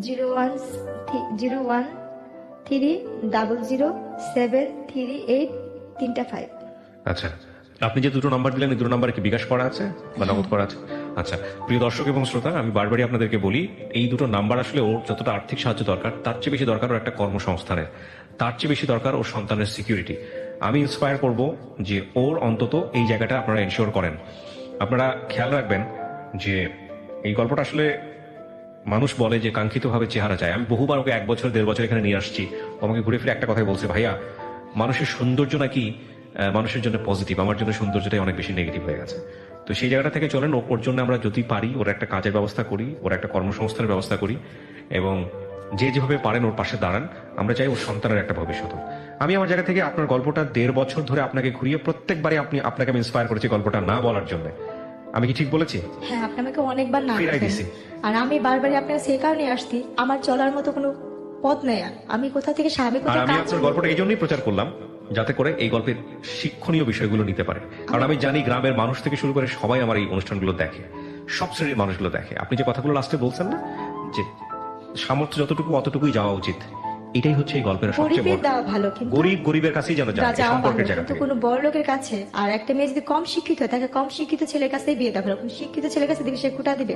013000738 আচ্ছা, আপনি যে দুটো নাম্বার দিলেন, এই দুটো নাম্বারে কি বিকাশ করা আছে বা নগদ করা আছে? আচ্ছা, প্রিয় দর্শক এবং শ্রোতা, আমি বারবারই আপনাদেরকে বলি, এই দুটো নাম্বার আসলে ওর যতটা আর্থিক সাহায্য দরকার, তার চেয়ে বেশি দরকার ওর একটা কর্মসংস্থানের, তার চেয়ে বেশি দরকার ওর সন্তানের সিকিউরিটি। আমি ইন্সপায়ার করব যে ওর অন্তত এই জায়গাটা আপনারা এনশিওর করেন। আপনারা খেয়াল রাখবেন যে এই গল্পটা আসলে মানুষ বলে যে কাঙ্ক্ষিতভাবে চেহারা চায়। আমি বহুবার ওকে 1 বছর 1.5 বছর এখানে নিয়ে আসছি, ও আমাকে ঘুরে ফিরে একটা কথাই বলছে, ভাইয়া মানুষের সৌন্দর্য নাকি মানুষের জন্য পজিটিভ, আমার জন্য সৌন্দর্যটাই অনেক বেশি নেগেটিভ হয়ে গেছে। তো সেই জায়গাটা থেকে চলেন, ওর জন্য আমরা যদি পারি ওর একটা কাজের ব্যবস্থা করি, ওর একটা কর্মসংস্থানের ব্যবস্থা করি, এবং যে যেভাবে পারেন ওর পাশে দাঁড়ান। আমরা চাই ওর সন্তানের একটা ভবিষ্যৎ হোক। আমি আমার জায়গা থেকে আপনার গল্পটা 1.5 বছর ধরে আপনাকে ঘুরিয়ে প্রত্যেকবারই আপনাকে আমি ইন্সপায়ার করেছি গল্পটা না বলার জন্য। আমি কি ঠিক বলেছি? হ্যাঁ, আপনি আমাকে অনেকবার না ফিরাই বলেছেন। দিছি। আর আমি বারবারই আপনার সেই কারণে আসছি, আমার চলার মতো কোনো পথ নেই। আর আমি কোথা থেকে স্বাভাবিক আর কোথায় আমি কাজ আপনার গল্পটা এই জন্যই প্রচার করলাম, যাতে করে এই গল্পের শিক্ষণীয় বিষয়গুলো নিতে পারে। কারণ আমি জানি গ্রামের মানুষ থেকে শুরু করে সবাই আমার এই অনুষ্ঠানগুলো দেখে, সব শ্রেণীর মানুষগুলো দেখে। আপনি যে কথাগুলো লাস্টে বলছেন না, যে সামর্থ্য যতটুকু অতটুকুই যাওয়া উচিত, এটাই হচ্ছে এই গল্পের সবচেয়ে গরিবের বড়। দেওয়া ভালো, কিন্তু গরিবের কাছেই যেন যায়, এই যাওয়া ভালো, সম্পর্কের জায়গা কিন্তু থেকে। কোনো বড় লোকের কাছে। আর একটা মেয়ে যদি কম শিক্ষিত হয়, তাকে কম শিক্ষিত ছেলের কাছেই বিয়ে দেওয়া ভালো। শিক্ষিত ছেলের কাছে দিবে, সে খোটা দিবে।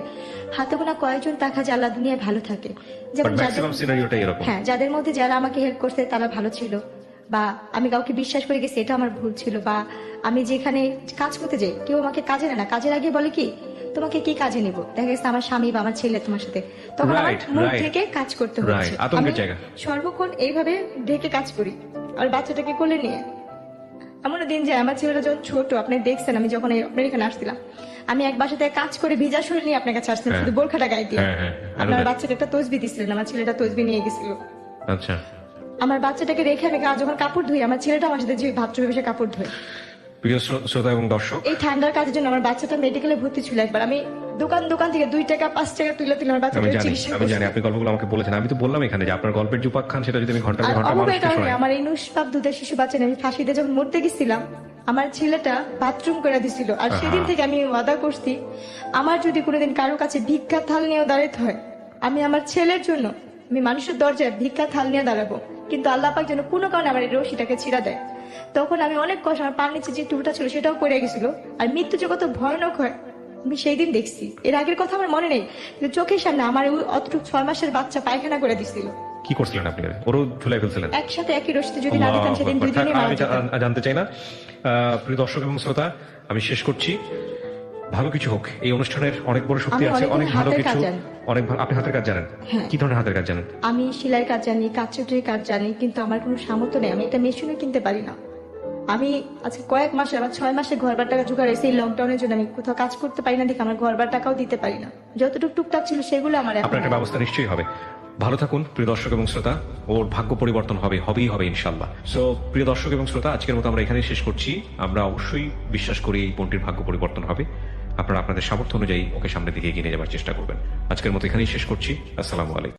হাতে গোনা কয়েকজন তাকা যে আল্লাহ দুনিয়ায় ভালো থাকে, যেমন ম্যাক্সিমাম সিনারিওটা এরকম। হ্যাঁ, যাদের মধ্যে যারা আমাকে হেল্প করছে তারা ভালো ছিল, বা আমি কাউকে বিশ্বাস করে গেছি এটা আমার ভুল ছিল, বা আমি যেখানে কাজ করতে যাই কেউ আমাকে কাজে নেয় না, কাজের আগে বলে কি তোমাকে কি কাজে নিব, দেখা গেছে আমার স্বামী বা আমার ছেলে তোমার সাথে, তখন আমার Right, মুখ right. থেকে কাজ করতে হচ্ছে। Right, আতঙ্কের আমি জায়গা। সর্বক্ষণ এইভাবে ঢেকে কাজ করি, আর বাচ্চাটাকে কোলে নিয়ে। এমনও দিন যায়, আমার ছেলেটা যখন ছোট, আপনি দেখছেন আমি যখন আপনার এখানে আসছিলাম, আমি এক বাসাতে কাজ করে ভিজা শরীর নিয়ে আপনার কাছে আসছিলাম, হ্যাঁ। শুধু বোরখাটা গায়ে দিয়ে। হ্যাঁ, হ্যাঁ, আপনার হ্যাঁ। বাচ্চাটা একটা তসবি দিছিলেন, আমার ছেলেটা তসবি নিয়ে গেছিল। আচ্ছা, আমার বাচ্চাটাকে রেখে আমি যখন কাপড় ধুই, আমার ছেলেটা আমার সাথে যে বাথরুমে বসে কাপড় ধোয়। প্রিয় শ্রোতা এবং দর্শক, এই ঠান্ডার কাজের জন্য আমার বাচ্চাটা মেডিকেলে ভর্তি ছিল। একবার আমি দোকান থেকে 2 টাকা 5 টাকা তুলে আমার আমি বাচ্চাটাকে জানি চিকিৎসা আমি করছি। জানি আপনি গল্পগুলো আমাকে বলেছেন। আমি তো বললাম এখানে যে আপনার গল্পের যে উপাখ্যান, সেটা যদি আমি ঘন্টার আর পর ঘন্টা অভাবের মানুষকে কারণে শোনাই। আমার এই নুসপাপ দুধের শিশু বাচ্চা নিয়ে আমি ফাঁসিতে যখন মরতে গেছিলাম, আমার ছেলেটা বাথরুম করে দিছিল। আর সেদিন থেকে আমি ওয়াদা করছি, আমার যদি কোনোদিন কারো কাছে ভিক্ষা থাল নিয়েও দাঁড়াতে হয়, আমি আমার ছেলের জন্য আমি মানুষের দরজায় ভিক্ষা থাল নিয়ে দাঁড়াবো। কিন্তু আল্লাহ পাক যেন কোনো কারণে আমার এই রশিটাকে ছিঁড়া দেয়। তখন আমি অনেক কষ্ট, আমার পার নিচে যে টুলটা ছিল সেটাও পড়ে গেছিল। আর মৃত্যু যে কত ভয়ানক হয় আমি সেই দিন দেখছি। এর আগের কথা আমার মনে নেই, কিন্তু চোখের সামনে আমার ওই অতটুকু 6 মাসের বাচ্চা পায়খানা করে দিছিল। কি করছিলেন আপনি? ওরও ঝুলাই ফেলছিলেন একসাথে একই রশিতে যদি না দিতাম সেদিন আল্লাহু 2 দিনে আকবার। মারা আমি যেতাম। জানতে চাই না। প্রিয় দর্শক এবং শ্রোতা, আমি শেষ করছি। ভালো কিছু হোক, এই অনুষ্ঠানের অনেক বড় শক্তি আমি আছে, অনেক অনেক ভালো হাতের কিছু। কাজ জানি। আপনি হাতের কাজ জানেন? হ্যাঁ। কি ধরনের হাতের কাজ জানেন? আমি সেলাই কাজ জানি, কাঠচুটির কাজ জানি, কিন্তু আমার কোনো সামর্থ্য নেই। আমি একটা মেশিনও কিনতে পারি না। আমি আজকে কয়েক মাসে, আমার 6 মাসে ঘরবার টাকা জোগাড় হয়েছে। এই লকডাউনের জন্য আমি কোথাও কাজ করতে পারি না, দেখে আমার ঘরবার টাকাও দিতে পারি না। যতটুকু টুকটাক ছিল সেগুলো আমার এখন আপনার একটা ব্যবস্থা নিশ্চয়ই হবে। ভালো থাকুন প্রিয় দর্শক এবং শ্রোতা। ওর ভাগ্য পরিবর্তন হবেই হবে ইনশাল্লাহ। সো প্রিয় দর্শক এবং শ্রোতা, আজকের মতো আমরা এখানেই শেষ করছি। আমরা অবশ্যই বিশ্বাস করি এই বোনটির ভাগ্য পরিবর্তন হবে। আপনারা আপনাদের সামর্থ্য অনুযায়ী ওকে সামনের দিকে এগিয়ে নিয়ে যাওয়ার চেষ্টা করবেন। আজকের মতো এখানেই শেষ করছি। আসসালামু আলাইকুম।